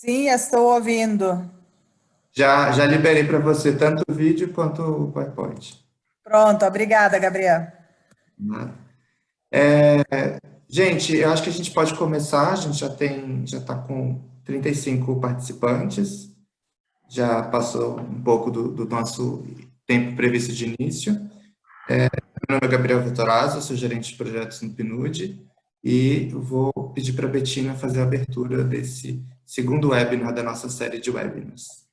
Sim, estou ouvindo. Já liberei para você tanto o vídeo quanto o PowerPoint. Pronto, obrigada, Gabriel. Né? Gente, eu acho que a gente pode começar. A gente já está com 35 participantes. Já passou um pouco do nosso tempo previsto de início. Meu nome é Gabriel Vitorazzo, eu sou gerente de projetos no PNUD e vou pedir para a Betina fazer a abertura desse segundo webinar da nossa série de webinars.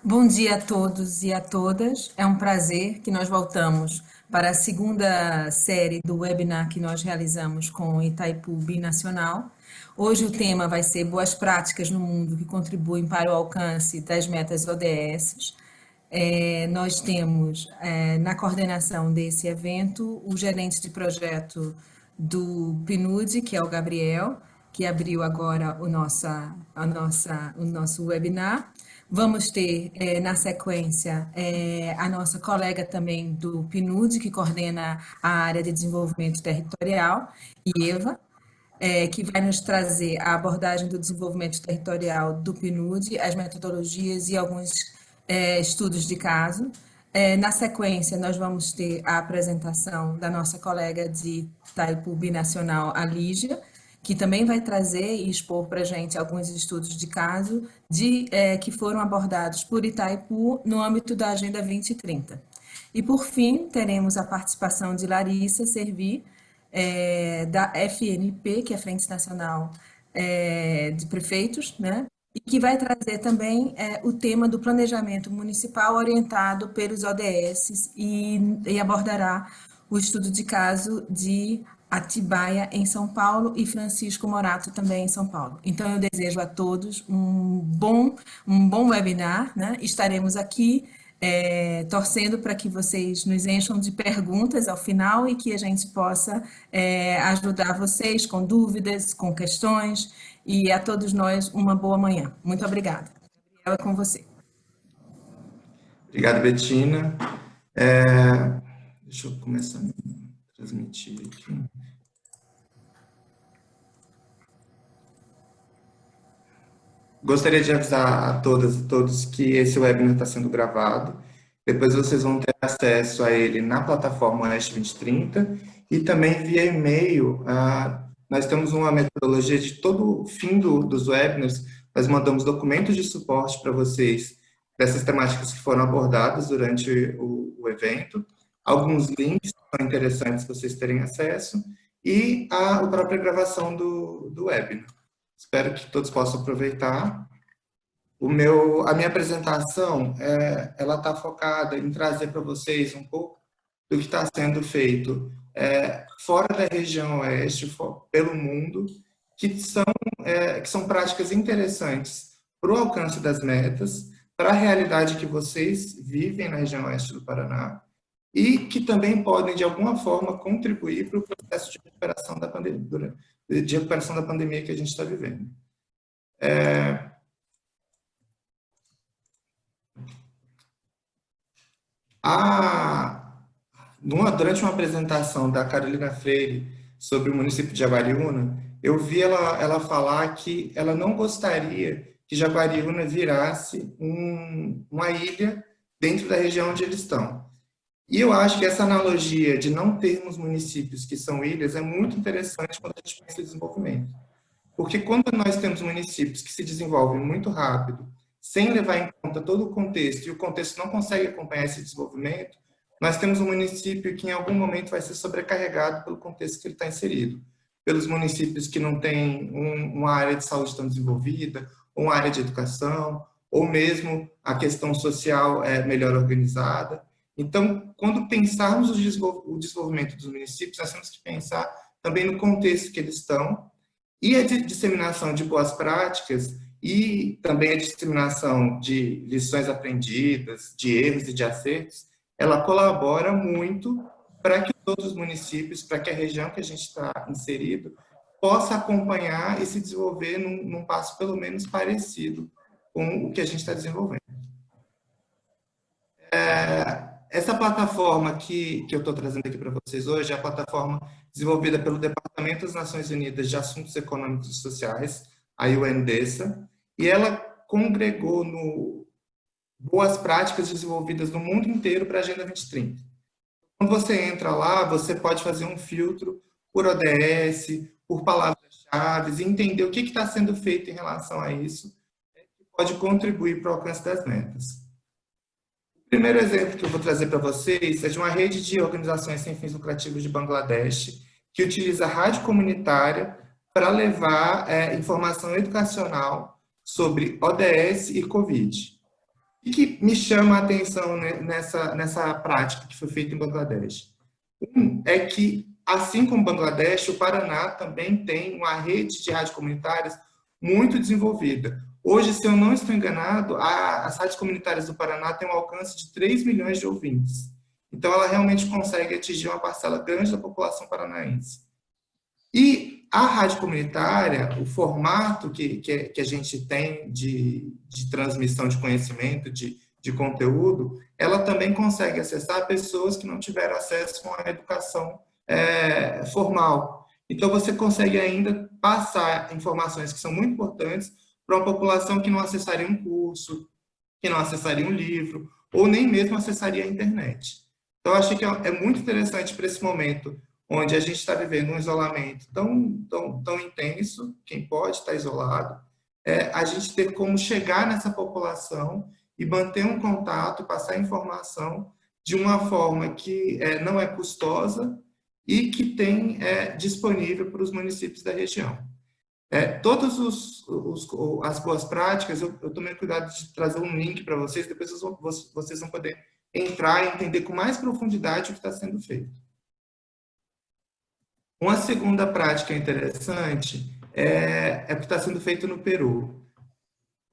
Bom dia a todos e a todas. É um prazer que nós voltamos para a segunda série do webinar que nós realizamos com o Itaipu Binacional. Hoje o tema vai ser Boas Práticas no Mundo que contribuem para o alcance das metas ODS. Nós temos na coordenação desse evento o gerente de projeto do PNUD, que é o Gabriel, que abriu agora o nosso webinar. Vamos ter, na sequência, a nossa colega também do PNUD, que coordena a área de desenvolvimento territorial, Ieva, que vai nos trazer a abordagem do desenvolvimento territorial do PNUD, as metodologias e alguns estudos de caso. Na sequência, nós vamos ter a apresentação da nossa colega de Itaipu Binacional, a Lígia, que também vai trazer e expor para a gente alguns estudos de caso que foram abordados por Itaipu no âmbito da Agenda 2030. E, por fim, teremos a participação de Larissa Servi, da FNP, que é a Frente Nacional de Prefeitos, né? E que vai trazer também o tema do planejamento municipal orientado pelos ODS e abordará o estudo de caso de Atibaia, em São Paulo, e Francisco Morato, também em São Paulo. Então, eu desejo a todos um bom webinar, né? Estaremos aqui torcendo para que vocês nos encham de perguntas ao final e que a gente possa ajudar vocês com dúvidas, com questões, e a todos nós uma boa manhã. Muito obrigada. Gabriela, é com você. Obrigado, Betina. Deixa eu começar a transmitir aqui. Gostaria de avisar a todas e todos que esse webinar está sendo gravado. Depois vocês vão ter acesso a ele na plataforma Oeste 2030 e também via e-mail. Nós temos uma metodologia de todo o fim dos webinars. Nós mandamos documentos de suporte para vocês dessas temáticas que foram abordadas durante o evento. Alguns links são interessantes vocês terem acesso e a própria gravação do webinar. Espero que todos possam aproveitar. A minha apresentação, ela está focada em trazer para vocês um pouco do que está sendo feito fora da região oeste, pelo mundo, que são práticas interessantes para o alcance das metas, para a realidade que vocês vivem na região oeste do Paraná, e que também podem, de alguma forma, contribuir para o processo de recuperação da pandemia que a gente está vivendo. Durante uma apresentação da Carolina Freire sobre o município de Jaguariúna, eu vi ela falar que ela não gostaria que Jaguariúna virasse uma ilha dentro da região onde eles estão. E eu acho que essa analogia de não termos municípios que são ilhas é muito interessante quando a gente pensa em desenvolvimento. Porque quando nós temos municípios que se desenvolvem muito rápido, sem levar em conta todo o contexto, e o contexto não consegue acompanhar esse desenvolvimento, nós temos um município que em algum momento vai ser sobrecarregado pelo contexto que ele está inserido. Pelos municípios que não têm uma área de saúde tão desenvolvida, ou uma área de educação, ou mesmo a questão social melhor organizada. Então, quando pensarmos o desenvolvimento dos municípios, nós temos que pensar também no contexto que eles estão, e a disseminação de boas práticas e também a disseminação de lições aprendidas, de erros e de acertos, ela colabora muito para que todos os municípios, para que a região que a gente está inserido, possa acompanhar e se desenvolver num passo pelo menos parecido com o que a gente está desenvolvendo. Essa plataforma que eu estou trazendo aqui para vocês hoje é a plataforma desenvolvida pelo Departamento das Nações Unidas de Assuntos Econômicos e Sociais, a UNDESA, e ela congregou no boas práticas desenvolvidas no mundo inteiro para a Agenda 2030. Quando você entra lá, você pode fazer um filtro por ODS, por palavras-chave, e entender o que está sendo feito em relação a isso, que pode contribuir para o alcance das metas. O primeiro exemplo que eu vou trazer para vocês é de uma rede de organizações sem fins lucrativos de Bangladesh, que utiliza a rádio comunitária para levar informação educacional sobre ODS e Covid. O que me chama a atenção, né, nessa prática que foi feita em Bangladesh? É que, assim como Bangladesh, o Paraná também tem uma rede de rádios comunitárias muito desenvolvida. Hoje, se eu não estou enganado, as rádios comunitárias do Paraná têm um alcance de 3 milhões de ouvintes. Então, ela realmente consegue atingir uma parcela grande da população paranaense. E a rádio comunitária, o formato que a gente tem de transmissão de conhecimento, de conteúdo, ela também consegue acessar pessoas que não tiveram acesso a uma educação formal. Então, você consegue ainda passar informações que são muito importantes para uma população que não acessaria um curso, que não acessaria um livro, ou nem mesmo acessaria a internet. Então, eu acho que é muito interessante para esse momento, onde a gente está vivendo um isolamento tão intenso, quem pode estar isolado, a gente ter como chegar nessa população e manter um contato, passar informação de uma forma que não é custosa e que tem disponível para os municípios da região. Todas as boas práticas, eu tomei cuidado de trazer um link para vocês, depois vocês vão poder entrar e entender com mais profundidade o que está sendo feito. Uma segunda prática interessante é o que está sendo feito no Peru.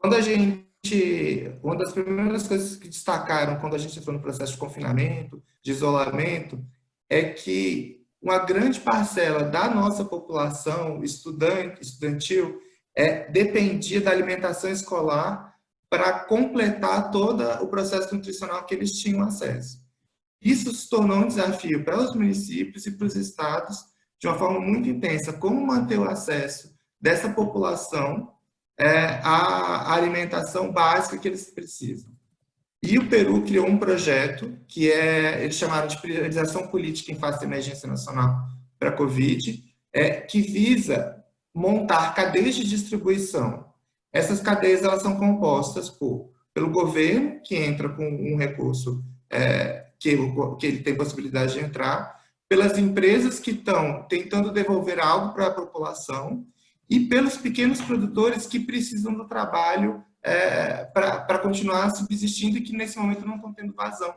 Uma das primeiras coisas que destacaram quando a gente entrou no processo de confinamento, de isolamento, é que uma grande parcela da nossa população estudantil dependia da alimentação escolar para completar todo o processo nutricional que eles tinham acesso. Isso se tornou um desafio para os municípios e para os estados de uma forma muito intensa, como manter o acesso dessa população à alimentação básica que eles precisam. E o Peru criou um projeto que eles chamaram de priorização política em face da emergência nacional para a Covid, que visa montar cadeias de distribuição. Essas cadeias elas são compostas pelo governo, que entra com um recurso que ele tem possibilidade de entrar, pelas empresas que estão tentando devolver algo para a população e pelos pequenos produtores que precisam do trabalho para continuar subsistindo e que nesse momento não estão tendo vazão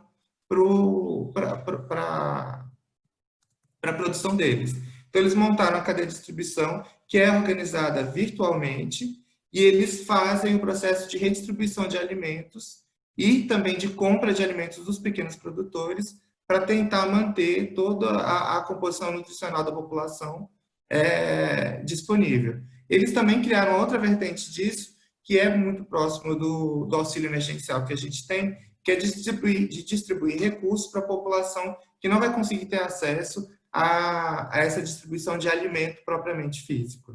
para a produção deles. Então, eles montaram a cadeia de distribuição, que é organizada virtualmente, e eles fazem o processo de redistribuição de alimentos e também de compra de alimentos dos pequenos produtores para tentar manter toda a composição nutricional da população disponível. Eles também criaram outra vertente disso, que é muito próximo do auxílio emergencial que a gente tem, que é distribuir recursos para a população que não vai conseguir ter acesso a essa distribuição de alimento propriamente físico.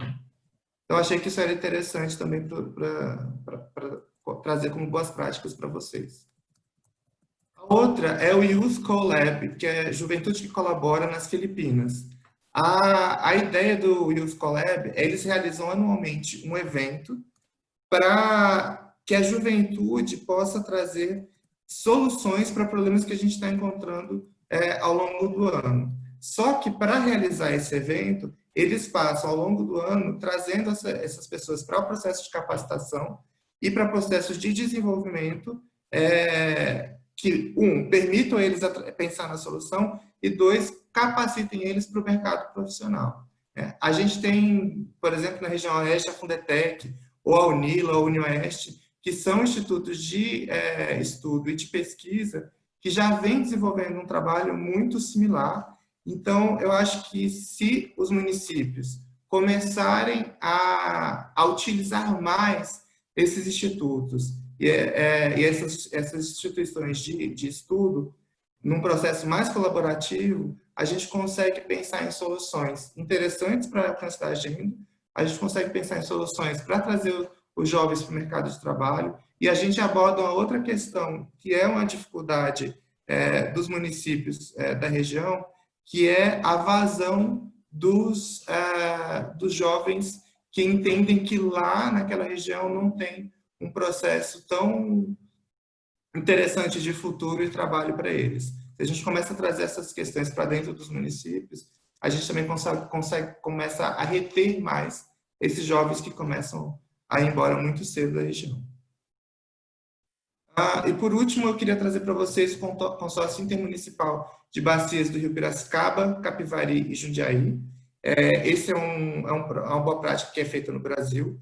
Então, achei que isso era interessante também para trazer como boas práticas para vocês. A outra é o Youth Collab, que é Juventude que Colabora nas Filipinas. A ideia do Youth Collab é eles realizam anualmente um evento para que a juventude possa trazer soluções para problemas que a gente está encontrando ao longo do ano. Só que para realizar esse evento, eles passam ao longo do ano trazendo essas pessoas para o processo de capacitação e para processos de desenvolvimento que, permitam eles pensar na solução e, dois, capacitem eles para o mercado profissional. A gente tem, por exemplo, na região oeste, a Fundetec, ou a Unila, ou a Unioeste, que são institutos de estudo e de pesquisa que já vêm desenvolvendo um trabalho muito similar. Então, eu acho que se os municípios começarem a utilizar mais esses institutos e essas instituições de estudo, num processo mais colaborativo, a gente consegue pensar em soluções interessantes para alcançar a agenda, a gente consegue pensar em soluções para trazer os jovens para o mercado de trabalho, e a gente aborda uma outra questão, que é uma dificuldade dos municípios da região, que é a vazão dos jovens que entendem que lá naquela região não tem um processo tão interessante de futuro e trabalho para eles. Se a gente começa a trazer essas questões para dentro dos municípios, a gente também começa a reter mais esses jovens que começam a ir embora muito cedo da região. E por último, eu queria trazer para vocês o consórcio intermunicipal de bacias do Rio Piracicaba, Capivari e Jundiaí. Esse é uma boa prática que é feita no Brasil.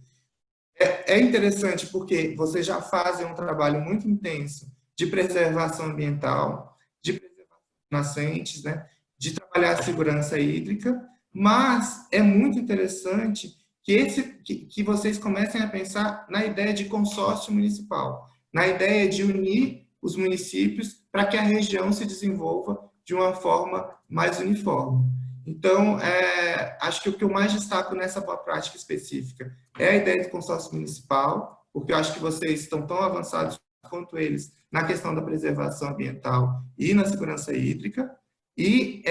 É interessante porque vocês já fazem um trabalho muito intenso de preservação ambiental, de preservação de nascentes, né, de trabalhar a segurança hídrica, mas é muito interessante que vocês comecem a pensar na ideia de consórcio municipal, na ideia de unir os municípios para que a região se desenvolva de uma forma mais uniforme. Então, acho que o que eu mais destaco nessa boa prática específica é a ideia de consórcio municipal, porque eu acho que vocês estão tão avançados quanto eles na questão da preservação ambiental e na segurança hídrica, e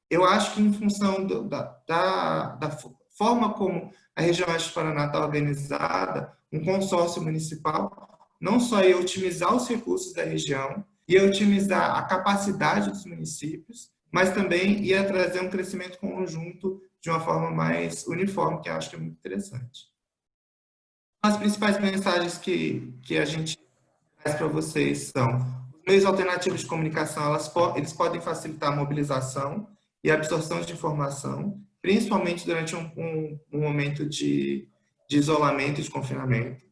eu acho que em função da forma como a região oeste do Paraná está organizada, um consórcio municipal não só ia otimizar os recursos da região, ia otimizar a capacidade dos municípios, mas também ia trazer um crescimento conjunto de uma forma mais uniforme, que eu acho que é muito interessante. As principais mensagens que a gente traz para vocês são: os meios alternativos de comunicação, eles podem facilitar a mobilização e a absorção de informação, principalmente durante um momento de isolamento e de confinamento.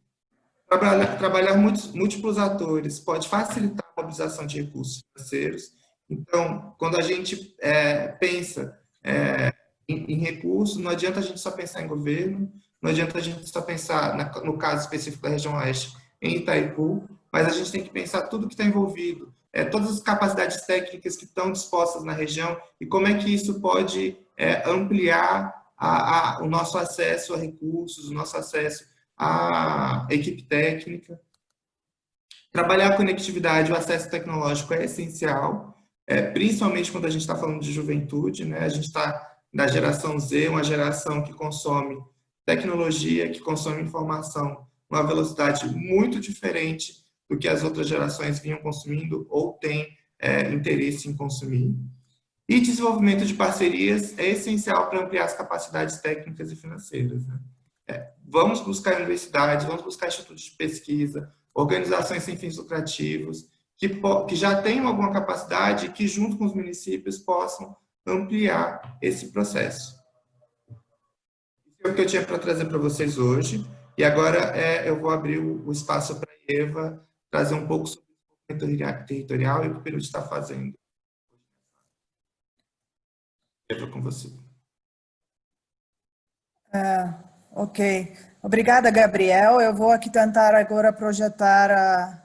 Trabalhar múltiplos atores pode facilitar a mobilização de recursos financeiros. Então, quando a gente pensa em recursos, não adianta a gente só pensar em governo, não adianta a gente só pensar, no caso específico da região oeste, em Itaipu, mas a gente tem que pensar tudo que está envolvido, todas as capacidades técnicas que estão dispostas na região e como é que isso pode ampliar o nosso acesso a recursos, o nosso acesso à equipe técnica. Trabalhar a conectividade, o acesso tecnológico é essencial, principalmente quando a gente está falando de juventude, né? A gente está na geração Z, uma geração que consome tecnologia, que consome informação numa velocidade muito diferente do que as outras gerações vinham consumindo ou têm interesse em consumir. E desenvolvimento de parcerias é essencial para ampliar as capacidades técnicas e financeiras, né? Vamos buscar universidades, vamos buscar institutos de pesquisa, organizações sem fins lucrativos, que já tenham alguma capacidade e que, junto com os municípios, possam ampliar esse processo. Isso é o que eu tinha para trazer para vocês hoje. E agora eu vou abrir o espaço para a Eva trazer um pouco sobre o desenvolvimento territorial e o que o Peru está fazendo. Eva, com você. Ok. Obrigada, Gabriel. Eu vou aqui tentar agora projetar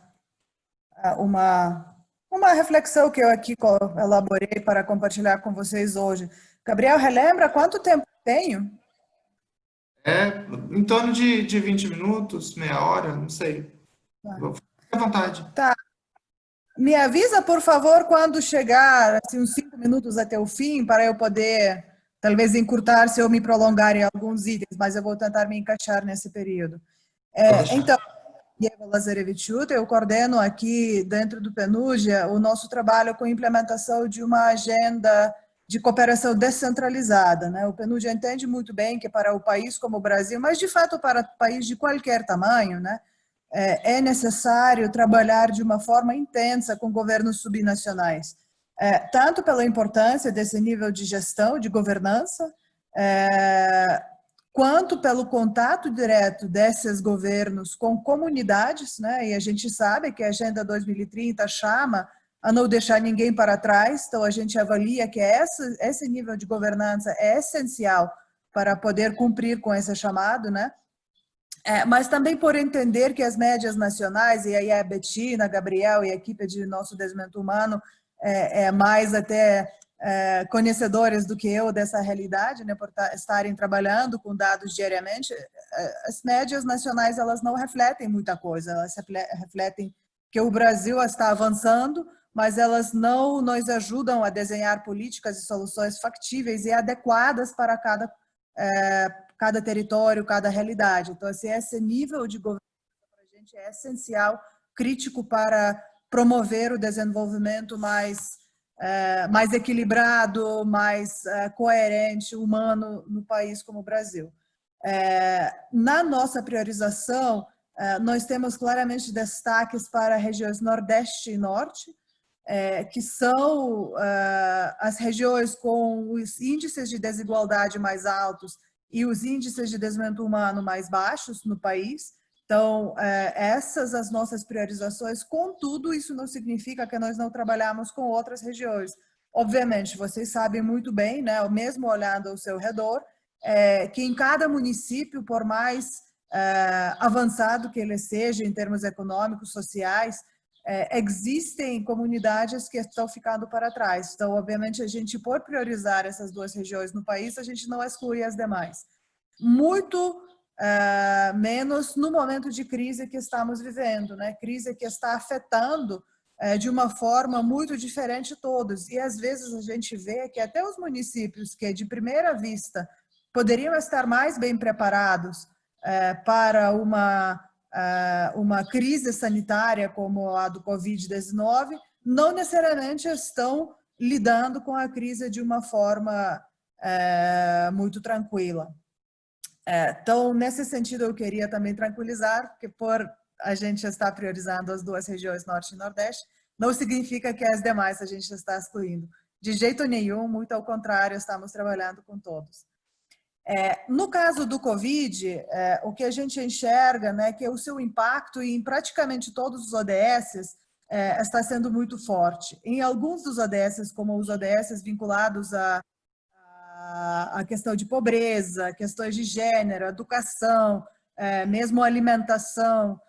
uma reflexão que eu aqui elaborei para compartilhar com vocês hoje. Gabriel, relembra quanto tempo tenho? Em torno de 20 minutos, meia hora, não sei. Fique à vontade. Tá. Me avisa, por favor, quando chegar assim, uns 5 minutos até o fim, para eu poder, talvez, encurtar se eu me prolongar em alguns itens, mas eu vou tentar me encaixar nesse período. Então, Eva Lazarevičiūtė, eu coordeno aqui dentro do Penugia o nosso trabalho com a implementação de uma agenda de cooperação descentralizada, né? O Penugia entende muito bem que para o país como o Brasil, mas de fato para país de qualquer tamanho, né, é necessário trabalhar de uma forma intensa com governos subnacionais, tanto pela importância desse nível de gestão, de governança, quanto pelo contato direto desses governos com comunidades, né? E a gente sabe que a Agenda 2030 chama a não deixar ninguém para trás, então a gente avalia que esse nível de governança é essencial para poder cumprir com esse chamado, né? Mas também por entender que as médias nacionais, e aí a Bettina, a Gabriel e a equipe de nosso desenvolvimento humano mais até conhecedores do que eu dessa realidade, né, por estarem trabalhando com dados diariamente. As médias nacionais, elas não refletem muita coisa, elas refletem que o Brasil está avançando, mas elas não nos ajudam a desenhar políticas e soluções factíveis e adequadas para cada território, cada realidade. Então, assim, esse nível de governança para a gente é essencial, crítico para promover o desenvolvimento mais equilibrado, mais coerente, humano no país como o Brasil. Na nossa priorização, nós temos claramente destaques para regiões Nordeste e Norte, que são as regiões com os índices de desigualdade mais altos e os índices de desenvolvimento humano mais baixos no país. Então, essas as nossas priorizações. Contudo, isso não significa que nós não trabalhamos com outras regiões. Obviamente, vocês sabem muito bem, né, mesmo olhando ao seu redor, que em cada município, por mais avançado que ele seja em termos econômicos, sociais, existem comunidades que estão ficando para trás. Então, obviamente, a gente, por priorizar essas duas regiões no país, a gente não exclui as demais. Muito menos no momento de crise que estamos vivendo, né? Crise que está afetando de uma forma muito diferente todos. E às vezes a gente vê que até os municípios que de primeira vista poderiam estar mais bem preparados para uma crise sanitária como a do Covid-19, não necessariamente estão lidando com a crise de uma forma muito tranquila. Então, nesse sentido, eu queria também tranquilizar que por a gente estar priorizando as duas regiões Norte e Nordeste, não significa que as demais a gente está excluindo. De jeito nenhum, muito ao contrário, estamos trabalhando com todos. No caso do Covid, o que a gente enxerga, né, que o seu impacto em praticamente todos os ODSs está sendo muito forte. Em alguns dos ODSs, como os ODSs vinculados a questão de pobreza, questões de gênero, educação, mesmo alimentação,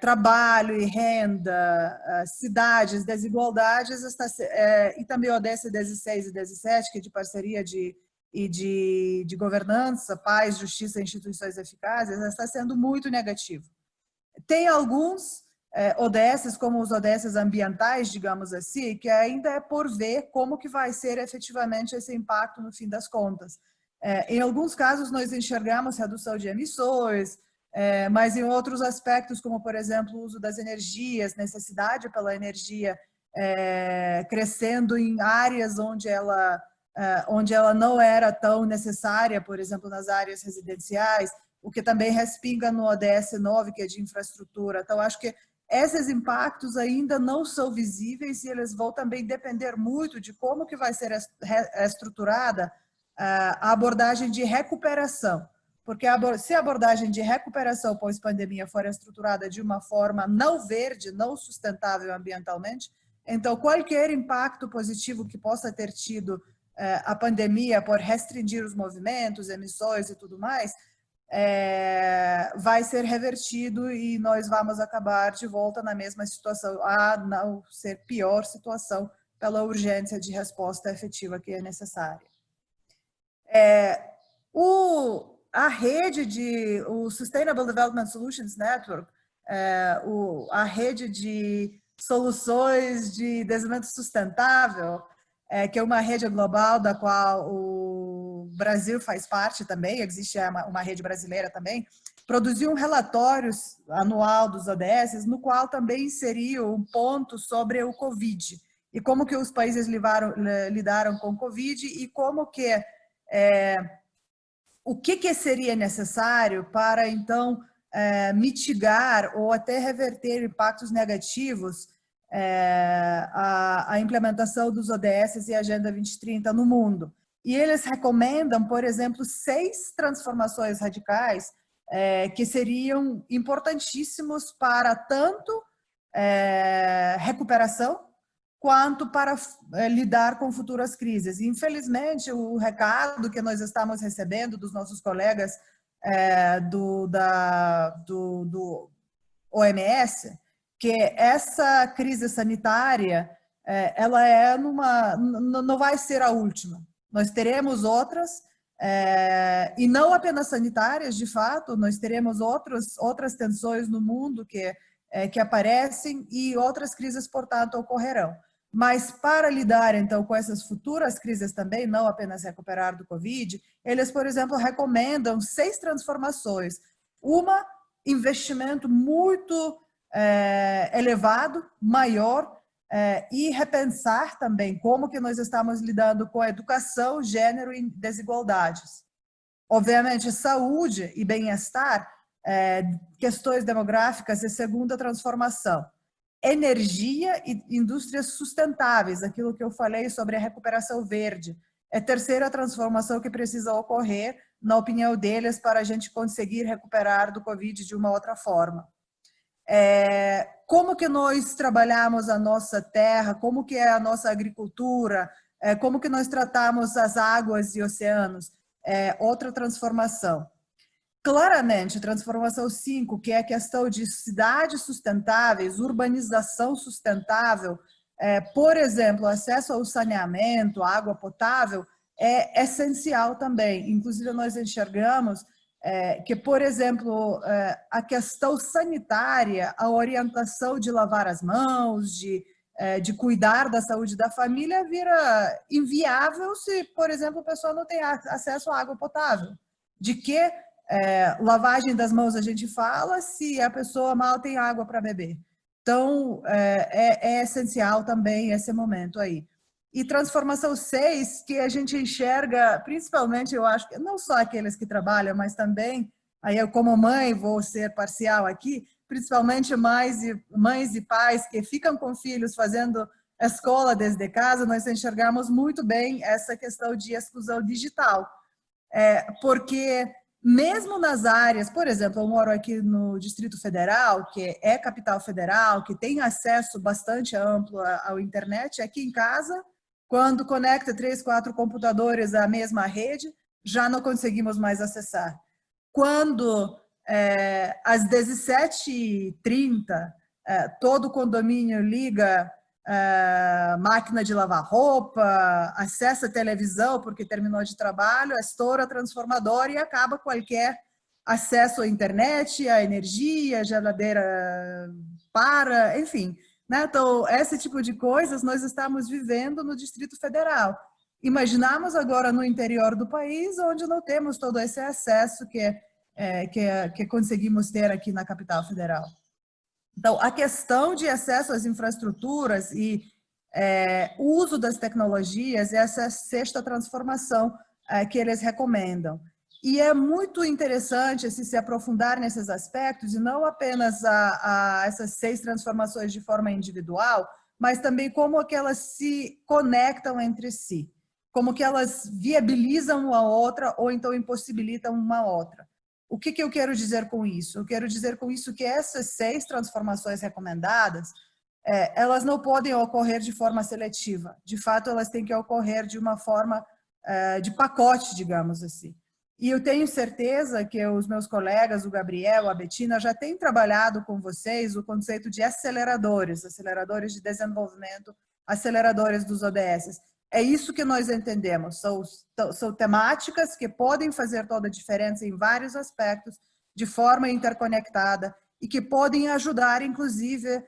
trabalho e renda, cidades, desigualdades, e também o ODS 16 e 17, que é de parceria de governança, paz, justiça e instituições eficazes, está sendo muito negativo. Tem alguns ODSs, como os ODSs ambientais, digamos assim, que ainda é por ver como que vai ser efetivamente esse impacto no fim das contas. Em alguns casos, nós enxergamos redução de emissões, mas em outros aspectos, como, por exemplo, o uso das energias, necessidade pela energia crescendo em áreas onde ela não era tão necessária, por exemplo, nas áreas residenciais, o que também respinga no ODS 9, que é de infraestrutura. Então, acho que esses impactos ainda não são visíveis e eles vão também depender muito de como que vai ser estruturada a abordagem de recuperação. Porque se a abordagem de recuperação pós-pandemia for estruturada de uma forma não verde, não sustentável ambientalmente, então qualquer impacto positivo que possa ter tido a pandemia por restringir os movimentos, emissões e tudo mais, vai ser revertido e nós vamos acabar de volta na mesma situação, a não ser pior situação pela urgência de resposta efetiva que é necessária. A rede o Sustainable Development Solutions Network, a rede de soluções de desenvolvimento sustentável, que é uma rede global da qual o Brasil faz parte também, existe uma rede brasileira também, produziu um relatório anual dos ODS, no qual também inseriu um ponto sobre o Covid, e como que os países lidaram com o Covid, e como que, o que seria necessário para, então, mitigar ou até reverter impactos negativos a implementação dos ODS e a Agenda 2030 no mundo. E eles recomendam, por exemplo, 6 transformações radicais que seriam importantíssimos para tanto recuperação quanto para lidar com futuras crises. E, infelizmente, o recado que nós estamos recebendo dos nossos colegas do OMS, que essa crise sanitária ela não vai ser a última. Nós teremos outras, e não apenas sanitárias, de fato, nós teremos outras tensões no mundo que aparecem e outras crises, portanto, ocorrerão. Mas para lidar, então, com essas futuras crises também, não apenas recuperar do Covid, eles, por exemplo, recomendam 6 transformações. Uma, investimento muito elevado, maior, e repensar também como que nós estamos lidando com a educação, gênero e desigualdades. Obviamente, saúde e bem-estar, questões demográficas e segunda transformação. Energia e indústrias sustentáveis, aquilo que eu falei sobre a recuperação verde. É a terceira transformação que precisa ocorrer, na opinião deles, para a gente conseguir recuperar do Covid de uma outra forma. Como que nós trabalhamos a nossa terra, como que é a nossa agricultura, como que nós tratamos as águas e oceanos, outra transformação. Claramente, transformação 5, que é a questão de cidades sustentáveis, urbanização sustentável, por exemplo, acesso ao saneamento, água potável, é essencial também. Inclusive, nós enxergamos que, por exemplo, a questão sanitária, a orientação de lavar as mãos, de cuidar da saúde da família, vira inviável se, por exemplo, a pessoa não tem acesso à água potável. De que lavagem das mãos a gente fala se a pessoa mal tem água para beber? Então, é essencial também esse momento aí. E transformação 6, que a gente enxerga, principalmente, eu acho, não só aqueles que trabalham, mas também, aí eu como mãe vou ser parcial aqui, principalmente mães e pais que ficam com filhos fazendo escola desde casa, nós enxergamos muito bem essa questão de exclusão digital. Porque mesmo nas áreas, por exemplo, eu moro aqui no Distrito Federal, que é capital federal, que tem acesso bastante amplo à internet, aqui em casa, quando conecta 3, 4 computadores à mesma rede, já não conseguimos mais acessar. Quando às 17h30, todo o condomínio liga máquina de lavar roupa, acessa a televisão porque terminou de trabalho, estoura a transformadora e acaba qualquer acesso à internet, à energia, a geladeira para, enfim. Né? Então, esse tipo de coisas nós estamos vivendo no Distrito Federal. Imaginamos agora no interior do país, onde não temos todo esse acesso que conseguimos ter aqui na capital federal. Então, a questão de acesso às infraestruturas e uso das tecnologias é essa 6ª transformação que eles recomendam. E é muito interessante se aprofundar nesses aspectos, e não apenas a essas 6 transformações de forma individual, mas também como que elas se conectam entre si, como que elas viabilizam uma outra ou então impossibilitam uma outra. O que eu quero dizer com isso? Eu quero dizer com isso que essas 6 transformações recomendadas, elas não podem ocorrer de forma seletiva. De fato, elas têm que ocorrer de uma forma de pacote, digamos assim. E eu tenho certeza que os meus colegas, o Gabriel, a Bettina, já têm trabalhado com vocês o conceito de aceleradores de desenvolvimento, aceleradores dos ODS. É isso que nós entendemos, são temáticas que podem fazer toda a diferença em vários aspectos, de forma interconectada, e que podem ajudar, inclusive,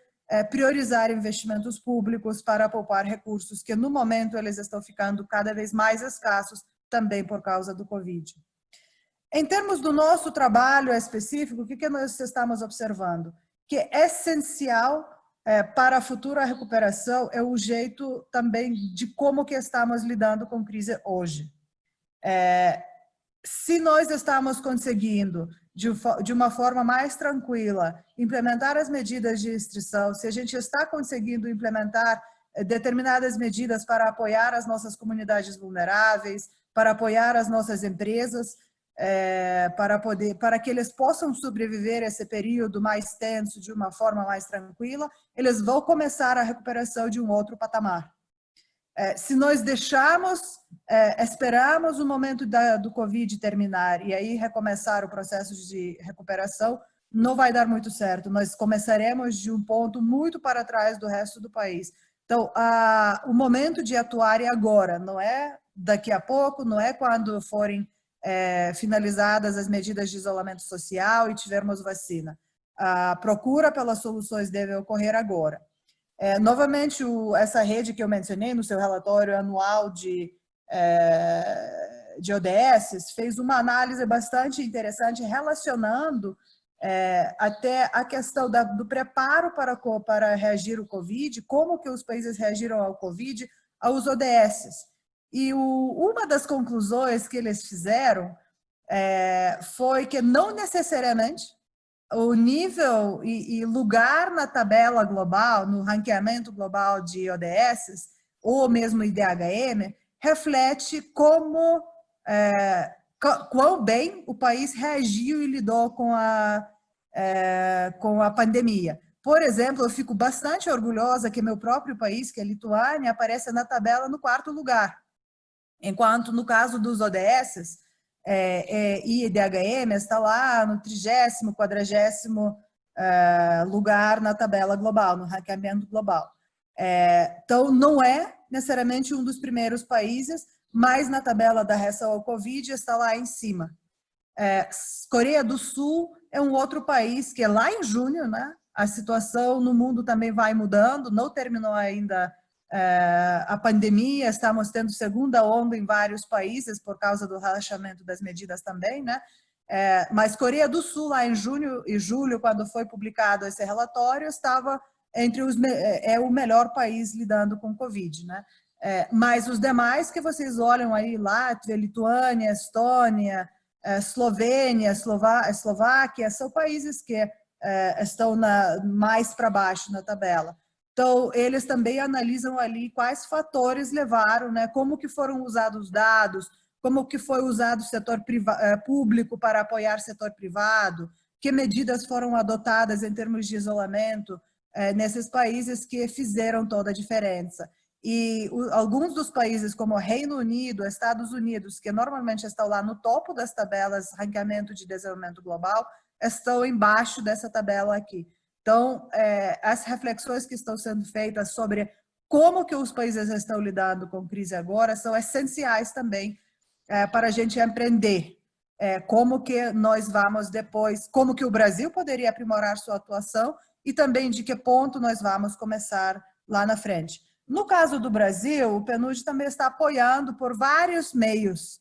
priorizar investimentos públicos para poupar recursos, que no momento eles estão ficando cada vez mais escassos, também por causa do Covid. Em termos do nosso trabalho específico, o que nós estamos observando? Que é essencial para a futura recuperação é o jeito também de como que estamos lidando com a crise hoje. Se nós estamos conseguindo, de uma forma mais tranquila, implementar as medidas de restrição, se a gente está conseguindo implementar determinadas medidas para apoiar as nossas comunidades vulneráveis, para apoiar as nossas empresas, para que eles possam sobreviver esse período mais tenso de uma forma mais tranquila, eles vão começar a recuperação de um outro patamar. Se nós esperarmos o momento do Covid terminar e aí recomeçar o processo de recuperação, não vai dar muito certo. Nós começaremos de um ponto muito para trás do resto do país. Então, o momento de atuar é agora, não é daqui a pouco, não é quando forem finalizadas as medidas de isolamento social e tivermos vacina. A procura pelas soluções deve ocorrer agora. Novamente, essa rede que eu mencionei no seu relatório anual de ODS fez uma análise bastante interessante relacionando até a questão do preparo para reagir ao Covid, como que os países reagiram ao Covid, aos ODS. E uma das conclusões que eles fizeram foi que não necessariamente o nível e lugar na tabela global, no ranqueamento global de ODS, ou mesmo IDHM, reflete quão bem o país reagiu e lidou com a pandemia. Por exemplo, eu fico bastante orgulhosa que meu próprio país, que é a Lituânia, aparece na tabela no 4º lugar, enquanto no caso dos ODS, e IDHM está lá no 30º, 40º lugar na tabela global, no ranqueamento global. Então, não é necessariamente um dos primeiros países, mas na tabela da reação ao Covid está lá em cima. Coreia do Sul é um outro país que lá em junho, né, a situação no mundo também vai mudando, não terminou ainda a pandemia, estamos tendo segunda onda em vários países por causa do relaxamento das medidas também, né? Mas Coreia do Sul, lá em junho e julho, quando foi publicado esse relatório, estava entre o melhor país lidando com Covid, né? Mas os demais que vocês olham aí, Látvia, Lituânia, Estônia, Eslovênia, Eslováquia, são países que estão mais para baixo na tabela. Então, eles também analisam ali quais fatores levaram, né, como que foram usados os dados, como que foi usado o setor público para apoiar o setor privado, que medidas foram adotadas em termos de isolamento nesses países que fizeram toda a diferença. E alguns dos países, como o Reino Unido, Estados Unidos, que normalmente estão lá no topo das tabelas, ranqueamento de desenvolvimento global, estão embaixo dessa tabela aqui. Então, as reflexões que estão sendo feitas sobre como que os países estão lidando com a crise agora são essenciais também para a gente aprender como que nós vamos depois, como que o Brasil poderia aprimorar sua atuação e também de que ponto nós vamos começar lá na frente. No caso do Brasil, o PNUD também está apoiando por vários meios.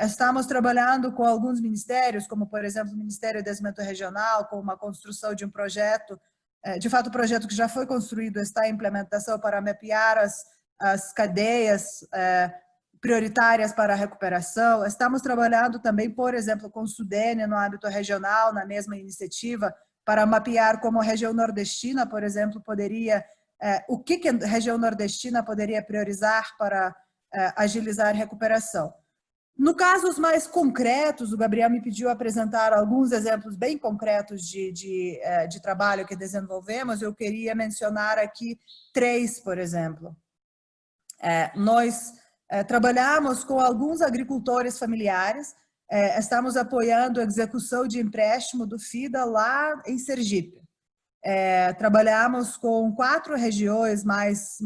Estamos trabalhando com alguns ministérios, como, por exemplo, o Ministério do Desenvolvimento Regional, com uma construção de um projeto. De fato, o projeto que já foi construído está em implementação para mapear as cadeias prioritárias para a recuperação. Estamos trabalhando também, por exemplo, com o Sudene, no âmbito regional, na mesma iniciativa, para mapear como a região nordestina, por exemplo, poderia... o que a região nordestina poderia priorizar para agilizar a recuperação. No casos mais concretos, o Gabriel me pediu apresentar alguns exemplos bem concretos de trabalho que desenvolvemos. Eu queria mencionar aqui 3, por exemplo. Nós trabalhamos com alguns agricultores familiares, estamos apoiando a execução de empréstimo do FIDA lá em Sergipe. Trabalhamos com 4 regiões mais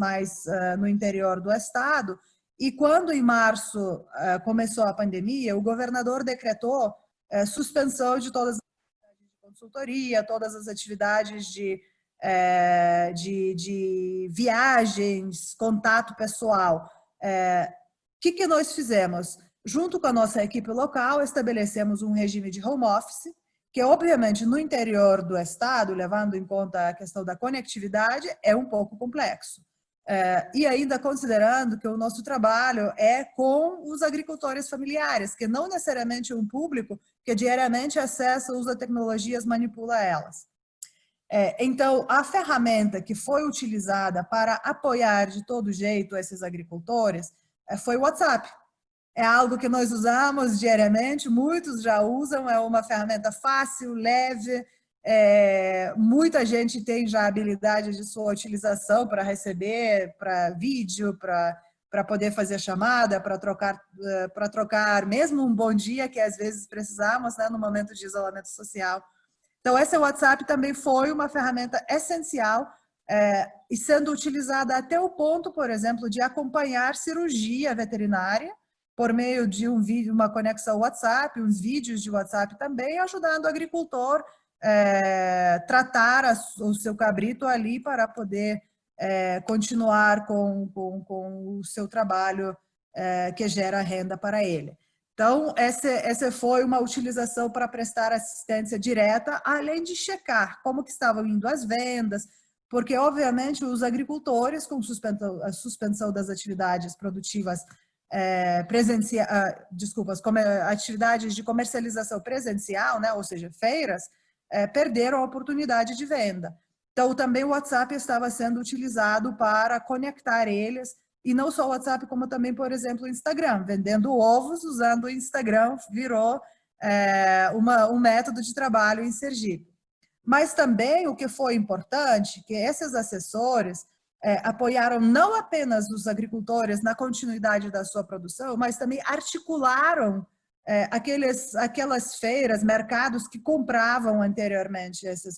no interior do estado. E quando, em março, começou a pandemia, o governador decretou suspensão de todas as atividades de consultoria, todas as atividades de viagens, contato pessoal. O que nós fizemos? Junto com a nossa equipe local, estabelecemos um regime de home office, que, obviamente, no interior do estado, levando em conta a questão da conectividade, é um pouco complexo. E ainda considerando que o nosso trabalho é com os agricultores familiares, que não necessariamente é um público que diariamente acessa, usa tecnologias, manipula elas. Então, a ferramenta que foi utilizada para apoiar de todo jeito esses agricultores foi o WhatsApp. É algo que nós usamos diariamente, muitos já usam, é uma ferramenta fácil, leve, muita gente tem já a habilidade de sua utilização para receber, para vídeo, para poder fazer chamada, para trocar mesmo um bom dia, que às vezes precisamos, né, no momento de isolamento social. Então, esse WhatsApp também foi uma ferramenta essencial e sendo utilizada até o ponto, por exemplo, de acompanhar cirurgia veterinária por meio de um vídeo, uma conexão WhatsApp, uns vídeos de WhatsApp também, ajudando o agricultor tratar o seu cabrito ali para poder continuar com o seu trabalho que gera renda para ele. Então, essa foi uma utilização para prestar assistência direta, além de checar como que estavam indo as vendas, porque, obviamente, os agricultores, com a suspensão das atividades produtivas atividades de comercialização presencial, né, ou seja, feiras, perderam a oportunidade de venda. Então, também o WhatsApp estava sendo utilizado para conectar eles, e não só o WhatsApp, como também, por exemplo, o Instagram. Vendendo ovos, usando o Instagram, virou um método de trabalho em Sergipe. Mas também o que foi importante, que esses assessores apoiaram não apenas os agricultores na continuidade da sua produção, mas também articularam aquelas feiras, mercados que compravam anteriormente esses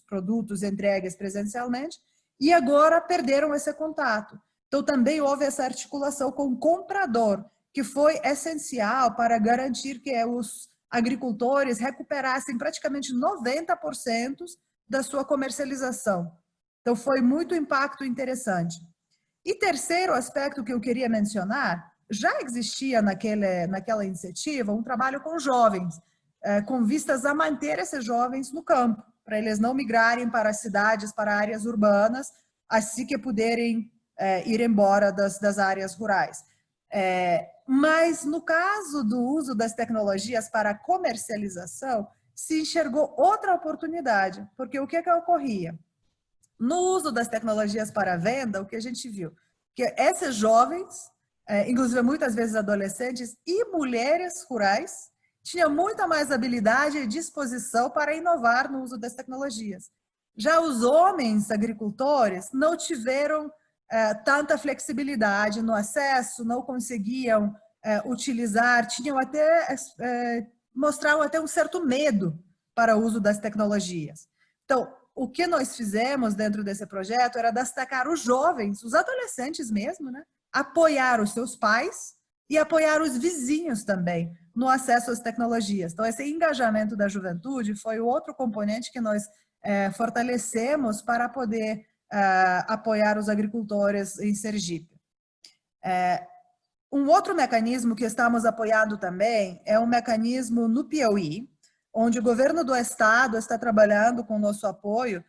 produtos entregues presencialmente e agora perderam esse contato. Então, também houve essa articulação com o comprador, que foi essencial para garantir que os agricultores recuperassem praticamente 90% da sua comercialização. Então, foi muito impacto interessante. E terceiro aspecto que eu queria mencionar, já existia naquela iniciativa um trabalho com jovens, com vistas a manter esses jovens no campo, para eles não migrarem para as cidades, para áreas urbanas, assim que puderem ir embora das áreas rurais. Mas no caso do uso das tecnologias para comercialização, se enxergou outra oportunidade, porque o que ocorria? No uso das tecnologias para venda, o que a gente viu? Que esses jovens, inclusive muitas vezes adolescentes e mulheres rurais, tinham muita mais habilidade e disposição para inovar no uso das tecnologias. Já os homens agricultores não tiveram tanta flexibilidade no acesso, não conseguiam utilizar, mostravam até um certo medo para o uso das tecnologias. Então, o que nós fizemos dentro desse projeto era destacar os jovens, os adolescentes mesmo, né? Apoiar os seus pais e apoiar os vizinhos também no acesso às tecnologias. Então, esse engajamento da juventude foi o outro componente que nós fortalecemos para poder apoiar os agricultores em Sergipe. Um outro mecanismo que estamos apoiando também é um mecanismo no Piauí, onde o governo do estado está trabalhando com o nosso apoio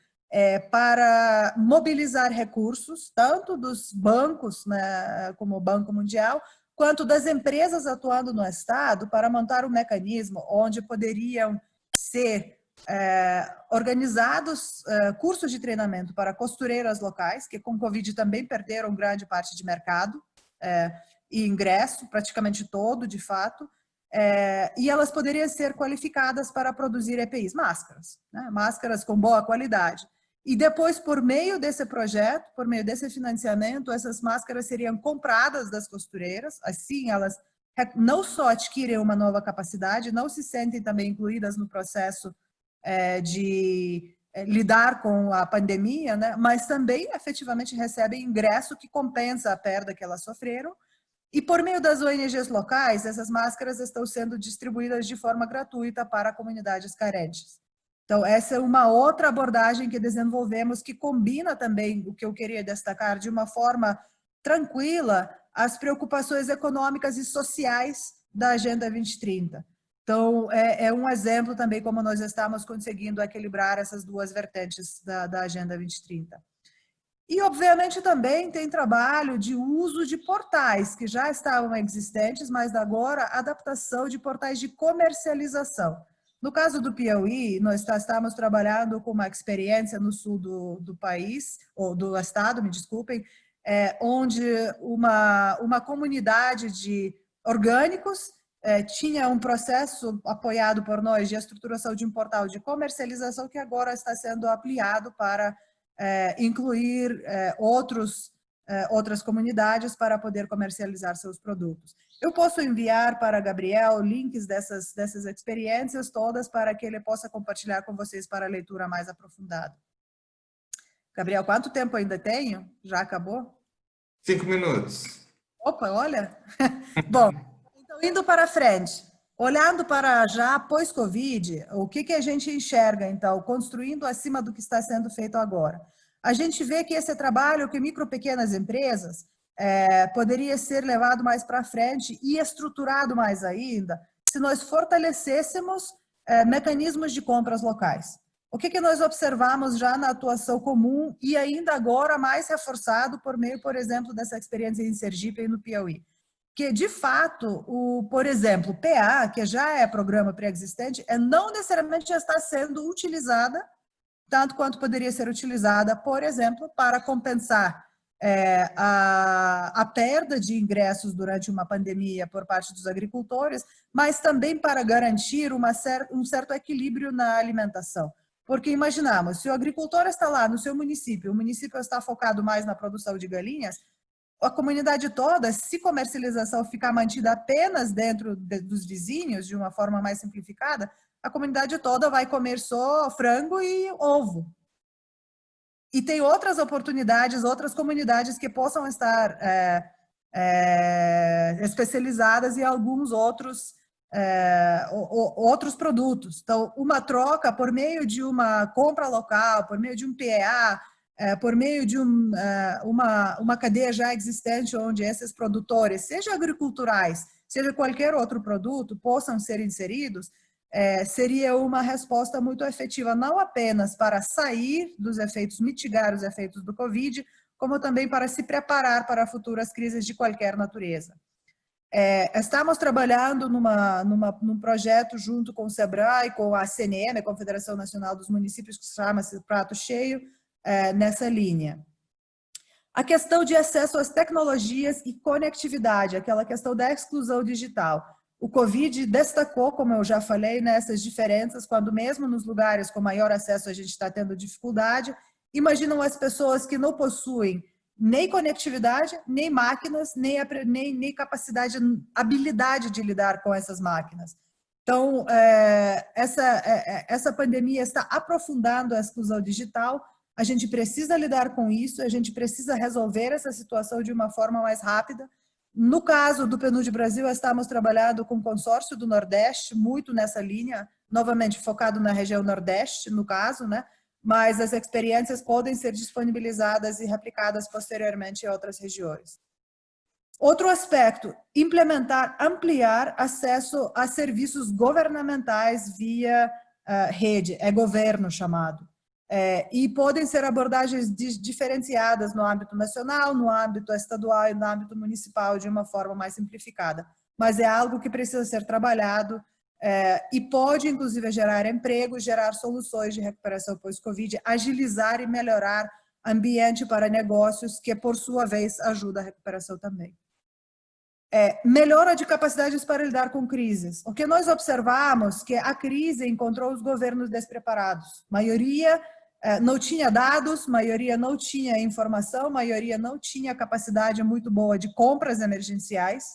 para mobilizar recursos, tanto dos bancos, né, como o Banco Mundial, quanto das empresas atuando no estado, para montar um mecanismo onde poderiam ser organizados cursos de treinamento para costureiras locais, que com Covid também perderam grande parte de mercado e ingresso, praticamente todo, de fato, e elas poderiam ser qualificadas para produzir EPIs, máscaras, né? Máscaras com boa qualidade. E depois, por meio desse projeto, por meio desse financiamento, essas máscaras seriam compradas das costureiras, assim elas não só adquirem uma nova capacidade, não se sentem também incluídas no processo de lidar com a pandemia, né? Mas também efetivamente recebem ingresso que compensa a perda que elas sofreram. E por meio das ONGs locais, essas máscaras estão sendo distribuídas de forma gratuita para comunidades carentes. Então, essa é uma outra abordagem que desenvolvemos, que combina também o que eu queria destacar de uma forma tranquila as preocupações econômicas e sociais da Agenda 2030. Então, é um exemplo também como nós estamos conseguindo equilibrar essas duas vertentes da Agenda 2030. E, obviamente, também tem trabalho de uso de portais que já estavam existentes, mas agora adaptação de portais de comercialização. No caso do Piauí, nós estamos trabalhando com uma experiência no sul do país, ou do estado, me desculpem, onde uma comunidade de orgânicos tinha um processo apoiado por nós de estruturação de um portal de comercialização que agora está sendo ampliado para incluir outras comunidades para poder comercializar seus produtos. Eu posso enviar para Gabriel links dessas experiências todas para que ele possa compartilhar com vocês para a leitura mais aprofundada. Gabriel, quanto tempo ainda tenho? Já acabou? 5 minutos. Opa, olha! Bom, então, indo para frente, olhando para já pós-Covid, o que a gente enxerga, então, construindo acima do que está sendo feito agora? A gente vê que esse trabalho que micro e pequenas empresas poderia ser levado mais para frente e estruturado mais ainda, se nós fortalecêssemos mecanismos de compras locais. O que nós observamos já na atuação comum e ainda agora mais reforçado por meio, por exemplo, dessa experiência em Sergipe e no Piauí? Que, de fato, por exemplo, o PA, que já é programa pré-existente, não necessariamente já está sendo utilizada tanto quanto poderia ser utilizada, por exemplo, para compensar a perda de ingressos durante uma pandemia por parte dos agricultores, mas também para garantir um certo equilíbrio na alimentação. Porque imaginamos, se o agricultor está lá no seu município, o município está focado mais na produção de galinhas, a comunidade toda, se comercialização ficar mantida apenas dentro dos vizinhos, de uma forma mais simplificada, a comunidade toda vai comer só frango e ovo. E tem outras oportunidades, outras comunidades que possam estar especializadas em alguns outros produtos. Então, uma troca por meio de uma compra local, por meio de um PEA, por meio de uma cadeia já existente onde esses produtores, seja agriculturais, seja qualquer outro produto, possam ser inseridos, seria uma resposta muito efetiva, não apenas para sair dos efeitos, mitigar os efeitos do Covid, como também para se preparar para futuras crises de qualquer natureza. Estamos trabalhando num projeto junto com o SEBRAE, com a CNM, a Confederação Nacional dos Municípios, que chama-se Prato Cheio, nessa linha. A questão de acesso às tecnologias e conectividade, aquela questão da exclusão digital. O Covid destacou, como eu já falei, nessas diferenças, quando mesmo nos lugares com maior acesso a gente está tendo dificuldade. Imaginam as pessoas que não possuem nem conectividade, nem máquinas, nem capacidade, habilidade de lidar com essas máquinas. Então, essa pandemia está aprofundando a exclusão digital. A gente precisa lidar com isso, a gente precisa resolver essa situação de uma forma mais rápida. No caso do PNUD Brasil, estamos trabalhando com o consórcio do Nordeste, muito nessa linha, novamente focado na região Nordeste, no caso, né? Mas as experiências podem ser disponibilizadas e replicadas posteriormente em outras regiões. Outro aspecto, ampliar acesso a serviços governamentais via rede, governo chamado. E podem ser abordagens diferenciadas no âmbito nacional, no âmbito estadual e no âmbito municipal de uma forma mais simplificada. Mas é algo que precisa ser trabalhado e pode, inclusive, gerar emprego, gerar soluções de recuperação pós-Covid, agilizar e melhorar ambiente para negócios, que, por sua vez, ajuda a recuperação também. Melhora de capacidades para lidar com crises. O que nós observamos que a crise encontrou os governos despreparados. Maioria não tinha dados, maioria não tinha informação, maioria não tinha capacidade muito boa de compras emergenciais,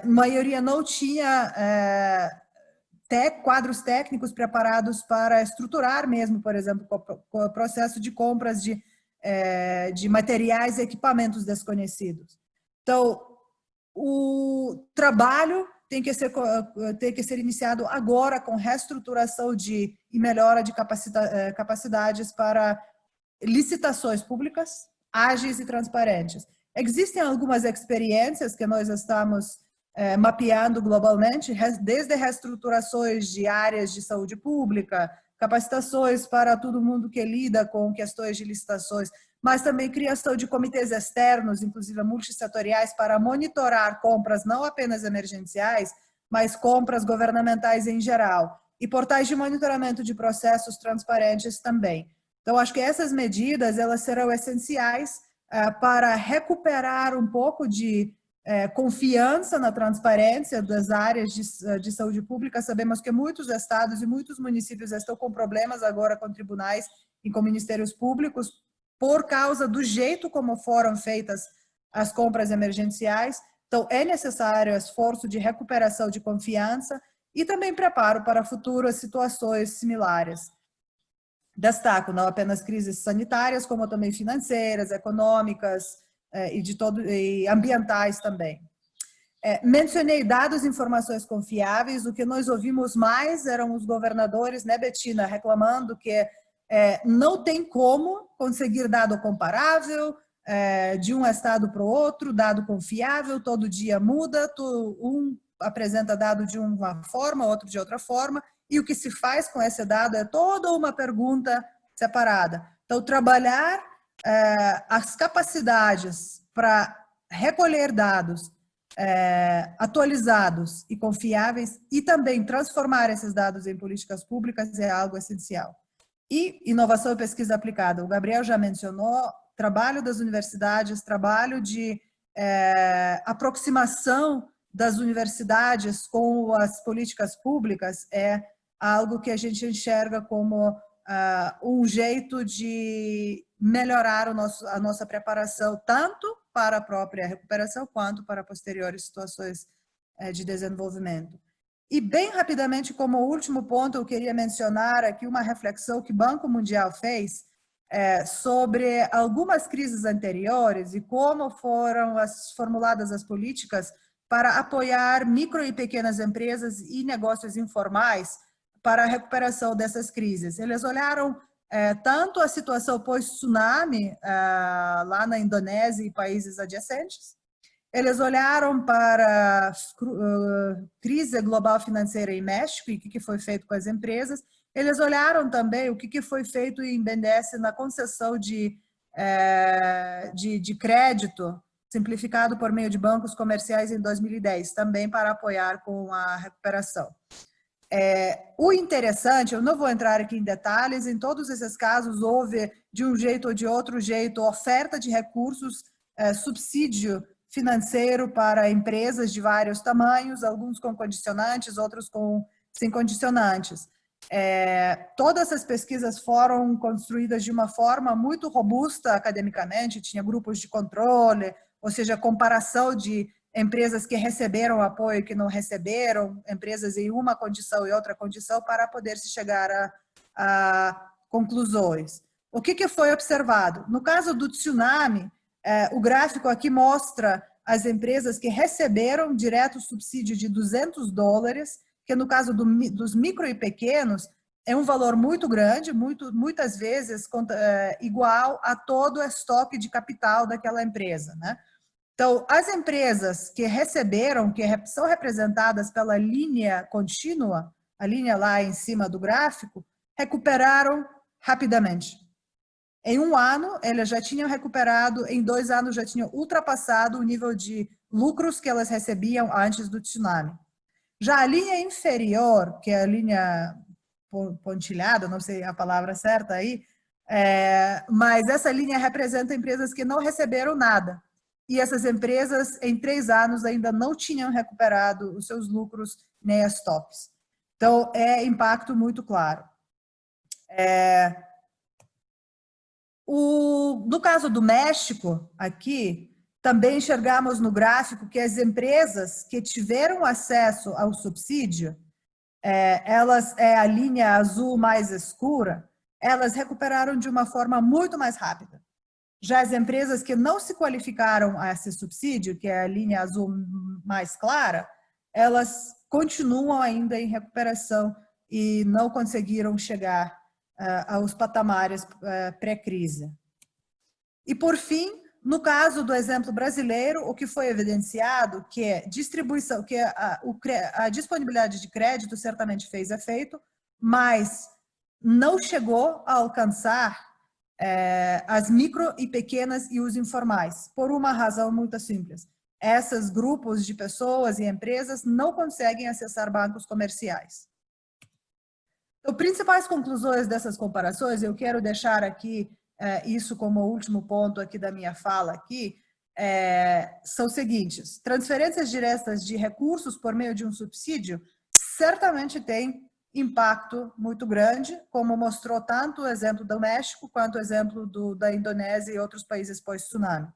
maioria não tinha quadros técnicos preparados para estruturar mesmo, por exemplo, o processo de compras de materiais e equipamentos desconhecidos. Então, o trabalho tem que ser iniciado agora com reestruturação e melhora de capacidades para licitações públicas ágeis e transparentes. Existem algumas experiências que nós estamos mapeando globalmente, desde reestruturações de áreas de saúde pública, capacitações para todo mundo que lida com questões de licitações, mas também criação de comitês externos, inclusive multissetoriais, para monitorar compras não apenas emergenciais, mas compras governamentais em geral, e portais de monitoramento de processos transparentes também. Então, acho que essas medidas elas serão essenciais para recuperar um pouco de confiança na transparência das áreas de saúde pública. Sabemos que muitos estados e muitos municípios estão com problemas agora com tribunais e com ministérios públicos por causa do jeito como foram feitas as compras emergenciais. Então, é necessário esforço de recuperação de confiança e também preparo para futuras situações similares. destaco não apenas crises sanitárias, como também financeiras, econômicas e ambientais também. Mencionei dados e informações confiáveis. O que nós ouvimos mais eram os governadores, né, Bettina, reclamando que não tem como conseguir dado comparável de um estado para o outro, dado confiável, todo dia muda, um apresenta dado de uma forma, outro de outra forma, e o que se faz com esse dado é toda uma pergunta separada. Então, trabalhar as capacidades para recolher dados atualizados e confiáveis e também transformar esses dados em políticas públicas é algo essencial. E inovação e pesquisa aplicada. O Gabriel já mencionou, trabalho das universidades, trabalho de aproximação das universidades com as políticas públicas é algo que a gente enxerga como um jeito de melhorar a nossa preparação, tanto para a própria recuperação, quanto para posteriores situações de desenvolvimento. E bem rapidamente, como último ponto, eu queria mencionar aqui uma reflexão que o Banco Mundial fez sobre algumas crises anteriores e como foram formuladas as políticas para apoiar micro e pequenas empresas e negócios informais para a recuperação dessas crises. Eles olharam tanto a situação pós-tsunami lá na Indonésia e países adjacentes, eles olharam para a crise global financeira em México e o que foi feito com as empresas, eles olharam também o que foi feito em BNDES na concessão de crédito simplificado por meio de bancos comerciais em 2010, também para apoiar com a recuperação. O interessante, eu não vou entrar aqui em detalhes, em todos esses casos houve, de um jeito ou de outro jeito, oferta de recursos, subsídio financeiro para empresas de vários tamanhos, alguns com condicionantes, outros sem condicionantes. Todas essas pesquisas foram construídas de uma forma muito robusta academicamente, tinha grupos de controle, ou seja, comparação de empresas que receberam apoio e que não receberam, empresas em uma condição e outra condição, para poder se chegar a conclusões. O que foi observado? No caso do tsunami, o gráfico aqui mostra as empresas que receberam direto subsídio de $200, que no caso dos micro e pequenos, é um valor muito grande, muitas vezes igual a todo o estoque de capital daquela empresa, né? Então, as empresas que receberam, que são representadas pela linha contínua, a linha lá em cima do gráfico, recuperaram rapidamente. Em um ano, elas já tinham recuperado, em 2 anos já tinham ultrapassado o nível de lucros que elas recebiam antes do tsunami. Já a linha inferior, que é a linha pontilhada, não sei a palavra certa aí, mas essa linha representa empresas que não receberam nada. E essas empresas, em 3 anos, ainda não tinham recuperado os seus lucros nem as tops. Então, impacto muito claro. No caso do México, aqui, também enxergamos no gráfico que as empresas que tiveram acesso ao subsídio, elas a linha azul mais escura, elas recuperaram de uma forma muito mais rápida. Já as empresas que não se qualificaram a esse subsídio, que é a linha azul mais clara, elas continuam ainda em recuperação e não conseguiram chegar aos patamares pré-crise. E, por fim, no caso do exemplo brasileiro, o que foi evidenciado que a disponibilidade de crédito certamente fez efeito, mas não chegou a alcançar as micro e pequenas e os informais, por uma razão muito simples. Esses grupos de pessoas e empresas não conseguem acessar bancos comerciais. Então, principais conclusões dessas comparações, eu quero deixar aqui isso como último ponto aqui da minha fala aqui, são os seguintes: transferências diretas de recursos por meio de um subsídio certamente tem impacto muito grande, como mostrou tanto o exemplo do México quanto o exemplo da Indonésia e outros países pós-tsunami.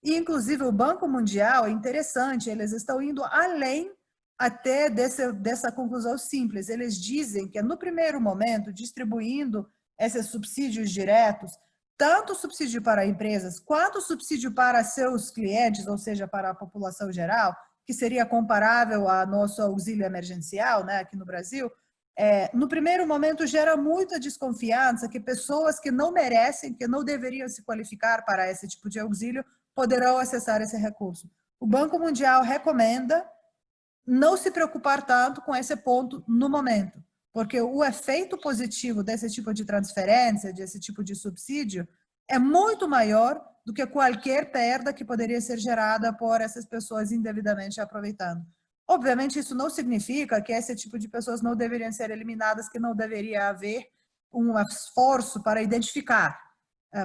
E, inclusive, o Banco Mundial é interessante, eles estão indo além até dessa conclusão simples. Eles dizem que, no primeiro momento, distribuindo esses subsídios diretos, tanto subsídio para empresas quanto subsídio para seus clientes, ou seja, para a população geral, que seria comparável ao nosso auxílio emergencial, né, aqui no Brasil, no primeiro momento gera muita desconfiança que pessoas que não merecem, que não deveriam se qualificar para esse tipo de auxílio, poderão acessar esse recurso. O Banco Mundial recomenda não se preocupar tanto com esse ponto no momento, porque o efeito positivo desse tipo de transferência, desse tipo de subsídio, é muito maior do que qualquer perda que poderia ser gerada por essas pessoas indevidamente aproveitando. Obviamente, isso não significa que esse tipo de pessoas não deveriam ser eliminadas, que não deveria haver um esforço para identificar,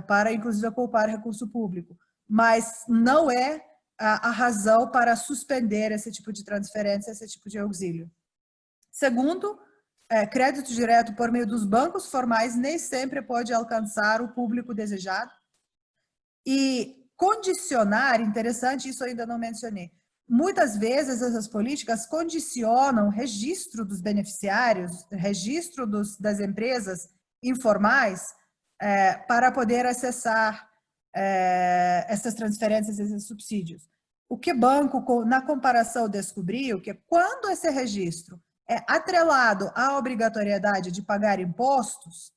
para inclusive ocupar recurso público, mas não é a razão para suspender esse tipo de transferência, esse tipo de auxílio. Segundo, crédito direto por meio dos bancos formais nem sempre pode alcançar o público desejado. E condicionar, interessante, isso eu ainda não mencionei, muitas vezes essas políticas condicionam o registro dos beneficiários, registro das empresas informais para poder acessar essas transferências, esses subsídios. O que o banco, na comparação, descobriu que quando esse registro é atrelado à obrigatoriedade de pagar impostos,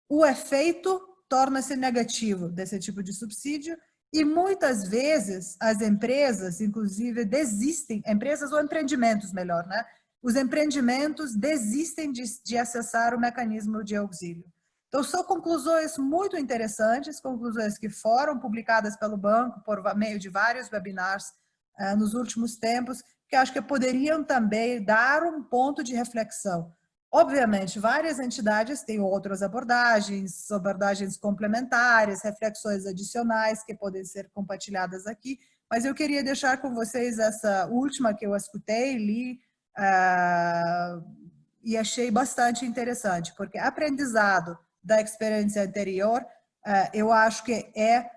o efeito torna-se negativo desse tipo de subsídio e muitas vezes as empresas, inclusive, desistem, empresas ou empreendimentos, melhor, né? Os empreendimentos desistem de acessar o mecanismo de auxílio. Então, são conclusões muito interessantes, conclusões que foram publicadas pelo banco por meio de vários webinars nos últimos tempos, que acho que poderiam também dar um ponto de reflexão. Obviamente, várias entidades têm outras abordagens complementares, reflexões adicionais que podem ser compartilhadas aqui, mas eu queria deixar com vocês essa última que eu escutei, li, e achei bastante interessante, porque aprendizado da experiência anterior, eu acho que é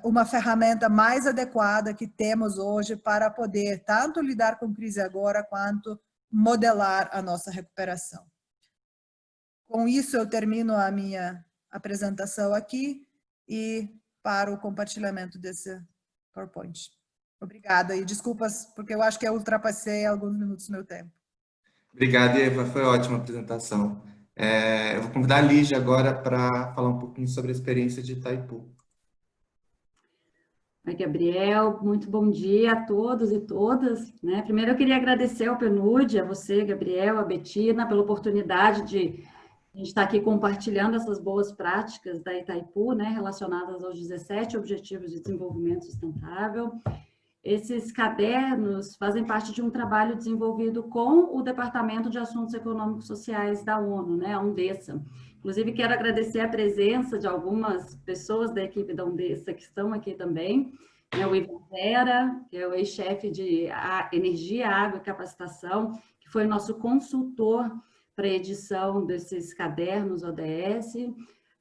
uma ferramenta mais adequada que temos hoje para poder tanto lidar com crise agora, quanto modelar a nossa recuperação. Com isso, eu termino a minha apresentação aqui e para o compartilhamento desse PowerPoint. Obrigada e desculpas, porque eu acho que eu ultrapassei alguns minutos do meu tempo. Obrigado, Eva. Foi ótima a apresentação. Eu vou convidar a Lígia agora para falar um pouquinho sobre a experiência de Itaipu. Oi, Gabriel, muito bom dia a todos e todas, né? Primeiro eu queria agradecer ao PNUD, a você, Gabriel, a Betina, pela oportunidade de a gente estar aqui compartilhando essas boas práticas da Itaipu, né, relacionadas aos 17 Objetivos de Desenvolvimento Sustentável. Esses cadernos fazem parte de um trabalho desenvolvido com o Departamento de Assuntos Econômicos e Sociais da ONU, né, a UNDESA. Inclusive, quero agradecer a presença de algumas pessoas da equipe da UNDESA que estão aqui também, né, o Ivan Vera, que é o ex-chefe de Energia, Água e Capacitação, que foi nosso consultor para a edição desses cadernos ODS,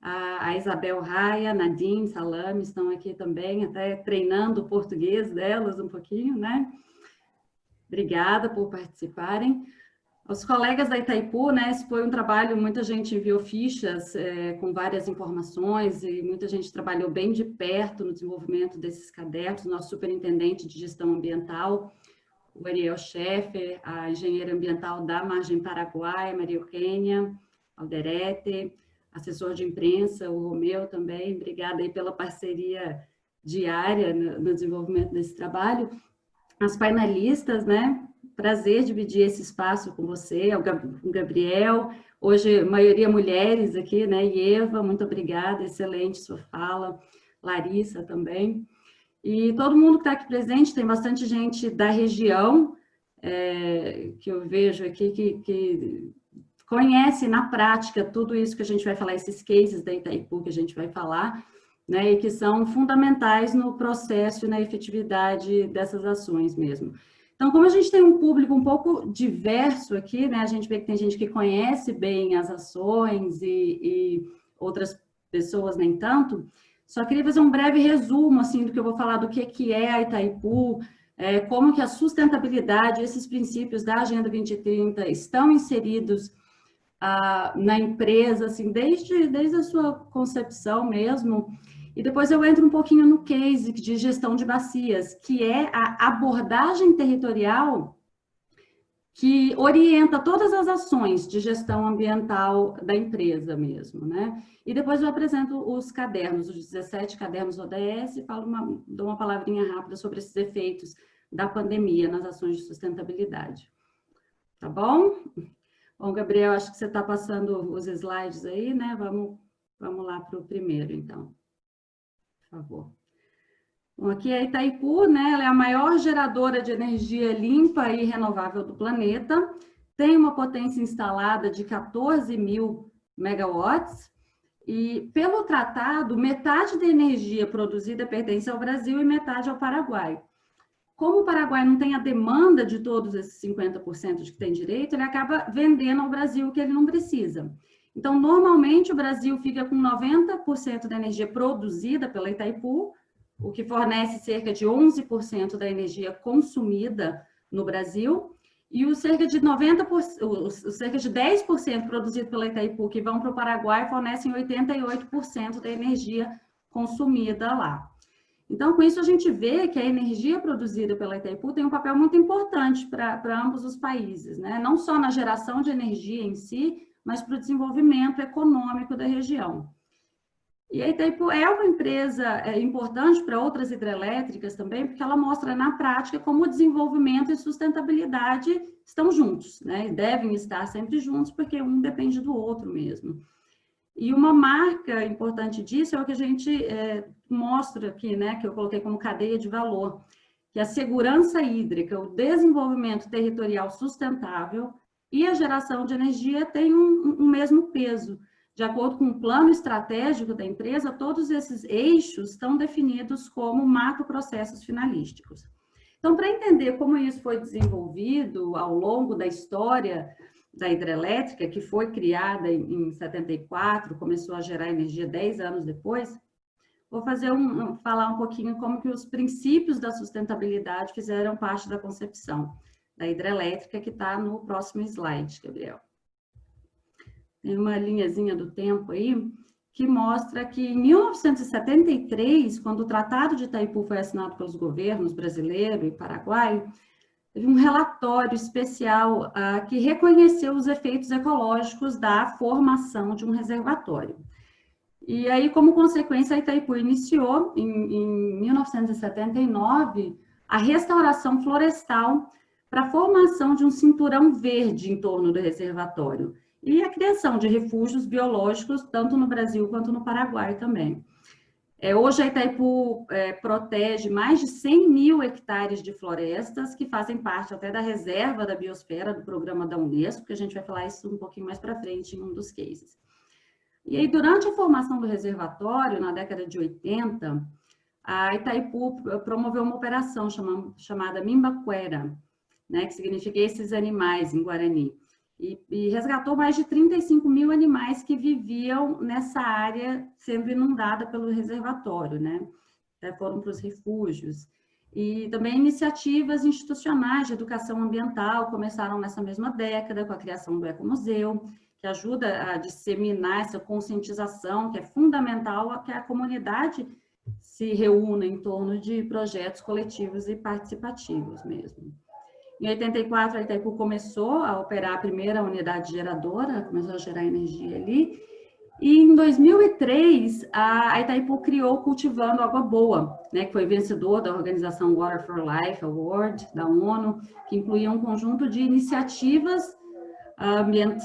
a Isabel Raia, Nadine Salame estão aqui também, até treinando o português delas um pouquinho, né? Obrigada por participarem. Os colegas da Itaipu, né, esse foi um trabalho, muita gente enviou fichas com várias informações e muita gente trabalhou bem de perto no desenvolvimento desses cadernos, nosso superintendente de gestão ambiental, o Ariel Scheffer, a engenheira ambiental da Margem Paraguai, Maria Eugênia Alderete, assessor de imprensa, o Romeu também, obrigada aí pela parceria diária no desenvolvimento desse trabalho. As painelistas, né, prazer dividir esse espaço com você, o Gabriel, hoje maioria mulheres aqui, né, e Eva, muito obrigada, excelente sua fala, Larissa também. E todo mundo que está aqui presente, tem bastante gente da região, que eu vejo aqui, que conhece na prática tudo isso que a gente vai falar, esses cases da Itaipu que a gente vai falar, né, e que são fundamentais no processo e na efetividade dessas ações mesmo. Então, como a gente tem um público um pouco diverso aqui, né, a gente vê que tem gente que conhece bem as ações e outras pessoas nem tanto, só queria fazer um breve resumo, assim, do que eu vou falar do que é a Itaipu, como que a sustentabilidade, esses princípios da Agenda 2030 estão inseridos na empresa, assim, desde a sua concepção mesmo. E depois eu entro um pouquinho no case de gestão de bacias, que é a abordagem territorial que orienta todas as ações de gestão ambiental da empresa mesmo, né? E depois eu apresento os cadernos, os 17 cadernos ODS, e dou uma palavrinha rápida sobre esses efeitos da pandemia nas ações de sustentabilidade. Tá bom? Bom, Gabriel, acho que você está passando os slides aí, né? Vamos lá para o primeiro, então. Por favor. Bom, aqui é Itaipu, né? Ela é a maior geradora de energia limpa e renovável do planeta. Tem uma potência instalada de 14.000 megawatts. E, pelo tratado, metade da energia produzida pertence ao Brasil e metade ao Paraguai. Como o Paraguai não tem a demanda de todos esses 50% de que tem direito, ele acaba vendendo ao Brasil o que ele não precisa. Então, normalmente, o Brasil fica com 90% da energia produzida pela Itaipu, o que fornece cerca de 11% da energia consumida no Brasil, e os cerca de 10% produzido pela Itaipu, que vão para o Paraguai, fornecem 88% da energia consumida lá. Então, com isso, a gente vê que a energia produzida pela Itaipu tem um papel muito importante para ambos os países, né? Não só na geração de energia em si, mas para o desenvolvimento econômico da região. E a Itaipu é uma empresa importante para outras hidrelétricas também, porque ela mostra na prática como o desenvolvimento e sustentabilidade estão juntos, né? E devem estar sempre juntos, porque um depende do outro mesmo. E uma marca importante disso é o que a gente mostra aqui, né? Que eu coloquei como cadeia de valor, que a segurança hídrica, o desenvolvimento territorial sustentável e a geração de energia têm um mesmo peso. De acordo com o plano estratégico da empresa, todos esses eixos estão definidos como macroprocessos finalísticos. Então, para entender como isso foi desenvolvido ao longo da história da hidrelétrica, que foi criada em 74, começou a gerar energia 10 anos depois, vou falar um pouquinho como que os princípios da sustentabilidade fizeram parte da concepção da hidrelétrica, que está no próximo slide, Gabriel. Tem uma linhazinha do tempo aí, que mostra que em 1973, quando o Tratado de Itaipu foi assinado pelos governos brasileiro e paraguaio, teve um relatório especial que reconheceu os efeitos ecológicos da formação de um reservatório. E aí, como consequência, a Itaipu iniciou, em 1979, a restauração florestal para a formação de um cinturão verde em torno do reservatório e a criação de refúgios biológicos, tanto no Brasil quanto no Paraguai também. Hoje a Itaipu protege mais de 100.000 hectares de florestas, que fazem parte até da reserva da biosfera do programa da Unesco, que a gente vai falar isso um pouquinho mais para frente em um dos cases. E aí, durante a formação do reservatório, na década de 80, a Itaipu promoveu uma operação chamada Mimbaquera, né, que significa esses animais em Guarani, e resgatou mais de 35.000 animais que viviam nessa área sendo inundada pelo reservatório, né? Foram para os refúgios. E também iniciativas institucionais de educação ambiental começaram nessa mesma década, com a criação do Ecomuseu, que ajuda a disseminar essa conscientização, que é fundamental que a comunidade se reúna em torno de projetos coletivos e participativos mesmo. Em 84, a Itaipu começou a operar a primeira unidade geradora, começou a gerar energia ali. E em 2003, a Itaipu criou Cultivando Água Boa, né, que foi vencedor da organização Water for Life Award, da ONU, que incluía um conjunto de iniciativas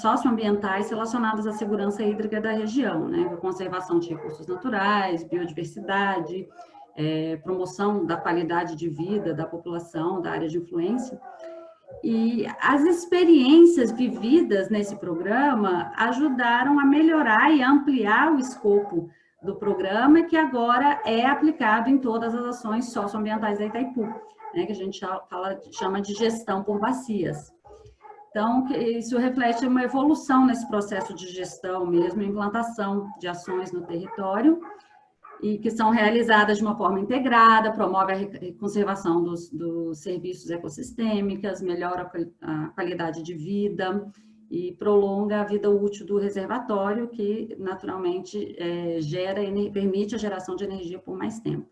socioambientais relacionadas à segurança hídrica da região, né, conservação de recursos naturais, biodiversidade, promoção da qualidade de vida da população, da área de influência. E as experiências vividas nesse programa ajudaram a melhorar e ampliar o escopo do programa, que agora é aplicado em todas as ações socioambientais da Itaipu, né, que a gente chama de gestão por bacias. Então, isso reflete uma evolução nesse processo de gestão mesmo, implantação de ações no território, e que são realizadas de uma forma integrada, promove a conservação dos serviços ecossistêmicos, melhora a qualidade de vida e prolonga a vida útil do reservatório, que naturalmente permite a geração de energia por mais tempo.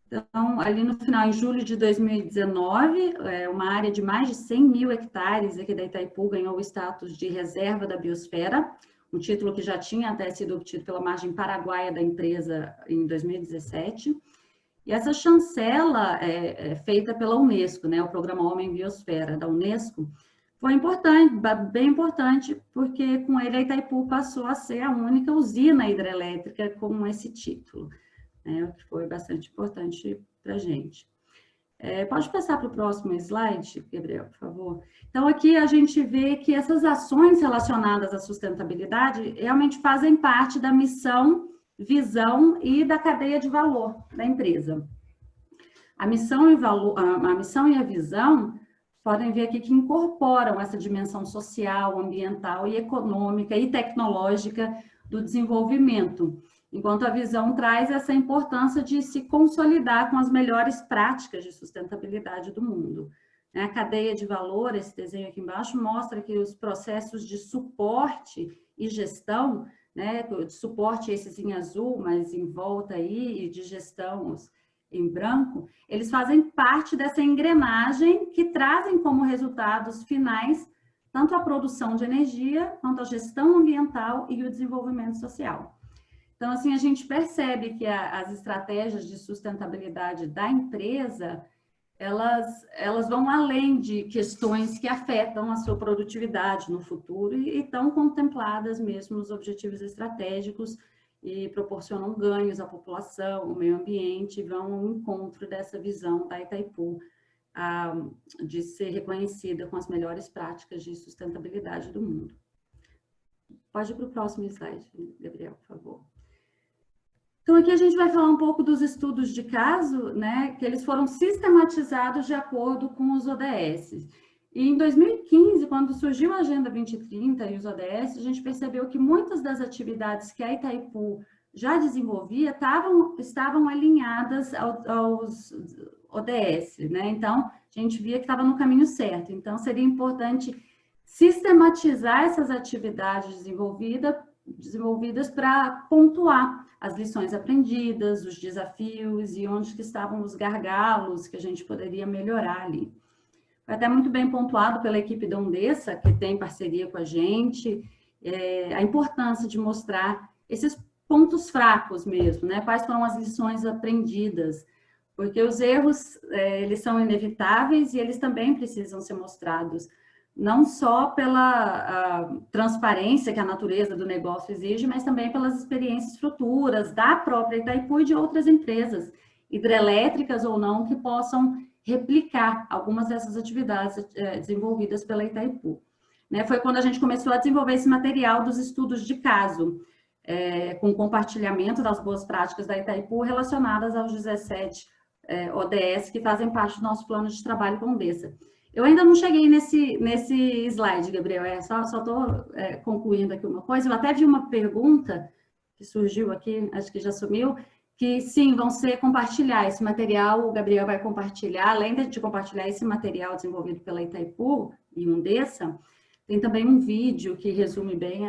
Então, ali no final, em julho de 2019, uma área de mais de 100 mil hectares aqui da Itaipu ganhou o status de reserva da biosfera, um título que já tinha até sido obtido pela margem paraguaia da empresa em 2017. E essa chancela é feita pela Unesco, né, o Programa Homem Biosfera da Unesco, foi importante, bem importante, porque com ele a Itaipu passou a ser a única usina hidrelétrica com esse título, né, o que foi bastante importante para a gente. Pode passar para o próximo slide, Gabriel, por favor. Então, aqui a gente vê que essas ações relacionadas à sustentabilidade realmente fazem parte da missão, visão e da cadeia de valor da empresa. A missão e a visão podem ver aqui que incorporam essa dimensão social, ambiental e econômica e tecnológica do desenvolvimento, enquanto a visão traz essa importância de se consolidar com as melhores práticas de sustentabilidade do mundo. A cadeia de valor, esse desenho aqui embaixo, mostra que os processos de suporte e gestão, né, de suporte esses em azul, mas em volta aí, e de gestão em branco, eles fazem parte dessa engrenagem que trazem como resultados finais tanto a produção de energia, quanto a gestão ambiental e o desenvolvimento social. Então, assim, a gente percebe que as estratégias de sustentabilidade da empresa, elas vão além de questões que afetam a sua produtividade no futuro e estão contempladas mesmo nos objetivos estratégicos e proporcionam ganhos à população, ao meio ambiente, e vão ao encontro dessa visão da Itaipu de ser reconhecida com as melhores práticas de sustentabilidade do mundo. Pode ir para o próximo slide, Gabriel, por favor. Então, aqui a gente vai falar um pouco dos estudos de caso, né, que eles foram sistematizados de acordo com os ODS. E em 2015, quando surgiu a Agenda 2030 e os ODS, a gente percebeu que muitas das atividades que a Itaipu já desenvolvia estavam alinhadas aos ODS, né? Então, a gente via que estava no caminho certo. Então, seria importante sistematizar essas atividades desenvolvidas para pontuar as lições aprendidas, os desafios e onde que estavam os gargalos que a gente poderia melhorar ali. Foi até muito bem pontuado pela equipe da Undesa, que tem parceria com a gente, a importância de mostrar esses pontos fracos mesmo, né? Quais foram as lições aprendidas, porque os erros, eles são inevitáveis e eles também precisam ser mostrados, não só pela transparência que a natureza do negócio exige, mas também pelas experiências futuras da própria Itaipu e de outras empresas, hidrelétricas ou não, que possam replicar algumas dessas atividades desenvolvidas pela Itaipu. Né? Foi quando a gente começou a desenvolver esse material dos estudos de caso, com compartilhamento das boas práticas da Itaipu relacionadas aos 17 ODS que fazem parte do nosso plano de trabalho com Undesa. Eu ainda não cheguei nesse slide, Gabriel, só estou concluindo aqui uma coisa. Eu até vi uma pergunta que surgiu aqui, acho que já sumiu, que sim, vão ser compartilhar esse material, o Gabriel vai compartilhar, além de compartilhar esse material desenvolvido pela Itaipu e Undesa, tem também um vídeo que resume bem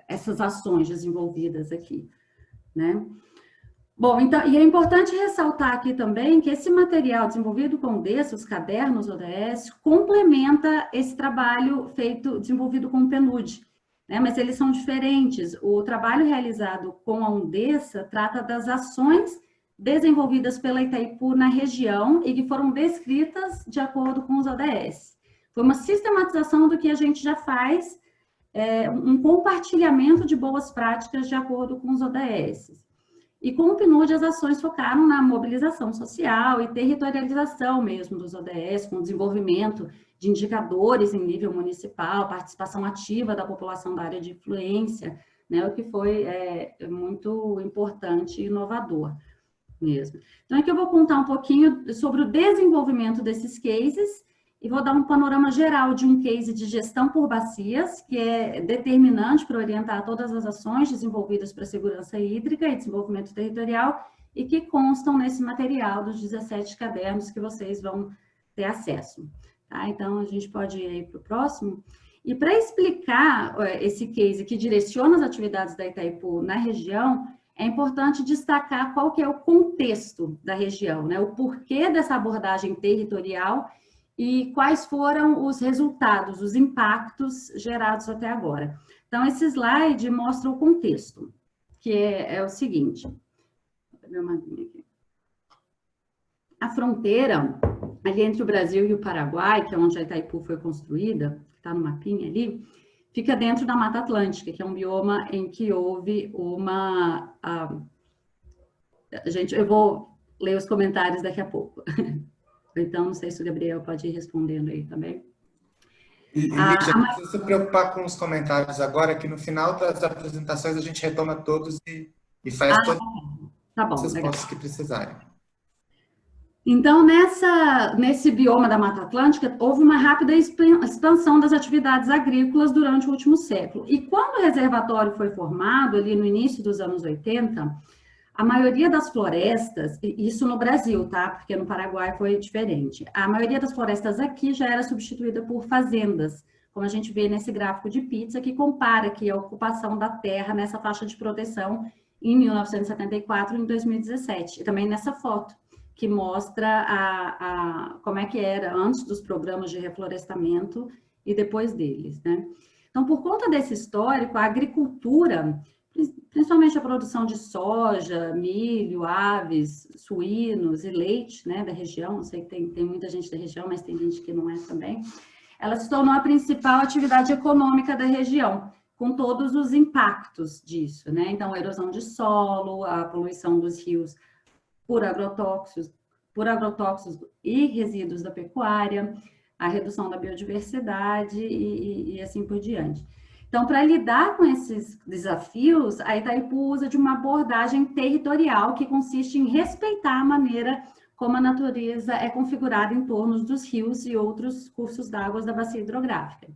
essas ações desenvolvidas aqui, né? Bom, então, e é importante ressaltar aqui também que esse material desenvolvido com o Undesa, os cadernos ODS, complementa esse trabalho desenvolvido com o PNUD, né? Mas eles são diferentes. O trabalho realizado com a Undesa trata das ações desenvolvidas pela Itaipu na região e que foram descritas de acordo com os ODS. Foi uma sistematização do que a gente já faz, um compartilhamento de boas práticas de acordo com os ODS. E com o PNUD, as ações focaram na mobilização social e territorialização mesmo dos ODS, com o desenvolvimento de indicadores em nível municipal, participação ativa da população da área de influência, né, o que foi muito importante e inovador mesmo. Então, aqui eu vou contar um pouquinho sobre o desenvolvimento desses cases e vou dar um panorama geral de um case de gestão por bacias, que é determinante para orientar todas as ações desenvolvidas para segurança hídrica e desenvolvimento territorial e que constam nesse material dos 17 cadernos que vocês vão ter acesso. Tá? Então, a gente pode ir aí para o próximo. E para explicar esse case que direciona as atividades da Itaipu na região, é importante destacar qual que é o contexto da região, né? O porquê dessa abordagem territorial e quais foram os resultados, os impactos gerados até agora. Então, esse slide mostra o contexto, que é o seguinte. Vou ver uma linha aqui. A fronteira ali entre o Brasil e o Paraguai, que é onde a Itaipu foi construída, que está no mapinha ali, fica dentro da Mata Atlântica, que é um bioma em que houve uma... Gente, eu vou ler os comentários daqui a pouco. Então, não sei se o Gabriel pode ir respondendo aí também. Lídia, não precisa se preocupar com os comentários agora, que no final das apresentações a gente retoma todos e faz todas as respostas que precisarem. Então, nesse bioma da Mata Atlântica, houve uma rápida expansão das atividades agrícolas durante o último século. E quando o reservatório foi formado, ali no início dos anos 80, a maioria das florestas, isso no Brasil, tá? Porque no Paraguai foi diferente. A maioria das florestas aqui já era substituída por fazendas, como a gente vê nesse gráfico de pizza, que compara aqui a ocupação da terra nessa faixa de proteção em 1974 e em 2017. E também nessa foto, que mostra como é que era antes dos programas de reflorestamento e depois deles, né? Então, por conta desse histórico, a agricultura, principalmente a produção de soja, milho, aves, suínos e leite, né, da região, eu sei que tem muita gente da região, mas tem gente que não é também, ela se tornou a principal atividade econômica da região, com todos os impactos disso, né? Então, a erosão de solo, a poluição dos rios por agrotóxicos e resíduos da pecuária, a redução da biodiversidade e assim por diante. Então, para lidar com esses desafios, a Itaipu usa de uma abordagem territorial que consiste em respeitar a maneira como a natureza é configurada em torno dos rios e outros cursos d'água da bacia hidrográfica.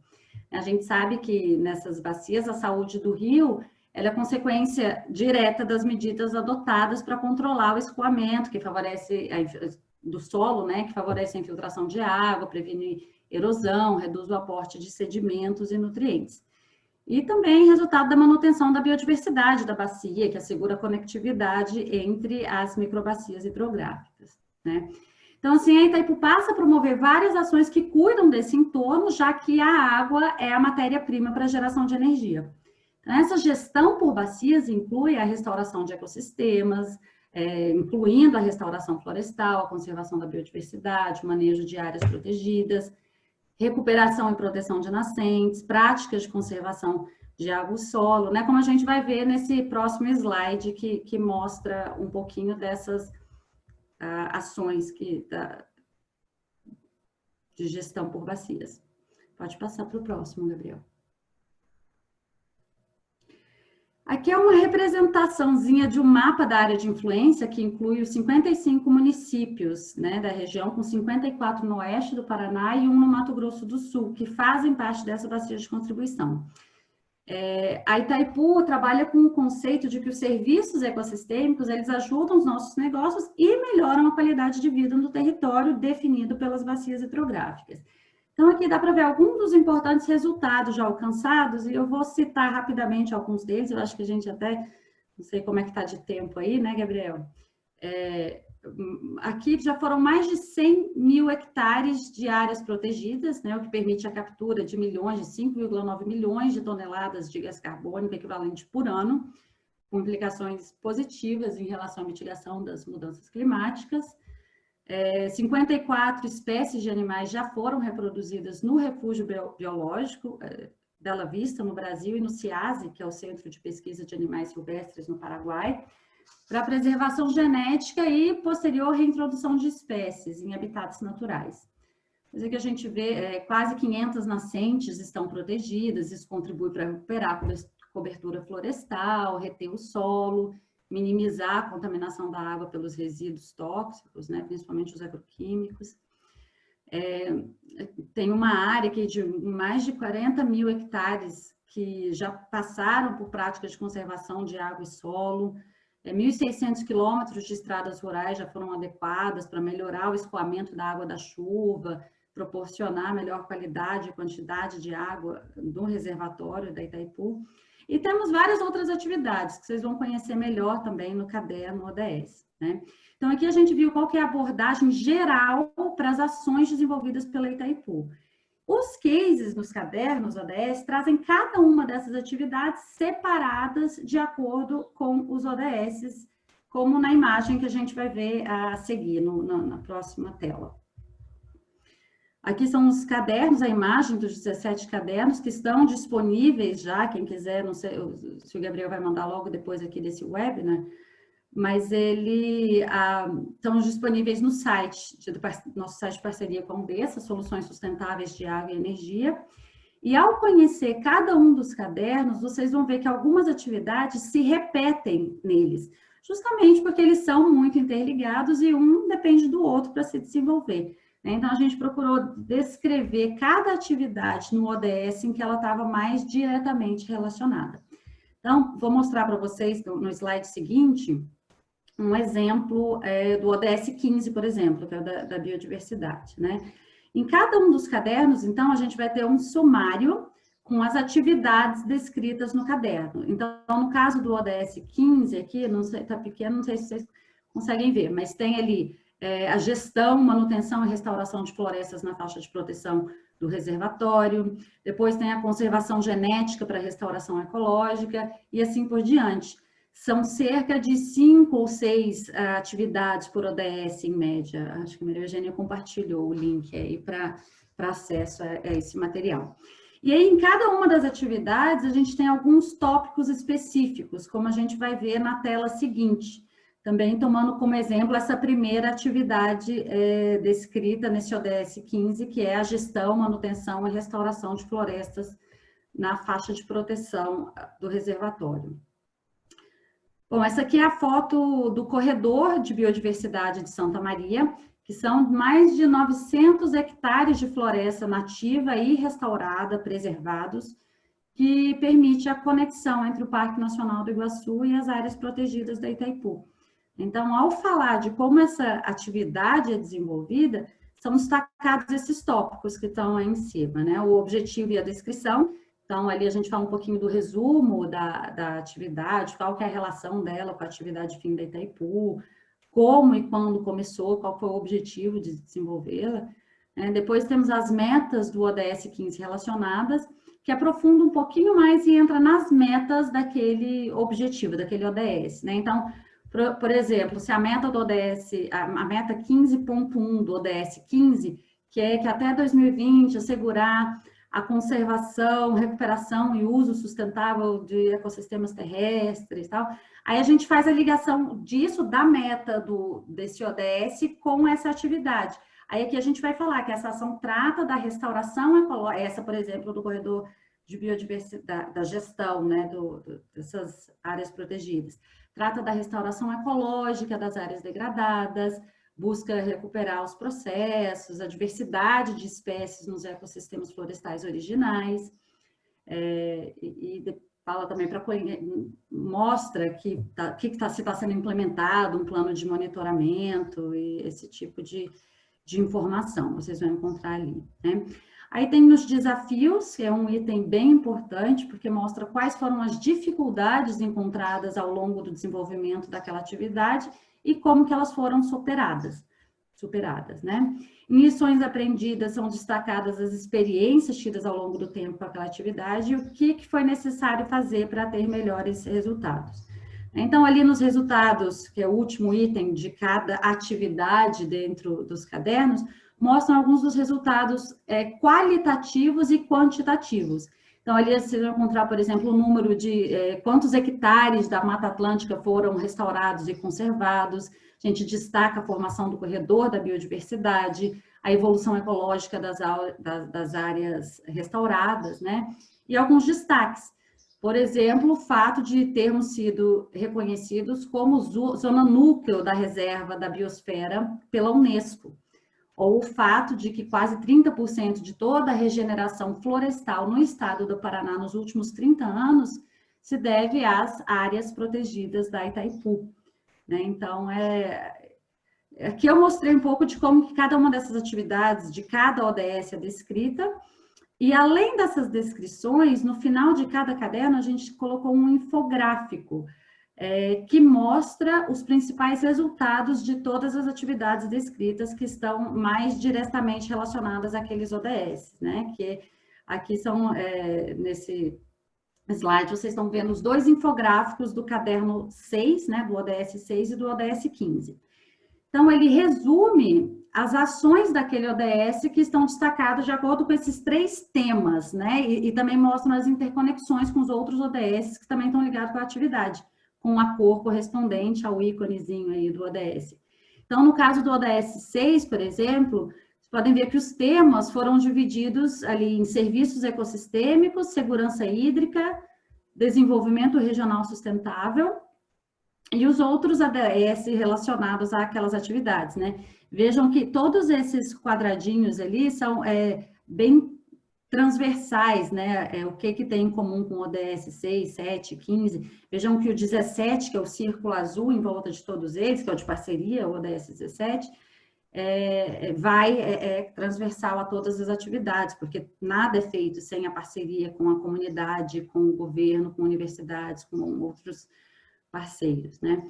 A gente sabe que nessas bacias a saúde do rio ela é consequência direta das medidas adotadas para controlar o escoamento, que favorece do solo, né, que favorece a infiltração de água, previne erosão, reduz o aporte de sedimentos e nutrientes. E também resultado da manutenção da biodiversidade da bacia, que assegura a conectividade entre as microbacias hidrográficas, né? Então, assim, a Itaipu passa a promover várias ações que cuidam desse entorno, já que a água é a matéria-prima para a geração de energia. Essa gestão por bacias inclui a restauração de ecossistemas, incluindo a restauração florestal, a conservação da biodiversidade, o manejo de áreas protegidas, recuperação e proteção de nascentes, práticas de conservação de água e solo, né? Como a gente vai ver nesse próximo slide que mostra um pouquinho dessas ações de gestão por bacias. Pode passar para o próximo, Gabriel. Aqui é uma representaçãozinha de um mapa da área de influência que inclui os 55 municípios, né, da região, com 54 no oeste do Paraná e 1 no Mato Grosso do Sul, que fazem parte dessa bacia de contribuição. A Itaipu trabalha com o conceito de que os serviços ecossistêmicos, eles ajudam os nossos negócios e melhoram a qualidade de vida no território definido pelas bacias hidrográficas. Então, aqui dá para ver alguns dos importantes resultados já alcançados, e eu vou citar rapidamente alguns deles, eu acho que a gente até, não sei como é que está de tempo aí, né, Gabriel? Aqui já foram mais de 100 mil hectares de áreas protegidas, né, o que permite a captura de 5,9 milhões de toneladas de gás carbônico equivalente por ano, com implicações positivas em relação à mitigação das mudanças climáticas. 54 espécies de animais já foram reproduzidas no Refúgio Biológico Bela Vista, no Brasil, e no CIASE, que é o Centro de Pesquisa de Animais Silvestres no Paraguai, para preservação genética e posterior reintrodução de espécies em habitats naturais. Mas aqui a gente vê quase 500 nascentes estão protegidas, isso contribui para recuperar a cobertura florestal, reter o solo, minimizar a contaminação da água pelos resíduos tóxicos, né, principalmente os agroquímicos. Tem uma área aqui de mais de 40 mil hectares que já passaram por práticas de conservação de água e solo. 1.600 quilômetros de estradas rurais já foram adequadas para melhorar o escoamento da água da chuva, proporcionar melhor qualidade e quantidade de água no reservatório da Itaipu. E temos várias outras atividades que vocês vão conhecer melhor também no caderno ODS, né? Então, aqui a gente viu qual que é a abordagem geral para as ações desenvolvidas pela Itaipu. Os cases nos cadernos ODS trazem cada uma dessas atividades separadas de acordo com os ODS, como na imagem que a gente vai ver a seguir na próxima tela. Aqui são os cadernos, a imagem dos 17 cadernos que estão disponíveis já, quem quiser, não sei se o Gabriel vai mandar logo depois aqui desse webinar, mas ele estão disponíveis no site, nosso site de parceria com a UBESA, Soluções Sustentáveis de Água e Energia. E ao conhecer cada um dos cadernos, vocês vão ver que algumas atividades se repetem neles, justamente porque eles são muito interligados e um depende do outro para se desenvolver. Então, a gente procurou descrever cada atividade no ODS em que ela estava mais diretamente relacionada. Então, vou mostrar para vocês no slide seguinte um exemplo do ODS 15, por exemplo, que é da biodiversidade, né? Em cada um dos cadernos, então, a gente vai ter um sumário com as atividades descritas no caderno. Então, no caso do ODS 15 aqui, não sei, tá pequeno, não sei se vocês conseguem ver, mas tem ali a gestão, manutenção e restauração de florestas na faixa de proteção do reservatório, depois tem a conservação genética para restauração ecológica e assim por diante. São cerca de 5 ou 6 atividades por ODS em média. Acho que a Maria Eugênia compartilhou o link aí para acesso a esse material. E aí, em cada uma das atividades, a gente tem alguns tópicos específicos, como a gente vai ver na tela seguinte. Também tomando como exemplo essa primeira atividade descrita nesse ODS 15, que é a gestão, manutenção e restauração de florestas na faixa de proteção do reservatório. Bom, essa aqui é a foto do corredor de biodiversidade de Santa Maria, que são mais de 900 hectares de floresta nativa e restaurada, preservados, que permite a conexão entre o Parque Nacional do Iguaçu e as áreas protegidas da Itaipu. Então, ao falar de como essa atividade é desenvolvida, são destacados esses tópicos que estão aí em cima, né? O objetivo e a descrição. Então, ali a gente fala um pouquinho do resumo da atividade, qual que é a relação dela com a atividade fim da Itaipu, como e quando começou, qual foi o objetivo de desenvolvê-la. Depois temos as metas do ODS 15 relacionadas, que aprofunda um pouquinho mais e entra nas metas daquele objetivo, daquele ODS, né? Então, por exemplo, se a meta do ODS, a meta 15.1 do ODS 15, que é que até 2020 assegurar a conservação, recuperação e uso sustentável de ecossistemas terrestres e tal, aí a gente faz a ligação disso, da meta desse ODS com essa atividade. Aí aqui a gente vai falar que essa ação trata da restauração ecológica, essa, por exemplo, do corredor de biodiversidade, da gestão, né, dessas áreas protegidas. Trata da restauração ecológica das áreas degradadas, busca recuperar os processos, a diversidade de espécies nos ecossistemas florestais originais, fala também mostra que se está sendo implementado um plano de monitoramento e esse tipo de informação, vocês vão encontrar ali, né? Aí tem os desafios, que é um item bem importante, porque mostra quais foram as dificuldades encontradas ao longo do desenvolvimento daquela atividade e como que elas foram superadas, né? Em lições aprendidas são destacadas as experiências tidas ao longo do tempo com aquela atividade e o que foi necessário fazer para ter melhores resultados. Então, ali nos resultados, que é o último item de cada atividade dentro dos cadernos, mostram alguns dos resultados qualitativos e quantitativos. Então, ali vocês vão encontrar, por exemplo, o número de quantos hectares da Mata Atlântica foram restaurados e conservados. A gente destaca a formação do corredor da biodiversidade, a evolução ecológica das áreas restauradas, né? E alguns destaques. Por exemplo, o fato de termos sido reconhecidos como zona núcleo da reserva da biosfera pela Unesco. Ou o fato de que quase 30% de toda a regeneração florestal no estado do Paraná nos últimos 30 anos se deve às áreas protegidas da Itaipu, né? Então, aqui eu mostrei um pouco de como que cada uma dessas atividades, de cada ODS é descrita, e além dessas descrições, no final de cada caderno, a gente colocou um infográfico, que mostra os principais resultados de todas as atividades descritas que estão mais diretamente relacionadas àqueles ODS, né? Que aqui são, nesse slide, vocês estão vendo os 2 infográficos do caderno 6, né? Do ODS 6 e do ODS 15. Então, ele resume as ações daquele ODS que estão destacadas de acordo com esses 3 temas, né? E também mostram as interconexões com os outros ODS que também estão ligados com a atividade, com a cor correspondente ao íconezinho aí do ODS. Então, no caso do ODS 6, por exemplo, vocês podem ver que os temas foram divididos ali em serviços ecossistêmicos, segurança hídrica, desenvolvimento regional sustentável, e os outros ADS relacionados àquelas atividades, né? Vejam que todos esses quadradinhos ali são bem transversais, né? O que tem em comum com o ODS 6, 7, 15. Vejam que o 17, que é o círculo azul em volta de todos eles, que é o de parceria, o ODS 17, é transversal a todas as atividades, porque nada é feito sem a parceria com a comunidade, com o governo, com universidades, com outros parceiros, né?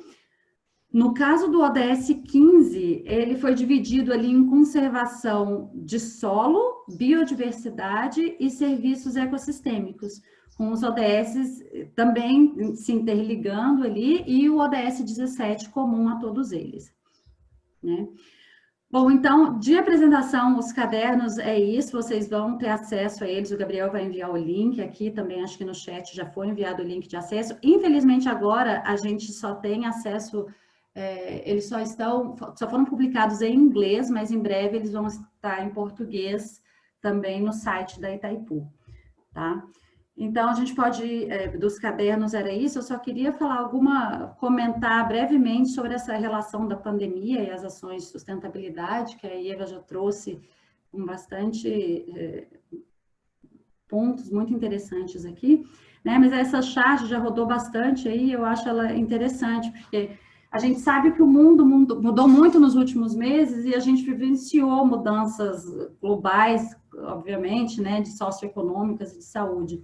No caso do ODS 15, ele foi dividido ali em conservação de solo, biodiversidade e serviços ecossistêmicos, com os ODS também se interligando ali e o ODS 17 comum a todos eles, né? Bom, então, de apresentação, os cadernos é isso, vocês vão ter acesso a eles, o Gabriel vai enviar o link aqui, também acho que no chat já foi enviado o link de acesso. Infelizmente, agora, a gente só tem acesso, eles só foram publicados em inglês, mas em breve eles vão estar em português também no site da Itaipu, tá? Então, a gente pode, dos cadernos era isso, eu só queria comentar brevemente sobre essa relação da pandemia e as ações de sustentabilidade, que a Eva já trouxe com bastante pontos muito interessantes aqui, né? Mas essa charge já rodou bastante aí, eu acho ela interessante, porque a gente sabe que o mundo mudou muito nos últimos meses e a gente vivenciou mudanças globais, obviamente, né, de socioeconômicas e de saúde.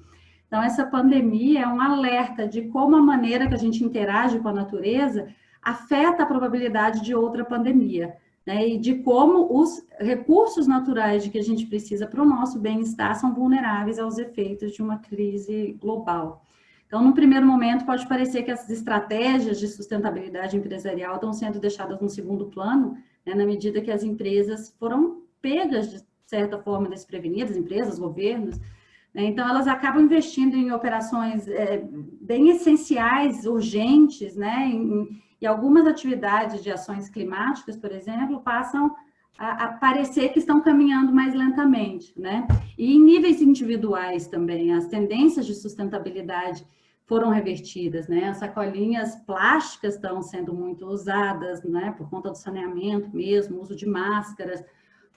Então, essa pandemia é um alerta de como a maneira que a gente interage com a natureza afeta a probabilidade de outra pandemia, né? E de como os recursos naturais de que a gente precisa para o nosso bem-estar são vulneráveis aos efeitos de uma crise global. Então, no primeiro momento, pode parecer que essas estratégias de sustentabilidade empresarial estão sendo deixadas no segundo plano, né, na medida que as empresas foram pegas, de certa forma, desprevenidas, empresas, governos. Então, elas acabam investindo em operações bem essenciais, urgentes, né? E algumas atividades de ações climáticas, por exemplo, passam a parecer que estão caminhando mais lentamente, né? E em níveis individuais também, as tendências de sustentabilidade foram revertidas, né? As sacolinhas plásticas estão sendo muito usadas, né? Por conta do saneamento mesmo, uso de máscaras,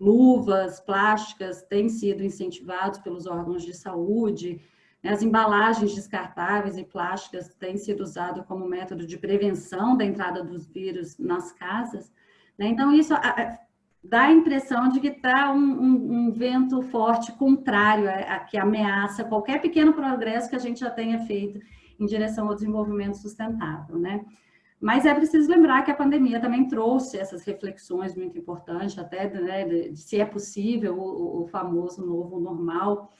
luvas plásticas têm sido incentivados pelos órgãos de saúde, as embalagens descartáveis e plásticas têm sido usadas como método de prevenção da entrada dos vírus nas casas, né? Então, isso dá a impressão de que está um vento forte contrário que ameaça qualquer pequeno progresso que a gente já tenha feito em direção ao desenvolvimento sustentável, né? Mas é preciso lembrar que a pandemia também trouxe essas reflexões muito importantes, até, né, de se é possível o famoso novo normal,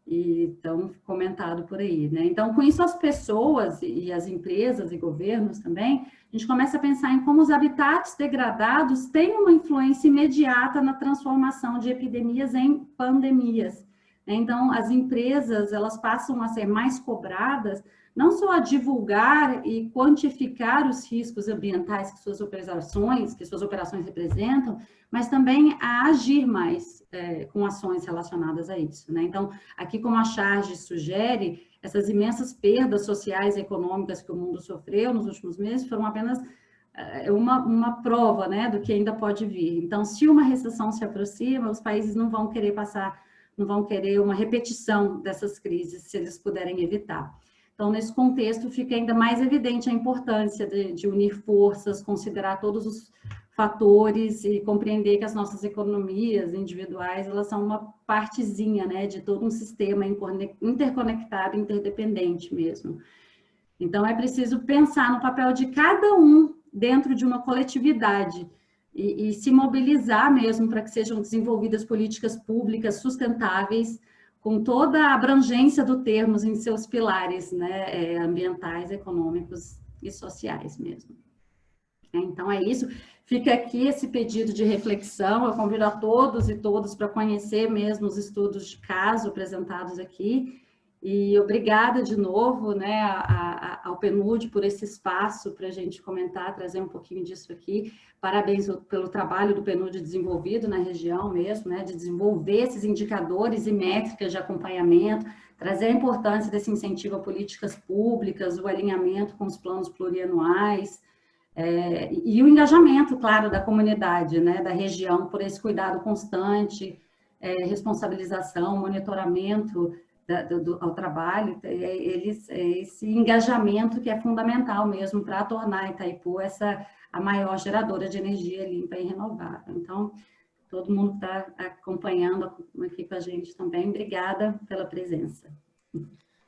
e tão comentado por aí, né? Então, com isso, as pessoas e as empresas e governos também, a gente começa a pensar em como os habitats degradados têm uma influência imediata na transformação de epidemias em pandemias. Então, as empresas, elas passam a ser mais cobradas não só a divulgar e quantificar os riscos ambientais que suas operações representam, mas também a agir mais com ações relacionadas a isso, né? Então, aqui como a charge sugere, essas imensas perdas sociais e econômicas que o mundo sofreu nos últimos meses foram apenas uma prova, né, do que ainda pode vir. Então, se uma recessão se aproxima, os países não vão querer uma repetição dessas crises, se eles puderem evitar. Então, nesse contexto, fica ainda mais evidente a importância de unir forças, considerar todos os fatores e compreender que as nossas economias individuais, elas são uma partezinha, né, de todo um sistema interconectado, interdependente mesmo. Então, é preciso pensar no papel de cada um dentro de uma coletividade e se mobilizar mesmo para que sejam desenvolvidas políticas públicas sustentáveis, com toda a abrangência do termo em seus pilares, né, ambientais, econômicos e sociais mesmo. Então, é isso. Fica aqui esse pedido de reflexão. Eu convido a todos e todas para conhecer mesmo os estudos de caso apresentados aqui. E obrigada de novo, né, ao PNUD por esse espaço para a gente comentar, trazer um pouquinho disso aqui. Parabéns pelo trabalho do PNUD desenvolvido na região mesmo, né, de desenvolver esses indicadores e métricas de acompanhamento, trazer a importância desse incentivo a políticas públicas, o alinhamento com os planos plurianuais, e o engajamento, claro, da comunidade, né, da região, por esse cuidado constante, responsabilização, monitoramento ao trabalho, esse engajamento que é fundamental mesmo para tornar Itaipu a maior geradora de energia limpa e renovável. Então, todo mundo que está acompanhando aqui com a gente também, obrigada pela presença.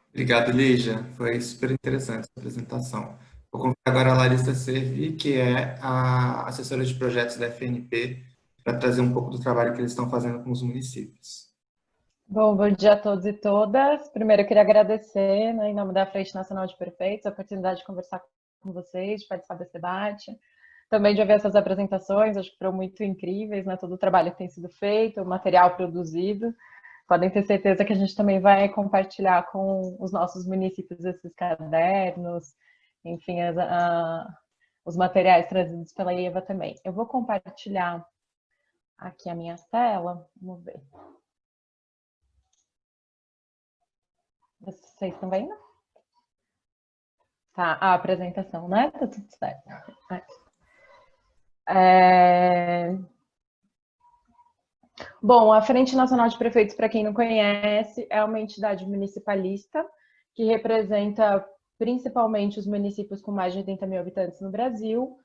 Obrigado, Lígia. Foi super interessante essa apresentação. Vou convidar agora a Larissa Servi, que é a assessora de projetos da FNP, para trazer um pouco do trabalho que eles estão fazendo com os municípios. Bom dia a todos e todas. Primeiro, eu queria agradecer, né, em nome da Frente Nacional de Prefeitos, a oportunidade de conversar com vocês, de participar desse debate. Também de ouvir essas apresentações, acho que foram muito incríveis, né, todo o trabalho que tem sido feito, o material produzido. Podem ter certeza que a gente também vai compartilhar com os nossos municípios esses cadernos, enfim, os materiais trazidos pela Eva também. Eu vou compartilhar aqui a minha tela, vamos ver. Vocês estão vendo? Tá, a apresentação, né? Tá tudo certo. Bom, a Frente Nacional de Prefeitos, para quem não conhece, é uma entidade municipalista que representa principalmente os municípios com mais de 80 mil habitantes no Brasil.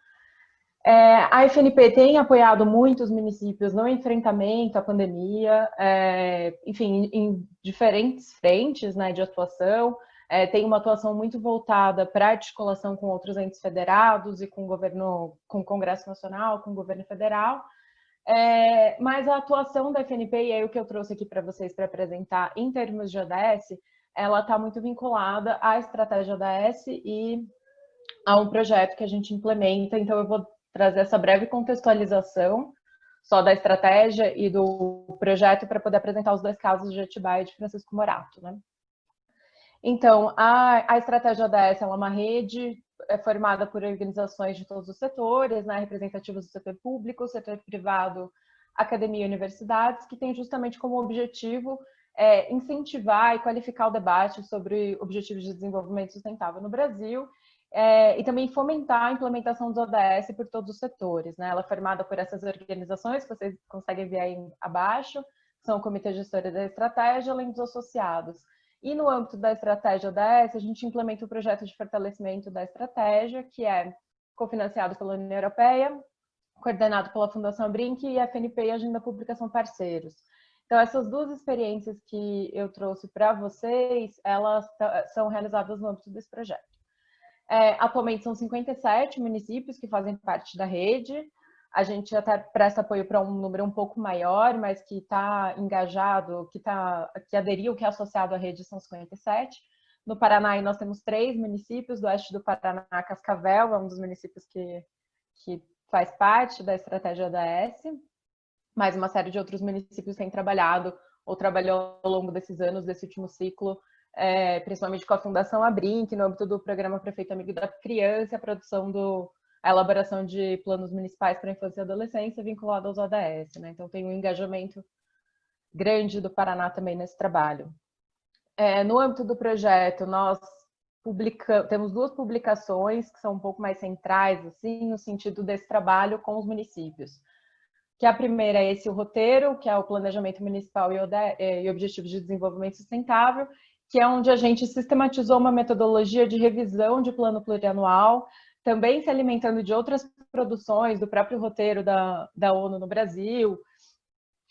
A FNP tem apoiado muitos municípios no enfrentamento à pandemia, enfim, em diferentes frentes, né, de atuação. Tem uma atuação muito voltada para a articulação com outros entes federados e com o Congresso Nacional, com o governo federal. Mas a atuação da FNP, e é o que eu trouxe aqui para vocês para apresentar em termos de ODS, ela está muito vinculada à estratégia ODS e a um projeto que a gente implementa. Então, eu vou trazer essa breve contextualização só da estratégia e do projeto para poder apresentar os dois casos de Atibaia e de Francisco Morato, né? Então, a estratégia ODS é uma rede formada por organizações de todos os setores, né, representativos do setor público, setor privado, academia e universidades, que tem justamente como objetivo incentivar e qualificar o debate sobre objetivos de desenvolvimento sustentável no Brasil, e também fomentar a implementação dos ODS por todos os setores, né? Ela é formada por essas organizações, que vocês conseguem ver aí abaixo, são o Comitê Gestor da Estratégia, além dos associados. E no âmbito da estratégia ODS, a gente implementa o projeto de fortalecimento da estratégia, que é cofinanciado pela União Europeia, coordenado pela Fundação Brinc e a FNP e a Agenda Pública são parceiros. Então, essas duas experiências que eu trouxe para vocês, elas são realizadas no âmbito desse projeto. Atualmente são 57 municípios que fazem parte da rede. A gente até presta apoio para um número um pouco maior, mas que está engajado, que aderiu, que é associado à rede, são 57. No Paraná, nós temos 3 municípios, do oeste do Paraná, Cascavel, é um dos municípios que faz parte da estratégia ODS, mas uma série de outros municípios têm trabalhado ou trabalhou ao longo desses anos, desse último ciclo, principalmente com a Fundação Abrinq, no âmbito do programa Prefeito Amigo da Criança, a elaboração de planos municipais para a infância e adolescência vinculado aos ODS, né? Então tem um engajamento grande do Paraná também nesse trabalho. No âmbito do projeto, nós temos 2 publicações que são um pouco mais centrais, assim, no sentido desse trabalho com os municípios. Que a primeira é o roteiro, que é o Planejamento Municipal e Objetivos de Desenvolvimento Sustentável, que é onde a gente sistematizou uma metodologia de revisão de plano plurianual, também se alimentando de outras produções, do próprio roteiro da ONU no Brasil,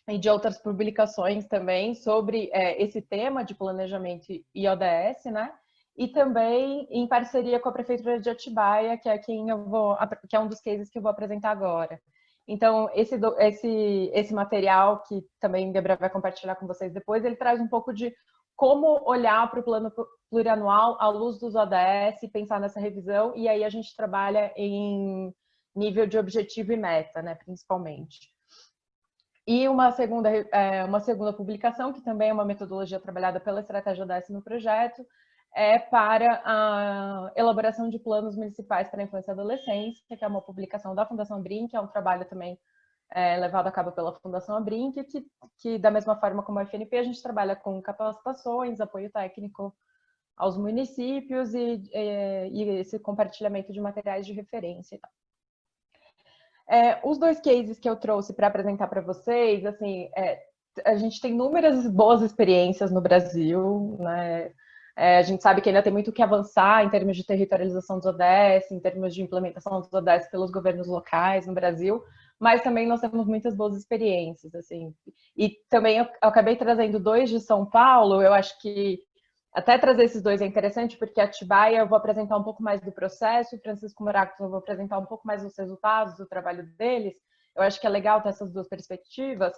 e de outras publicações também sobre esse tema de planejamento e ODS, né? E também em parceria com a Prefeitura de Atibaia, que é um dos cases que eu vou apresentar agora. Então, esse material, que também Debra vai compartilhar com vocês depois, ele traz um pouco de como olhar para o plano plurianual à luz dos ODS, pensar nessa revisão, e aí a gente trabalha em nível de objetivo e meta, né, principalmente. E uma segunda publicação, que também é uma metodologia trabalhada pela Estratégia ODS no projeto, é para a elaboração de planos municipais para a infância e adolescência, que é uma publicação da Fundação Brinc, é um trabalho também levado a cabo pela Fundação Brinc, que da mesma forma como a FNP, a gente trabalha com capacitações, apoio técnico aos municípios e esse compartilhamento de materiais de referência e tal. Os dois cases que eu trouxe para apresentar para vocês, assim, a gente tem inúmeras boas experiências no Brasil, né? A gente sabe que ainda tem muito o que avançar em termos de territorialização dos ODS, em termos de implementação dos ODS pelos governos locais no Brasil, mas também nós temos muitas boas experiências, assim. E também eu acabei trazendo dois de São Paulo, eu acho que até trazer esses dois é interessante, porque Atibaia eu vou apresentar um pouco mais do processo, e Francisco Morato eu vou apresentar um pouco mais dos resultados do trabalho deles. Eu acho que é legal ter essas duas perspectivas,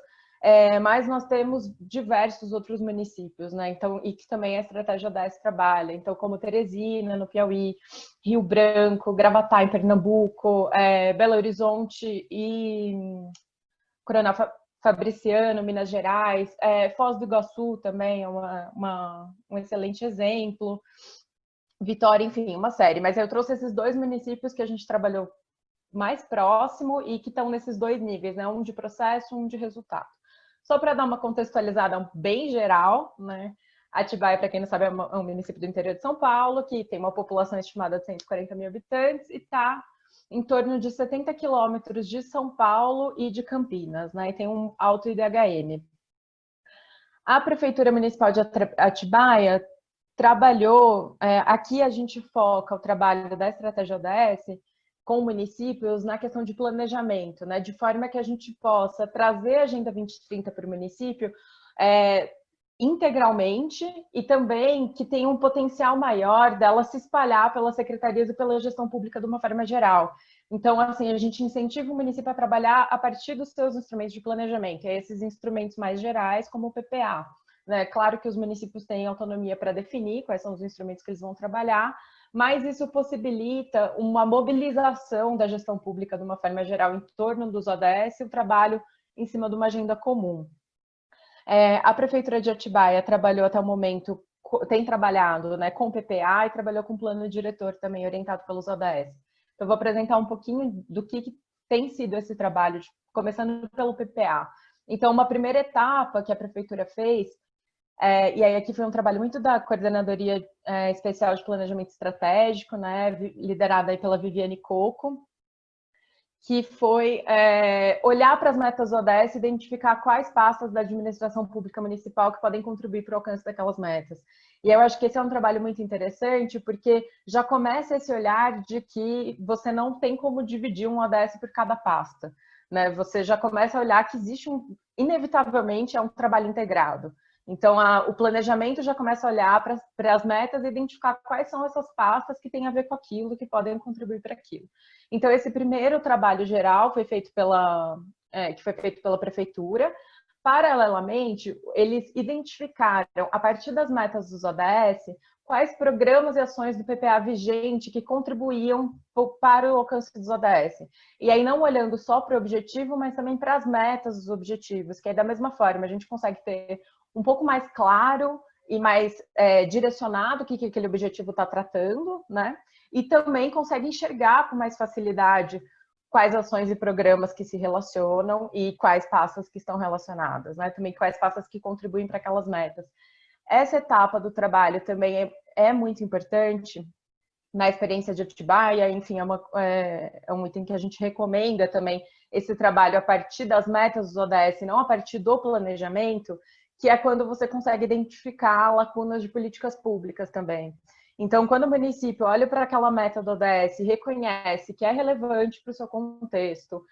mas nós temos diversos outros municípios, né? Então, e que também a Estratégia ODS trabalha. Então, como Teresina, no Piauí, Rio Branco, Gravatá, em Pernambuco, Belo Horizonte e Coronel Fabriciano, Minas Gerais, Foz do Iguaçu também é um excelente exemplo, Vitória, enfim, uma série. Mas eu trouxe esses dois municípios que a gente trabalhou mais próximo e que estão nesses dois níveis, né? Um de processo, um de resultado. Só para dar uma contextualizada bem geral, né? Atibaia, para quem não sabe, é um município do interior de São Paulo, que tem uma população estimada de 140 mil habitantes e está em torno de 70 quilômetros de São Paulo e de Campinas, né? E tem um alto IDHM. A Prefeitura Municipal de Atibaia trabalhou, aqui a gente foca o trabalho da Estratégia ODS com municípios na questão de planejamento, né? De forma que a gente possa trazer a Agenda 2030 para o município integralmente e também que tenha um potencial maior dela se espalhar pelas secretarias e pela gestão pública de uma forma geral. Então, assim, a gente incentiva o município a trabalhar a partir dos seus instrumentos de planejamento, esses instrumentos mais gerais, como o PPA. Né? Claro que os municípios têm autonomia para definir quais são os instrumentos que eles vão trabalhar, mas isso possibilita uma mobilização da gestão pública de uma forma geral em torno dos ODS e o trabalho em cima de uma agenda comum. A Prefeitura de Atibaia trabalhou até o momento, tem trabalhado, né, com PPA e trabalhou com plano diretor também orientado pelos ODS. Então, eu vou apresentar um pouquinho do que tem sido esse trabalho, começando pelo PPA. Então, uma primeira etapa que a Prefeitura fez, e aí aqui foi um trabalho muito da Coordenadoria Especial de Planejamento Estratégico, né, liderada aí pela Viviane Coco, que foi olhar para as metas ODS e identificar quais pastas da administração pública municipal que podem contribuir para o alcance daquelas metas. E eu acho que esse é um trabalho muito interessante, porque já começa esse olhar de que você não tem como dividir um ODS por cada pasta, né? Você já começa a olhar que existe inevitavelmente, é um trabalho integrado. Então, o planejamento já começa a olhar para as metas e identificar quais são essas pastas que têm a ver com aquilo, que podem contribuir para aquilo. Então, esse primeiro trabalho geral foi feito pela Prefeitura. Paralelamente, eles identificaram, a partir das metas dos ODS, quais programas e ações do PPA vigente que contribuíam para o alcance dos ODS. E aí, não olhando só para o objetivo, mas também para as metas dos objetivos, que aí, da mesma forma, a gente consegue ter um pouco mais claro e mais direcionado o que aquele objetivo está tratando, né? E também consegue enxergar com mais facilidade quais ações e programas que se relacionam e quais pastas que estão relacionadas, né? Também quais pastas que contribuem para aquelas metas. Essa etapa do trabalho também é muito importante na experiência de Atibaia, enfim, é um item que a gente recomenda também esse trabalho a partir das metas dos ODS, não a partir do planejamento, que é quando você consegue identificar lacunas de políticas públicas também. Então, quando o município olha para aquela meta do ODS e reconhece que é relevante para o seu contexto,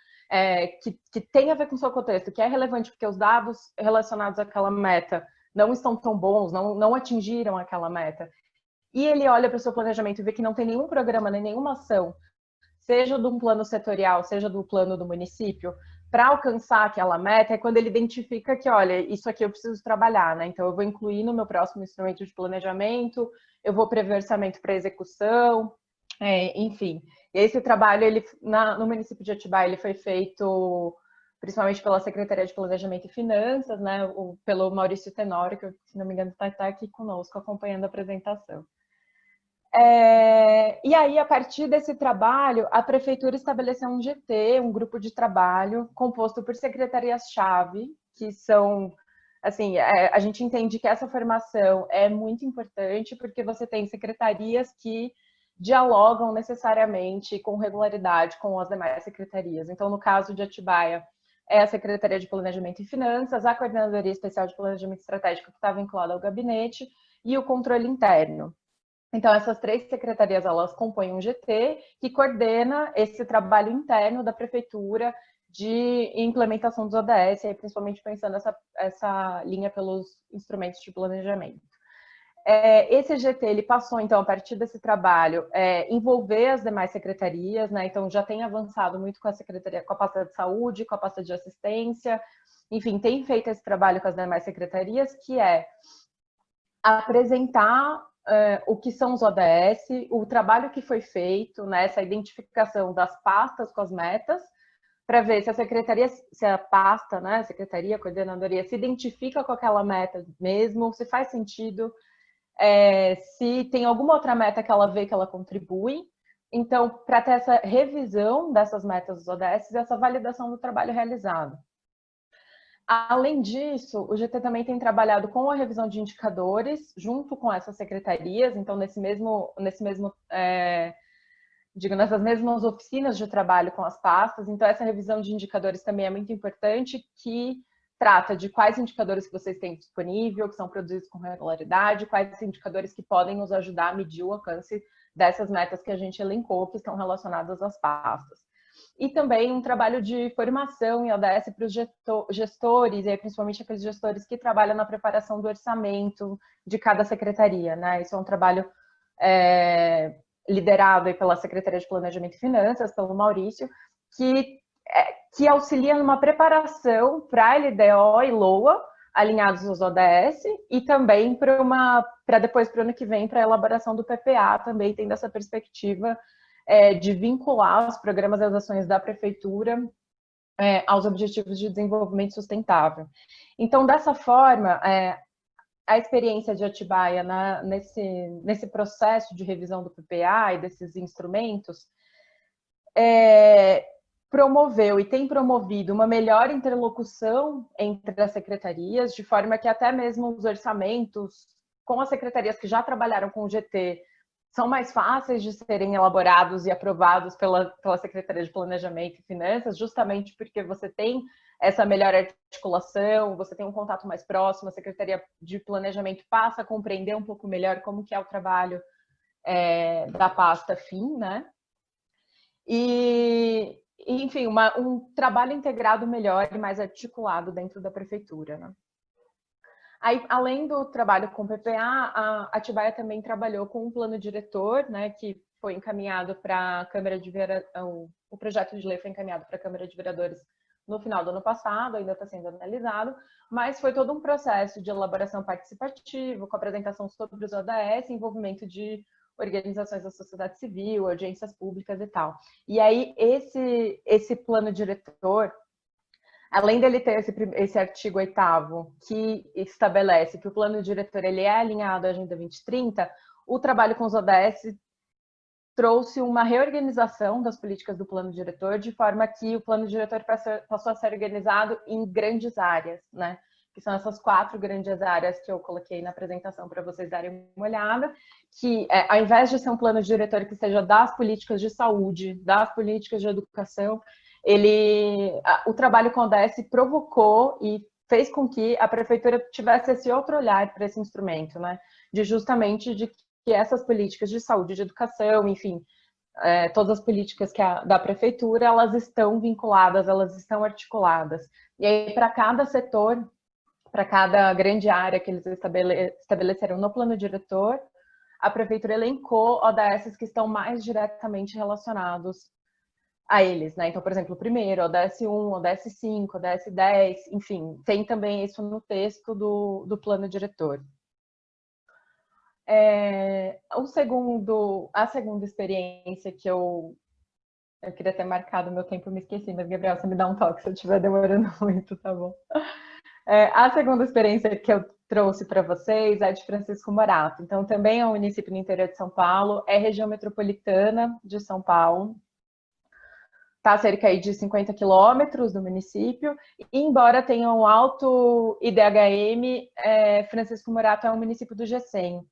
que tem a ver com o seu contexto, que é relevante porque os dados relacionados àquela meta não estão tão bons, não atingiram aquela meta, e ele olha para o seu planejamento e vê que não tem nenhum programa, nem nenhuma ação, seja de um plano setorial, seja do plano do município, para alcançar aquela meta, é quando ele identifica que, olha, isso aqui eu preciso trabalhar, né? Então, eu vou incluir no meu próximo instrumento de planejamento, eu vou prever orçamento para execução, enfim. E esse trabalho, no município de Atibaia, ele foi feito principalmente pela Secretaria de Planejamento e Finanças, né? Pelo Maurício Tenório, que, se não me engano, está aqui conosco, acompanhando a apresentação. E aí, a partir desse trabalho, a prefeitura estabeleceu um GT, um grupo de trabalho, composto por secretarias-chave, que são, assim, a gente entende que essa formação é muito importante, porque você tem secretarias que dialogam necessariamente, com regularidade, com as demais secretarias. Então, no caso de Atibaia, é a Secretaria de Planejamento e Finanças, a Coordenadoria Especial de Planejamento Estratégico, que está vinculada ao gabinete, e o controle interno. Então, essas 3 secretarias, elas compõem um GT que coordena esse trabalho interno da prefeitura de implementação dos ODS, principalmente pensando essa linha pelos instrumentos de planejamento. Esse GT, ele passou, então, a partir desse trabalho, envolver as demais secretarias, né? Então, já tem avançado muito com a secretaria, com a pasta de saúde, com a pasta de assistência, enfim, tem feito esse trabalho com as demais secretarias, que é apresentar o que são os ODS, o trabalho que foi feito, né, essa identificação das pastas com as metas, para ver se a secretaria, se a pasta, né, a secretaria, a coordenadoria, se identifica com aquela meta mesmo, se faz sentido, se tem alguma outra meta que ela vê que ela contribui. Então, para ter essa revisão dessas metas dos ODS e essa validação do trabalho realizado. Além disso, o GT também tem trabalhado com a revisão de indicadores, junto com essas secretarias, então nessas mesmas oficinas de trabalho com as pastas. Então, essa revisão de indicadores também é muito importante, que trata de quais indicadores que vocês têm disponível, que são produzidos com regularidade, quais indicadores que podem nos ajudar a medir o alcance dessas metas que a gente elencou, que estão relacionadas às pastas. E também um trabalho de formação em ODS para os gestores, e principalmente aqueles gestores que trabalham na preparação do orçamento de cada secretaria, né? Isso é um trabalho liderado pela Secretaria de Planejamento e Finanças, pelo Maurício, que auxilia numa preparação para a LDO e LOA, alinhados aos ODS, e também para depois, para o ano que vem, para a elaboração do PPA, também tendo essa perspectiva de vincular os programas e as ações da prefeitura aos objetivos de desenvolvimento sustentável. Então, dessa forma, a experiência de Atibaia nesse processo de revisão do PPA e desses instrumentos promoveu e tem promovido uma melhor interlocução entre as secretarias, de forma que até mesmo os orçamentos com as secretarias que já trabalharam com o GT são mais fáceis de serem elaborados e aprovados pela Secretaria de Planejamento e Finanças, justamente porque você tem essa melhor articulação, você tem um contato mais próximo, a Secretaria de Planejamento passa a compreender um pouco melhor como que é o trabalho da pasta FIM, né? E, enfim, um trabalho integrado melhor e mais articulado dentro da prefeitura, né? Aí, além do trabalho com o PPA, a Atibaia também trabalhou com um plano diretor, né, que foi encaminhado para a Câmara de Vereadores, o projeto de lei foi encaminhado para a Câmara de Vereadores no final do ano passado, ainda está sendo analisado, mas foi todo um processo de elaboração participativa, com apresentação sobre os ODS, envolvimento de organizações da sociedade civil, audiências públicas e tal. E aí, esse plano diretor, além dele ter esse artigo 8º, que estabelece que o plano diretor ele é alinhado à Agenda 2030, o trabalho com os ODS trouxe uma reorganização das políticas do plano diretor, de forma que o plano diretor passou a ser organizado em grandes áreas, né? Que são essas 4 grandes áreas que eu coloquei na apresentação para vocês darem uma olhada, que ao invés de ser um plano diretor que seja das políticas de saúde, das políticas de educação, o trabalho com o ODS provocou e fez com que a prefeitura tivesse esse outro olhar para esse instrumento, né? Justamente de que essas políticas de saúde, de educação, enfim, todas as políticas da prefeitura, elas estão vinculadas, elas estão articuladas. E aí, para cada setor, para cada grande área que eles estabeleceram no plano diretor, a prefeitura elencou ODSs que estão mais diretamente relacionados a eles, né? Então, por exemplo, o primeiro, ODS 1, ODS 5, ODS 10, enfim, tem também isso no texto do plano diretor. A segunda experiência que eu queria ter marcado o meu tempo, eu me esqueci, mas Gabriel, você me dá um toque se eu estiver demorando muito, tá bom? A segunda experiência que eu trouxe para vocês é de Francisco Morato. Então, também é um município no interior de São Paulo, é região metropolitana de São Paulo, está a cerca de 50 quilômetros do município, e embora tenha um alto IDHM, Francisco Morato é um município do GECEM.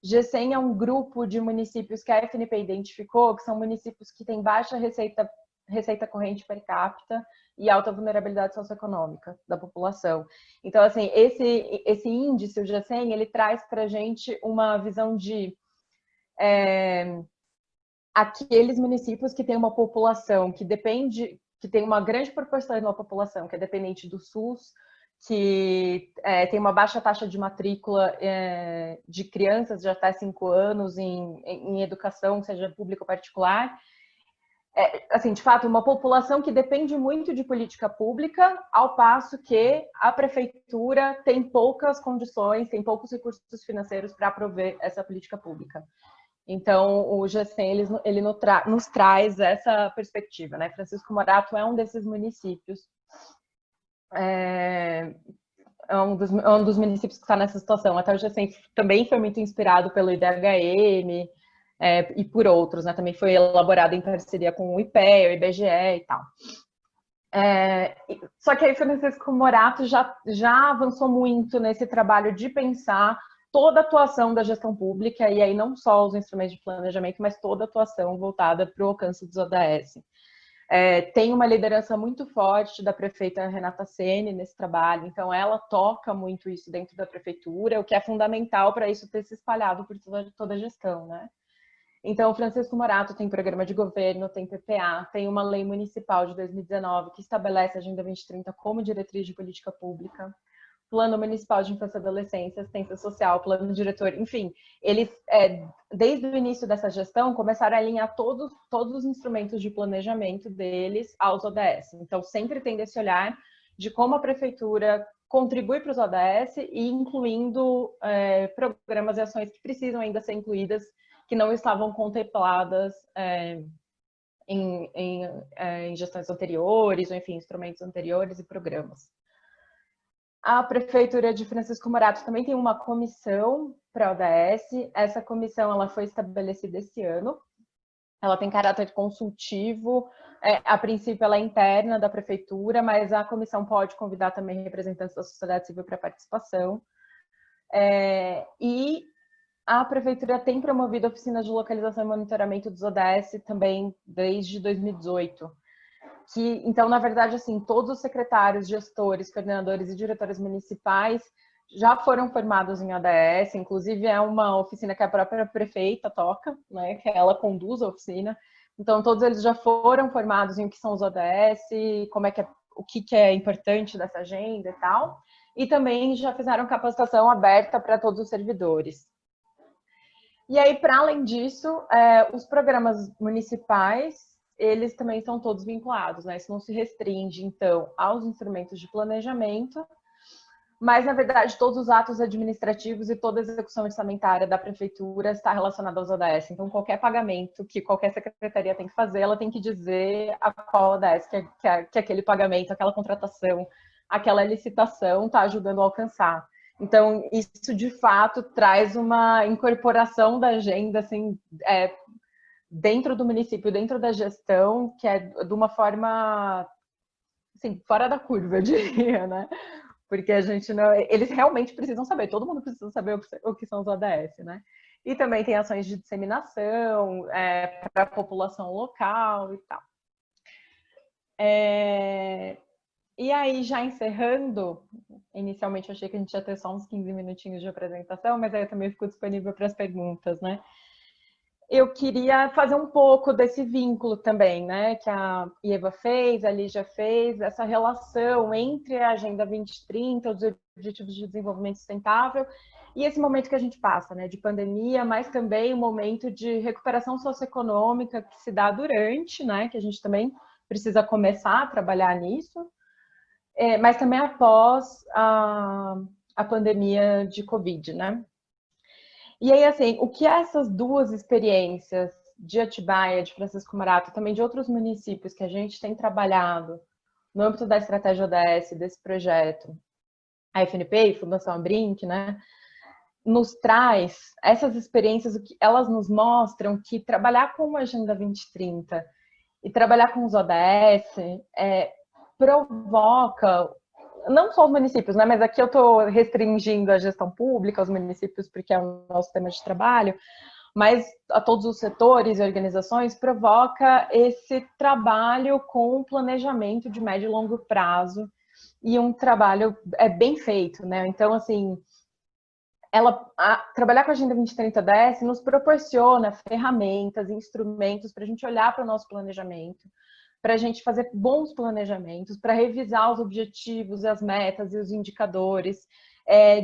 GECEM é um grupo de municípios que a FNP identificou, que são municípios que têm baixa receita corrente per capita e alta vulnerabilidade socioeconômica da população. Então, assim, esse índice, o GECEM, ele traz para a gente uma visão de aqueles municípios que têm uma população que depende, que tem uma grande proporção de uma população que é dependente do SUS, que tem uma baixa taxa de matrícula de crianças de até 5 anos em educação, seja pública ou particular. Assim, de fato, uma população que depende muito de política pública, ao passo que a prefeitura tem poucas condições, tem poucos recursos financeiros para prover essa política pública. Então, o GECEM, ele nos traz essa perspectiva, né? Francisco Morato é um desses municípios, é um dos municípios que está nessa situação. Até o GECEM também foi muito inspirado pelo IDHM e por outros, né? Também foi elaborado em parceria com o IPEA, o IBGE e tal. Só que aí Francisco Morato já avançou muito nesse trabalho de pensar toda a atuação da gestão pública, e aí não só os instrumentos de planejamento, mas toda a atuação voltada para o alcance dos ODS. Tem uma liderança muito forte da prefeita Renata Ceni nesse trabalho, então ela toca muito isso dentro da prefeitura, o que é fundamental para isso ter se espalhado por toda a gestão, né? Então, o Francisco Morato tem programa de governo, tem PPA, tem uma lei municipal de 2019 que estabelece a Agenda 2030 como diretriz de política pública, Plano Municipal de Infância e Adolescência, Assistência Social, Plano Diretor, enfim, eles, desde o início dessa gestão, começaram a alinhar todos os instrumentos de planejamento deles aos ODS. Então, sempre tem esse olhar de como a prefeitura contribui para os ODS e incluindo programas e ações que precisam ainda ser incluídas, que não estavam contempladas em gestões anteriores, ou enfim, instrumentos anteriores e programas. A Prefeitura de Francisco Morato também tem uma comissão para a ODS. Essa comissão ela foi estabelecida esse ano. Ela tem caráter consultivo. A princípio, ela é interna da Prefeitura, mas a comissão pode convidar também representantes da sociedade civil para participação. E a Prefeitura tem promovido oficinas de localização e monitoramento dos ODS também desde 2018. Então, na verdade, assim, todos os secretários, gestores, coordenadores e diretores municipais já foram formados em ODS, inclusive é uma oficina que a própria prefeita toca, né, que ela conduz a oficina. Então, todos eles já foram formados em o que são os ODS, o que é importante dessa agenda e tal, e também já fizeram capacitação aberta para todos os servidores. E aí, para além disso, os programas municipais, eles também estão todos vinculados, né? Isso não se restringe, então, aos instrumentos de planejamento, mas, na verdade, todos os atos administrativos e toda a execução orçamentária da prefeitura está relacionada aos ODS. Então, qualquer pagamento que qualquer secretaria tem que fazer, ela tem que dizer a qual ODS que aquele pagamento, aquela contratação, aquela licitação está ajudando a alcançar. Então, isso, de fato, traz uma incorporação da agenda, assim, dentro do município, dentro da gestão, que é de uma forma, assim, fora da curva, eu diria, né? Porque a gente não... Eles realmente precisam saber, todo mundo precisa saber o que são os ODS, né? E também tem ações de disseminação para a população local e tal. E aí, já encerrando, inicialmente eu achei que a gente ia ter só uns 15 minutinhos de apresentação, mas aí eu também fico disponível para as perguntas, né? Eu queria fazer um pouco desse vínculo também, né, que a Ieva fez, a Lígia fez, essa relação entre a Agenda 2030, os Objetivos de Desenvolvimento Sustentável, e esse momento que a gente passa, né, de pandemia, mas também um momento de recuperação socioeconômica que se dá durante, né, que a gente também precisa começar a trabalhar nisso, mas também após a pandemia de Covid, né? E aí, assim, o que essas duas experiências de Atibaia, de Francisco Morato, também de outros municípios que a gente tem trabalhado no âmbito da estratégia ODS, desse projeto, a FNP e Fundação Abrinq, né, nos traz essas experiências, o que elas nos mostram que trabalhar com a Agenda 2030 e trabalhar com os ODS provoca não só os municípios, né, mas aqui eu estou restringindo a gestão pública aos municípios porque é o nosso tema de trabalho, mas a todos os setores e organizações provoca esse trabalho com planejamento de médio e longo prazo e um trabalho bem feito, né? Então, assim, trabalhar com a Agenda 2030 DS nos proporciona ferramentas, instrumentos para a gente olhar para o nosso planejamento, para a gente fazer bons planejamentos, para revisar os objetivos, as metas e os indicadores,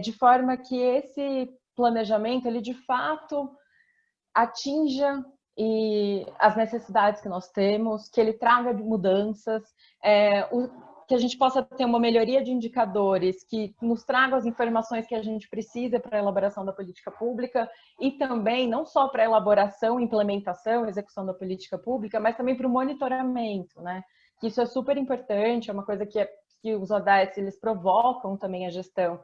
de forma que esse planejamento, ele de fato atinja as necessidades que nós temos, que ele traga mudanças, que a gente possa ter uma melhoria de indicadores, que nos tragam as informações que a gente precisa para a elaboração da política pública e também não só para a elaboração, implementação, execução da política pública, mas também para o monitoramento, né? Que isso é super importante, é uma coisa que os ODS eles provocam também a gestão.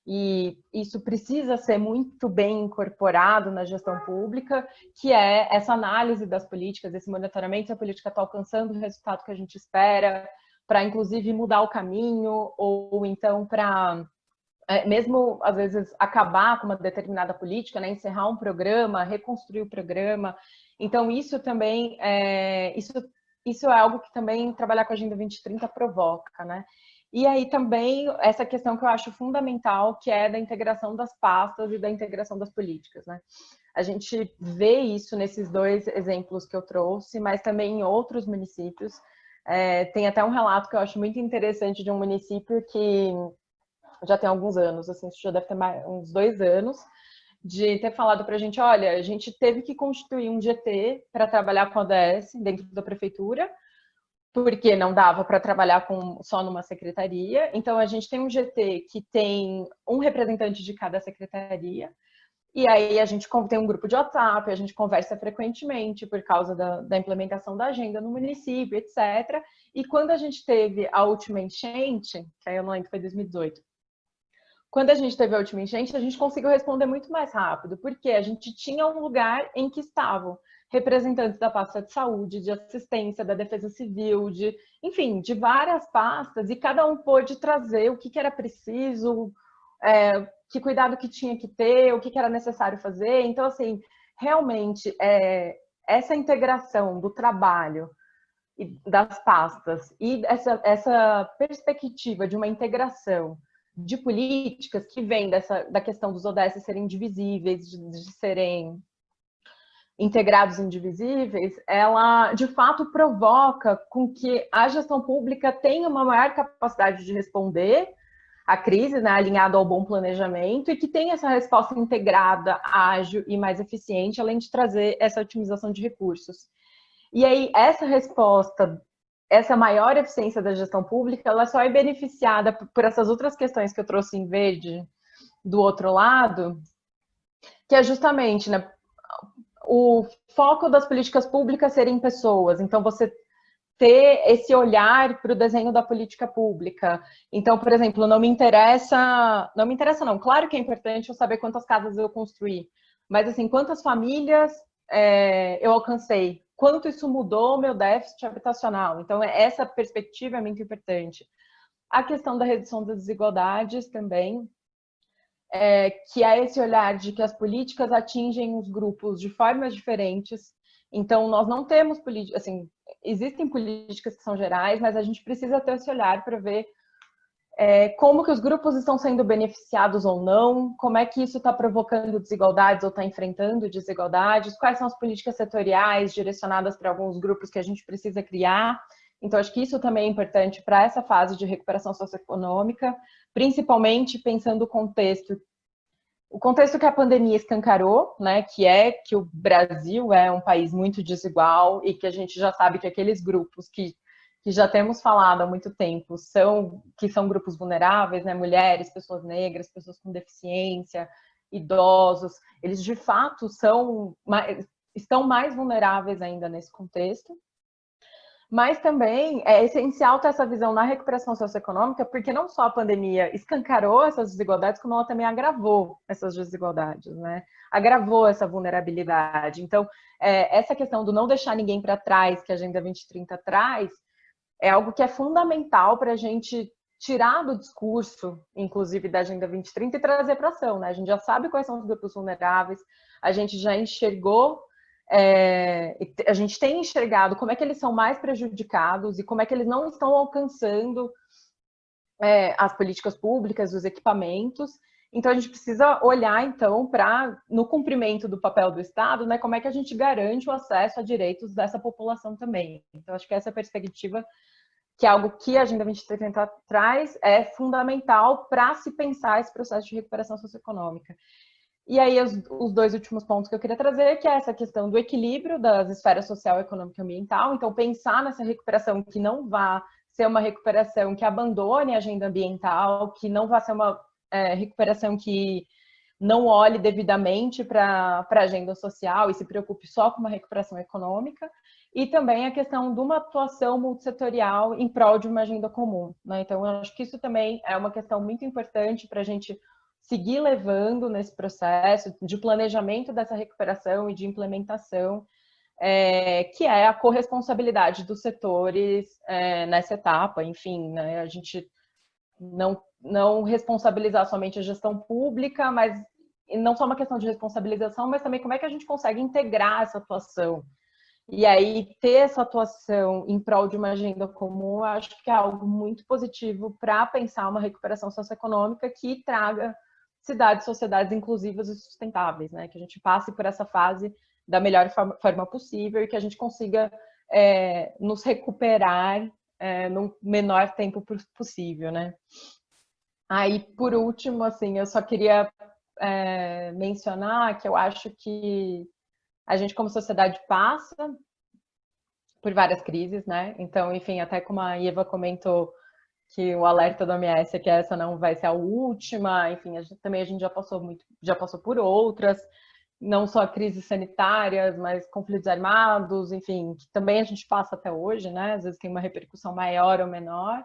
E isso precisa ser muito bem incorporado na gestão pública, que é essa análise das políticas, esse monitoramento, se a política está alcançando o resultado que a gente espera, para inclusive mudar o caminho, ou então para, mesmo às vezes, acabar com uma determinada política, né, encerrar um programa, reconstruir o programa. Então, isso também, isso é algo que também trabalhar com a Agenda 2030 provoca, né? E aí também essa questão que eu acho fundamental, que é da integração das pastas e da integração das políticas, né? A gente vê isso nesses dois exemplos que eu trouxe, mas também em outros municípios. Tem até um relato que eu acho muito interessante de um município que já tem alguns anos, assim, isso já deve ter uns 2 anos, de ter falado para a gente, olha, a gente teve que constituir um GT para trabalhar com a ODS dentro da prefeitura, porque não dava para trabalhar só numa secretaria. Então, a gente tem um GT que tem um representante de cada secretaria, e aí a gente tem um grupo de WhatsApp, a gente conversa frequentemente por causa da implementação da agenda no município, etc. E quando a gente teve a última enchente, que aí eu não lembro, foi 2018, quando a gente teve a última enchente, a gente conseguiu responder muito mais rápido, porque a gente tinha um lugar em que estavam representantes da pasta de saúde, de assistência, da defesa civil, enfim, de várias pastas, e cada um pôde trazer o que era preciso, que cuidado que tinha que ter, o que era necessário fazer. Então, assim, realmente, essa integração do trabalho e das pastas e essa perspectiva de uma integração de políticas que vem da questão dos ODS serem divisíveis, de serem integrados indivisíveis, ela de fato provoca com que a gestão pública tenha uma maior capacidade de responder à crise, né, alinhado ao bom planejamento, e que tenha essa resposta integrada, ágil e mais eficiente, além de trazer essa otimização de recursos. E aí, essa resposta, essa maior eficiência da gestão pública, ela só é beneficiada por essas outras questões que eu trouxe em verde do outro lado, que é justamente, né, o foco das políticas públicas serem pessoas. Então, você ter esse olhar para o desenho da política pública. Então, por exemplo, não me interessa não, claro que é importante eu saber quantas casas eu construí, mas assim, quantas famílias eu alcancei, quanto isso mudou o meu déficit habitacional. Então, essa perspectiva é muito importante. A questão da redução das desigualdades também, que é esse olhar de que as políticas atingem os grupos de formas diferentes. Então, nós não temos políticas, assim, existem políticas que são gerais, mas a gente precisa ter esse olhar para ver como que os grupos estão sendo beneficiados ou não, como é que isso está provocando desigualdades ou está enfrentando desigualdades, quais são as políticas setoriais direcionadas para alguns grupos que a gente precisa criar. Então, acho que isso também é importante para essa fase de recuperação socioeconômica, principalmente pensando o contexto que a pandemia escancarou, né, que o Brasil é um país muito desigual e que a gente já sabe que aqueles grupos que já temos falado há muito tempo, que são grupos vulneráveis, né? Mulheres, pessoas negras, pessoas com deficiência, idosos, eles de fato estão mais vulneráveis ainda nesse contexto. Mas também é essencial ter essa visão na recuperação socioeconômica, porque não só a pandemia escancarou essas desigualdades, como ela também agravou essas desigualdades, né? Agravou essa vulnerabilidade. Então, essa questão do não deixar ninguém para trás, que a Agenda 2030 traz, é algo que é fundamental para a gente tirar do discurso, inclusive da Agenda 2030, e trazer para a ação, né? A gente já sabe quais são os grupos vulneráveis, a gente já enxergou, a gente tem enxergado como é que eles são mais prejudicados e como é que eles não estão alcançando as políticas públicas, os equipamentos. Então, a gente precisa olhar, então, no cumprimento do papel do Estado, né, como é que a gente garante o acesso a direitos dessa população também. Então, acho que essa perspectiva, que é algo que a Agenda 2030 traz, é fundamental para se pensar esse processo de recuperação socioeconômica. E aí, os dois últimos pontos que eu queria trazer, que é essa questão do equilíbrio das esferas social, econômica e ambiental. Então, pensar nessa recuperação que não vá ser uma recuperação que abandone a agenda ambiental, que não vá ser uma recuperação que não olhe devidamente para a agenda social e se preocupe só com uma recuperação econômica, e também a questão de uma atuação multissetorial em prol de uma agenda comum, né? Então, eu acho que isso também é uma questão muito importante para a gente seguir levando nesse processo de planejamento dessa recuperação e de implementação, que é a corresponsabilidade dos setores nessa etapa. Enfim, né? A gente não responsabilizar somente a gestão pública, mas não só uma questão de responsabilização, mas também como é que a gente consegue integrar essa atuação. E aí, ter essa atuação em prol de uma agenda comum, eu acho que é algo muito positivo para pensar uma recuperação socioeconômica que traga cidades, sociedades inclusivas e sustentáveis, né? Que a gente passe por essa fase da melhor forma possível e que a gente consiga nos recuperar no menor tempo possível, né? Aí, por último, assim, eu só queria mencionar que eu acho que a gente, como sociedade, passa por várias crises, né? Então, enfim, até como a Ieva comentou, que o alerta da OMS é que essa não vai ser a última, enfim, a gente já passou por outras, não só crises sanitárias, mas conflitos armados, enfim, que também a gente passa até hoje, né? Às vezes tem uma repercussão maior ou menor.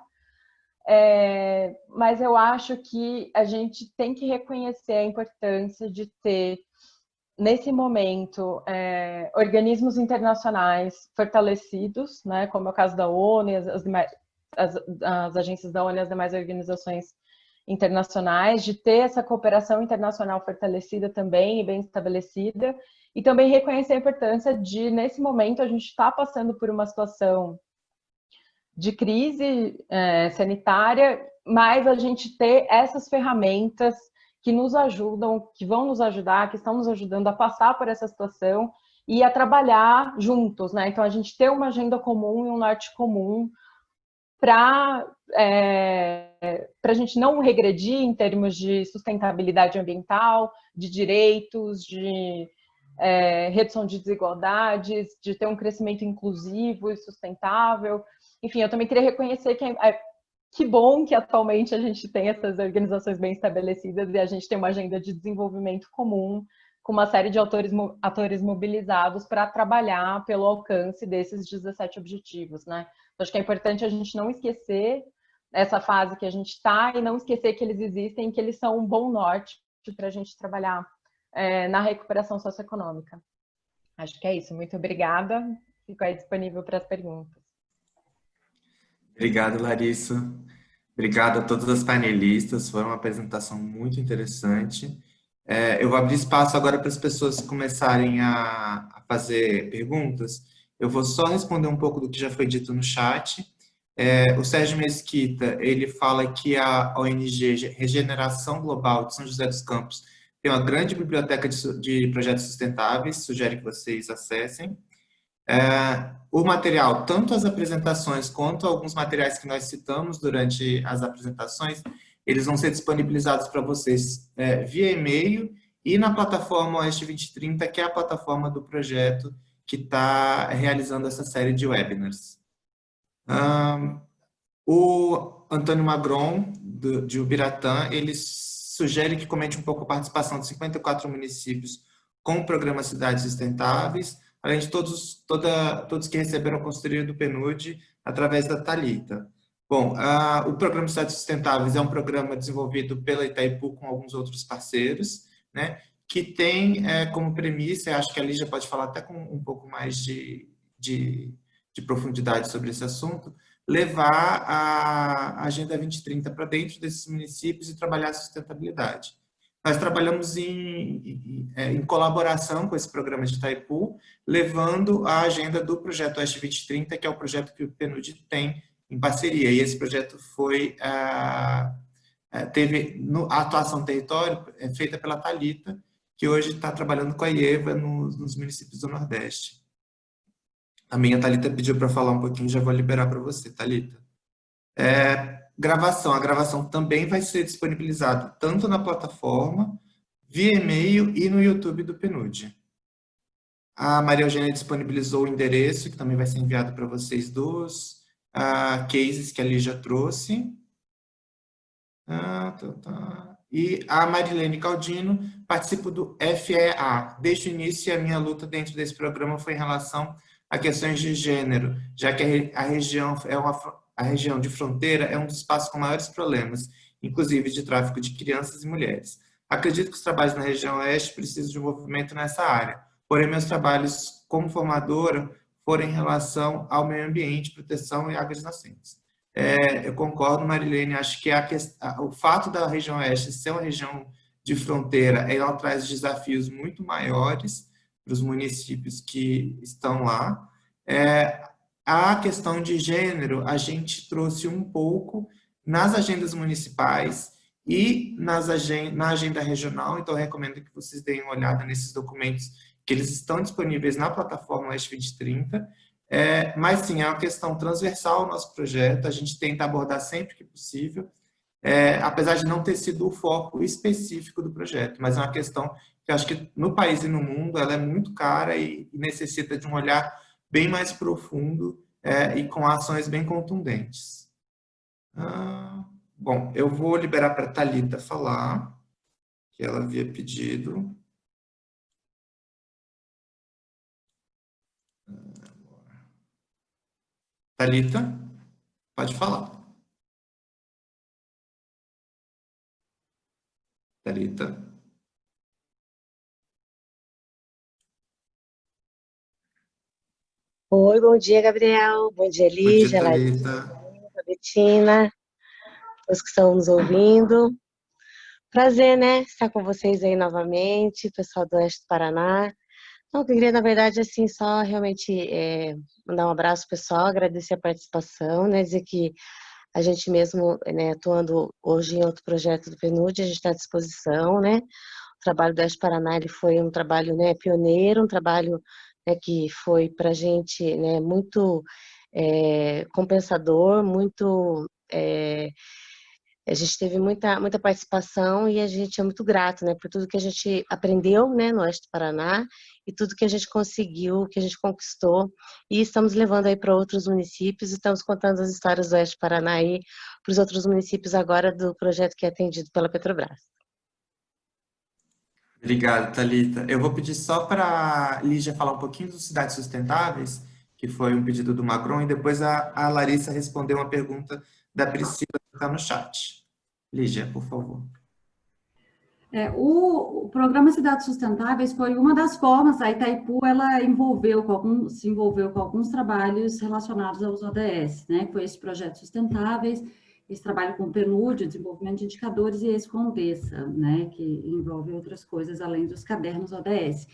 Mas eu acho que a gente tem que reconhecer a importância de ter, nesse momento, organismos internacionais fortalecidos, né? Como é o caso da ONU, as agências da ONU e as demais organizações internacionais, de ter essa cooperação internacional fortalecida também e bem estabelecida, e também reconhecer a importância de, nesse momento, a gente está passando por uma situação de crise sanitária, mas a gente ter essas ferramentas que nos ajudam, que vão nos ajudar, que estão nos ajudando a passar por essa situação e a trabalhar juntos, né? Então, a gente ter uma agenda comum e um norte comum para a gente não regredir em termos de sustentabilidade ambiental, de direitos, de redução de desigualdades, de ter um crescimento inclusivo e sustentável. Enfim, eu também queria reconhecer que bom que atualmente a gente tem essas organizações bem estabelecidas e a gente tem uma agenda de desenvolvimento comum, com uma série de atores mobilizados para trabalhar pelo alcance desses 17 objetivos, né? Acho que é importante a gente não esquecer essa fase que a gente está e não esquecer que eles existem, que eles são um bom norte para a gente trabalhar na recuperação socioeconômica. Acho que é isso. Muito obrigada. Fico aí disponível para as perguntas. Obrigado, Larissa. Obrigado a todas as panelistas. Foi uma apresentação muito interessante. Eu vou abrir espaço agora para as pessoas começarem a fazer perguntas. Eu vou só responder um pouco do que já foi dito no chat. O Sérgio Mesquita, ele fala que a ONG Regeneração Global de São José dos Campos tem uma grande biblioteca de projetos sustentáveis, sugere que vocês acessem. O material, tanto as apresentações quanto alguns materiais que nós citamos durante as apresentações, eles vão ser disponibilizados para vocês via e-mail e na plataforma Oeste 2030, que é a plataforma do projeto que está realizando essa série de webinars. O Antônio Magron, de Ubiratã, ele sugere que comente um pouco a participação de 54 municípios com o programa Cidades Sustentáveis, além de todos que receberam a consultoria do PNUD através da Thalita. Bom, o programa Cidades Sustentáveis é um programa desenvolvido pela Itaipu com alguns outros parceiros, né, que tem como premissa, acho que a Lígia pode falar até com um pouco mais de profundidade sobre esse assunto, levar a Agenda 2030 para dentro desses municípios e trabalhar a sustentabilidade. Nós trabalhamos em colaboração com esse programa de Itaipu, levando a agenda do projeto Oeste 2030, que é o projeto que o PNUD tem em parceria. E esse projeto teve a atuação território feita pela Thalita, que hoje está trabalhando com a IEVA nos municípios do Nordeste. Também a Thalita pediu para falar um pouquinho, já vou liberar para você, Thalita. A gravação também vai ser disponibilizada tanto na plataforma, via e-mail e no YouTube do PNUD. A Maria Eugênia disponibilizou o endereço, que também vai ser enviado para vocês dos cases que a Lígia trouxe. E a Marilene Caldino participa do FEA. Desde o início, a minha luta dentro desse programa foi em relação a questões de gênero, já que a região de fronteira é um dos espaços com maiores problemas, inclusive de tráfico de crianças e mulheres. Acredito que os trabalhos na região oeste precisam de um movimento nessa área, porém meus trabalhos como formadora foram em relação ao meio ambiente, proteção e águas nascentes. Eu concordo, Marilene, acho que o fato da região oeste ser uma região de fronteira, ela traz desafios muito maiores para os municípios que estão lá. A questão de gênero, a gente trouxe um pouco nas agendas municipais e na agenda regional, então eu recomendo que vocês deem uma olhada nesses documentos, que eles estão disponíveis na plataforma Oeste 2030, mas sim, é uma questão transversal ao nosso projeto, a gente tenta abordar sempre que possível, apesar de não ter sido o foco específico do projeto, mas é uma questão que eu acho que no país e no mundo ela é muito cara e necessita de um olhar bem mais profundo e com ações bem contundentes. Bom, eu vou liberar para a Thalita falar, que ela havia pedido. Thalita, pode falar. Thalita. Oi, bom dia, Gabriel. Bom dia, Lígia, Thalita. Betina, todos que estão nos ouvindo. Prazer, né, estar com vocês aí novamente, pessoal do Oeste do Paraná. Então, eu queria, na verdade, assim, só realmente mandar um abraço pessoal, agradecer a participação, né, dizer que a gente mesmo, né, atuando hoje em outro projeto do PNUD, a gente está à disposição, né. O trabalho do Oeste do Paraná, ele foi um trabalho, né, pioneiro, um trabalho que foi para a gente, né, muito compensador, muito a gente teve muita participação e a gente é muito grato, né, por tudo que a gente aprendeu, né, no Oeste do Paraná e tudo que a gente conseguiu, que a gente conquistou e estamos levando aí para outros municípios, estamos contando as histórias do Oeste do Paraná aí para os outros municípios agora do projeto que é atendido pela Petrobras. Obrigado, Thalita. Eu vou pedir só para a Lígia falar um pouquinho dos Cidades Sustentáveis, que foi um pedido do Macron, e depois a Larissa responder uma pergunta da Priscila, que está no chat. Lígia, por favor. O programa Cidades Sustentáveis foi uma das formas, a Itaipu ela se envolveu com alguns trabalhos relacionados aos ODS, né? Foi esse projeto Sustentáveis, esse trabalho com o PNUD, desenvolvimento de indicadores, e esse Condessa, né? Que envolve outras coisas além dos cadernos ODS.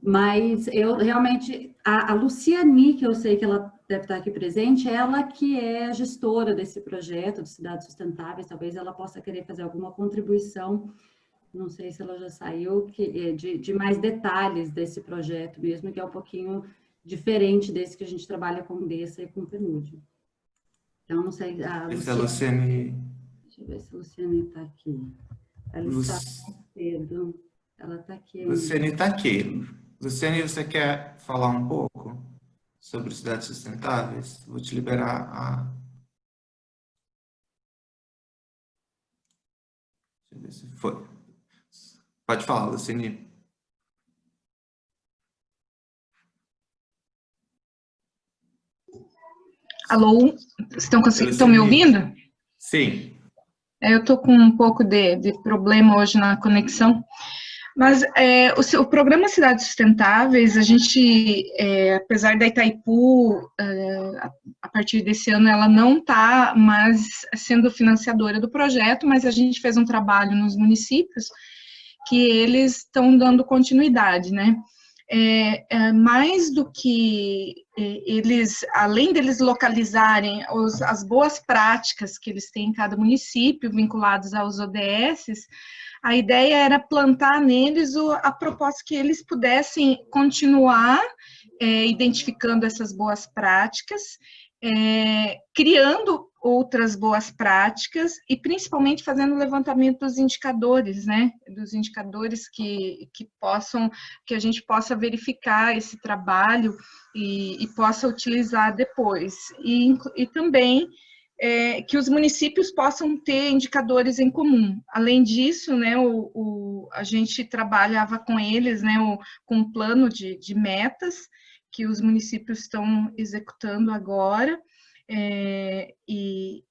Mas eu realmente, a Luciane, que eu sei que ela deve estar aqui presente, ela que é a gestora desse projeto de cidades sustentáveis, talvez ela possa querer fazer alguma contribuição, não sei se ela já saiu, de mais detalhes desse projeto mesmo, que é um pouquinho diferente desse que a gente trabalha com o DESA e com o PNUD. Então, não sei, a Essa Luciane... Luciane... Deixa eu ver se a Luciane está aqui. Ela está cedo. Ela está aqui ainda. Luciane está aqui. Luciane, você quer falar um pouco sobre cidades sustentáveis? Vou te liberar a... Deixa eu ver se foi. Pode falar, Luciane. Alô? Estão me ouvindo? Sim. Eu estou com um pouco de problema hoje na conexão. Mas o programa Cidades Sustentáveis, a gente, apesar da Itaipu, a partir desse ano, ela não está mais sendo financiadora do projeto, mas a gente fez um trabalho nos municípios que eles estão dando continuidade, né? Mais do que eles, além deles localizarem as boas práticas que eles têm em cada município, vinculados aos ODSs, a ideia era plantar neles a proposta que eles pudessem continuar identificando essas boas práticas, criando outras boas práticas e principalmente fazendo o levantamento dos indicadores, né? Dos indicadores que a gente possa verificar esse trabalho e possa utilizar depois. E também que os municípios possam ter indicadores em comum. Além disso, né, a gente trabalhava com eles, né, com um plano de metas que os municípios estão executando agora, e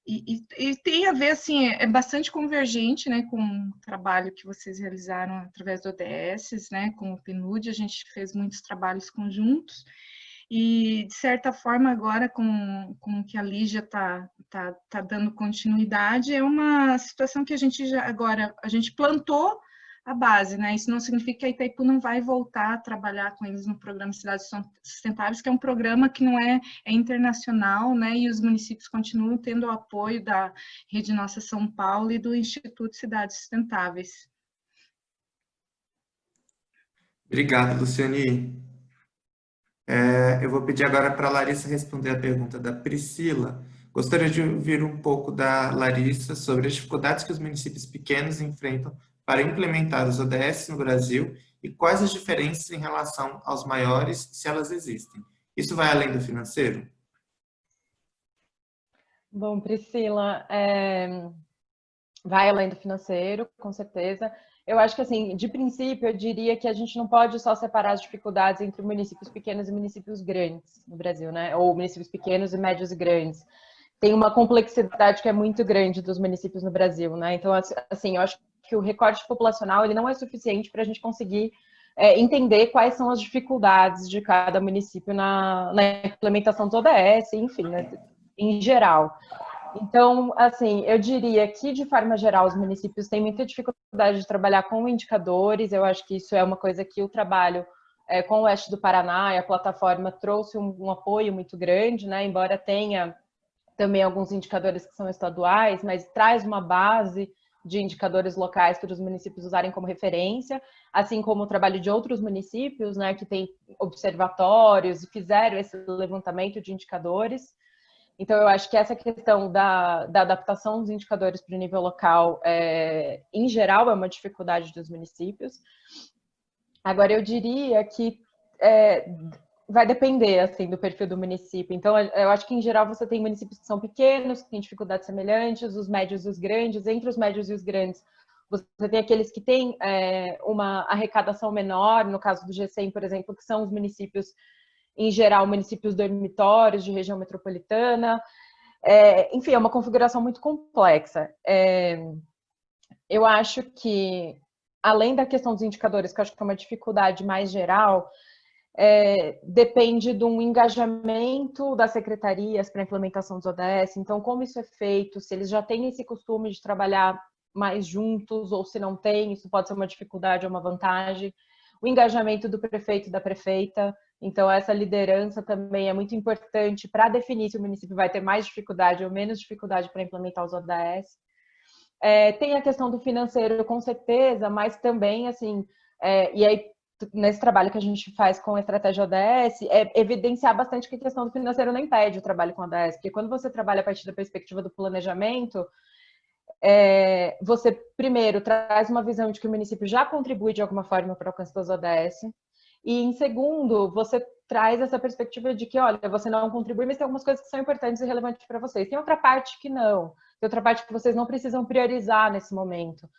tem a ver, assim, é bastante convergente, né, com o trabalho que vocês realizaram através do ODS, né, com o PNUD, a gente fez muitos trabalhos conjuntos, e, de certa forma, agora, com que a Lígia está dando continuidade, é uma situação que a gente a gente plantou a base, né? Isso não significa que a Itaipu não vai voltar a trabalhar com eles no programa Cidades Sustentáveis, que é um programa que não é internacional, né? E os municípios continuam tendo o apoio da Rede Nossa São Paulo e do Instituto Cidades Sustentáveis. Obrigado, Luciane. Eu vou pedir agora para a Larissa responder a pergunta da Priscila. Gostaria de ouvir um pouco da Larissa sobre as dificuldades que os municípios pequenos enfrentam para implementar os ODS no Brasil e quais as diferenças em relação aos maiores, se elas existem. Isso vai além do financeiro? Bom, Priscila, vai além do financeiro, com certeza. Eu acho que, assim, de princípio, eu diria que a gente não pode só separar as dificuldades entre municípios pequenos e municípios grandes no Brasil, né? Ou municípios pequenos e médios e grandes. Tem uma complexidade que é muito grande dos municípios no Brasil, né? Então, assim, eu acho que o recorte populacional ele não é suficiente para a gente conseguir entender quais são as dificuldades de cada município na implementação do ODS, enfim, né, em geral. Então, assim, eu diria que, de forma geral, os municípios têm muita dificuldade de trabalhar com indicadores. Eu acho que isso é uma coisa que o trabalho com o Oeste do Paraná e a plataforma trouxe um apoio muito grande, né? Embora tenha também alguns indicadores que são estaduais, mas traz uma base de indicadores locais para os municípios usarem como referência, assim como o trabalho de outros municípios, né, que tem observatórios e fizeram esse levantamento de indicadores. Então, eu acho que essa questão da adaptação dos indicadores para o nível local, em geral, é uma dificuldade dos municípios. Agora, eu diria que vai depender, assim, do perfil do município. Então, eu acho que, em geral, você tem municípios que são pequenos, que têm dificuldades semelhantes, os médios e os grandes. Entre os médios e os grandes, você tem aqueles que têm uma arrecadação menor, no caso do G100, por exemplo, que são os municípios, em geral, municípios dormitórios de região metropolitana. Enfim, é uma configuração muito complexa. Eu acho que, além da questão dos indicadores, que eu acho que é uma dificuldade mais geral, depende de um engajamento das secretarias para a implementação dos ODS. Então, como isso é feito, se eles já têm esse costume de trabalhar mais juntos, ou se não tem, isso pode ser uma dificuldade ou uma vantagem. o engajamento do prefeito e da prefeita. Então, essa liderança também é muito importante para definir se o município vai ter mais dificuldade ou menos dificuldade para implementar os ODS. Tem a questão do financeiro, com certeza, mas também, assim, e aí, nesse trabalho que a gente faz com a estratégia ODS, é evidenciar bastante que a questão do financeiro não impede o trabalho com a ODS, porque quando você trabalha a partir da perspectiva do planejamento, você, primeiro, traz uma visão de que o município já contribui de alguma forma para o alcance das ODS, e, em segundo, você traz essa perspectiva de que, olha, você não contribui, mas tem algumas coisas que são importantes e relevantes para vocês. Tem outra parte que não. Tem outra parte que vocês não precisam priorizar nesse momento.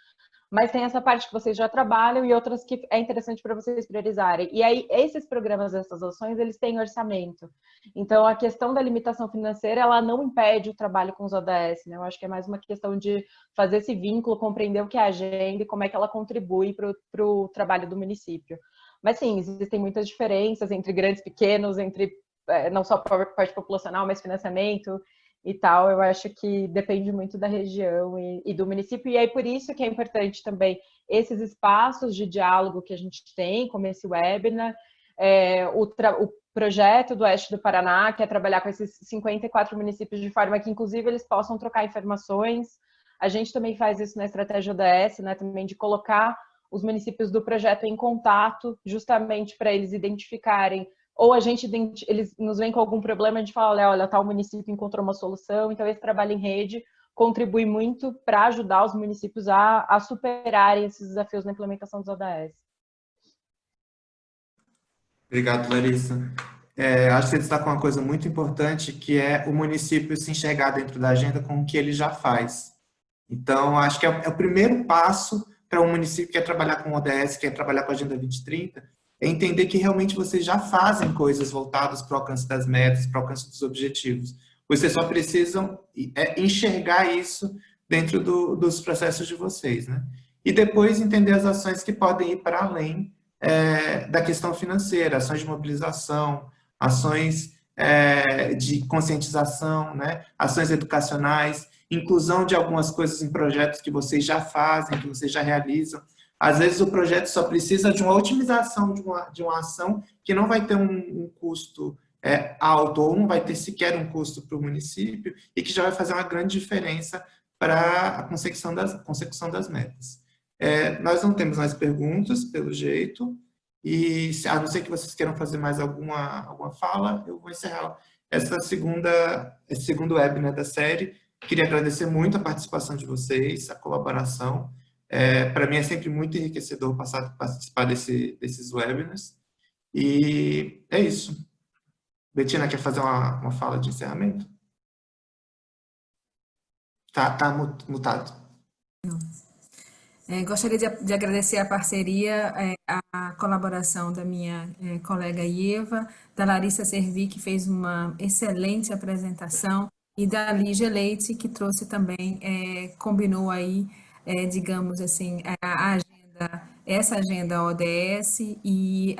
Mas tem essa parte que vocês já trabalham e outras que é interessante para vocês priorizarem. E aí, esses programas, essas ações, eles têm orçamento. Então, a questão da limitação financeira, ela não impede o trabalho com os ODS, né? Eu acho que é mais uma questão de fazer esse vínculo, compreender o que é a agenda e como é que ela contribui para o trabalho do município. Mas, sim, existem muitas diferenças entre grandes e pequenos, entre não só parte populacional, mas financiamento e tal. Eu acho que depende muito da região e do município, e aí por isso que é importante também esses espaços de diálogo que a gente tem, como esse webinar, o projeto do Oeste do Paraná, que é trabalhar com esses 54 municípios de forma que, inclusive, eles possam trocar informações. A gente também faz isso na estratégia ODS, né, também de colocar os municípios do projeto em contato, justamente para eles identificarem, ou eles nos vêm com algum problema, a gente fala, olha, tal município encontrou uma solução, então esse trabalho em rede contribui muito para ajudar os municípios a superarem esses desafios na implementação dos ODS. Obrigado, Larissa. Acho que você destacou uma coisa muito importante, que é o município se enxergar dentro da agenda com o que ele já faz. Então, acho que é o primeiro passo para um município que quer trabalhar com ODS, quer trabalhar com a Agenda 2030, é entender que realmente vocês já fazem coisas voltadas para o alcance das metas, para o alcance dos objetivos. Vocês só precisam enxergar isso dentro dos processos de vocês, né? E depois entender as ações que podem ir para além da questão financeira, ações de mobilização, ações de conscientização, né? Ações educacionais, inclusão de algumas coisas em projetos que vocês já fazem, que vocês já realizam. Às vezes o projeto só precisa de uma otimização de uma ação que não vai ter um custo alto ou não vai ter sequer um custo para o município e que já vai fazer uma grande diferença para a consecução das metas. Nós não temos mais perguntas, pelo jeito, e a não ser que vocês queiram fazer mais alguma fala, eu vou encerrar esse segundo webinar da série. Queria agradecer muito a participação de vocês, a colaboração. Para mim é sempre muito enriquecedor participar desses webinars. E é isso. Betina, quer fazer uma fala de encerramento? Tá mutado. Gostaria de agradecer a parceria, a colaboração da minha colega Ieva, da Larissa Servi, que fez uma excelente apresentação, e da Lígia Leite, que trouxe também, combinou aí, digamos assim, essa agenda ODS e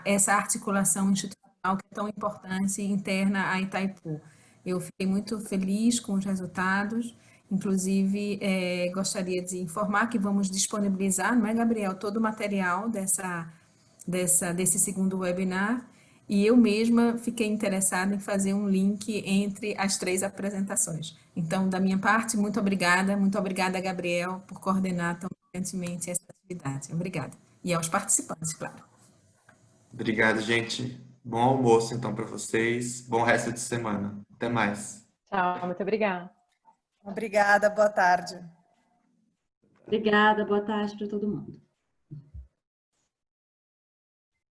essa articulação institucional que é tão importante interna a Itaipu. Eu fiquei muito feliz com os resultados. Inclusive, gostaria de informar que vamos disponibilizar, não é, Gabriel, todo o material desse segundo webinar, e eu mesma fiquei interessada em fazer um link entre as 3 apresentações. Então, da minha parte, muito obrigada, Gabriel, por coordenar tão brilhantemente essa atividade. Obrigada. E aos participantes, claro. Obrigado, gente. Bom almoço, então, para vocês. Bom resto de semana. Até mais. Tchau, muito obrigada. Obrigada, boa tarde. Obrigada, boa tarde para todo mundo.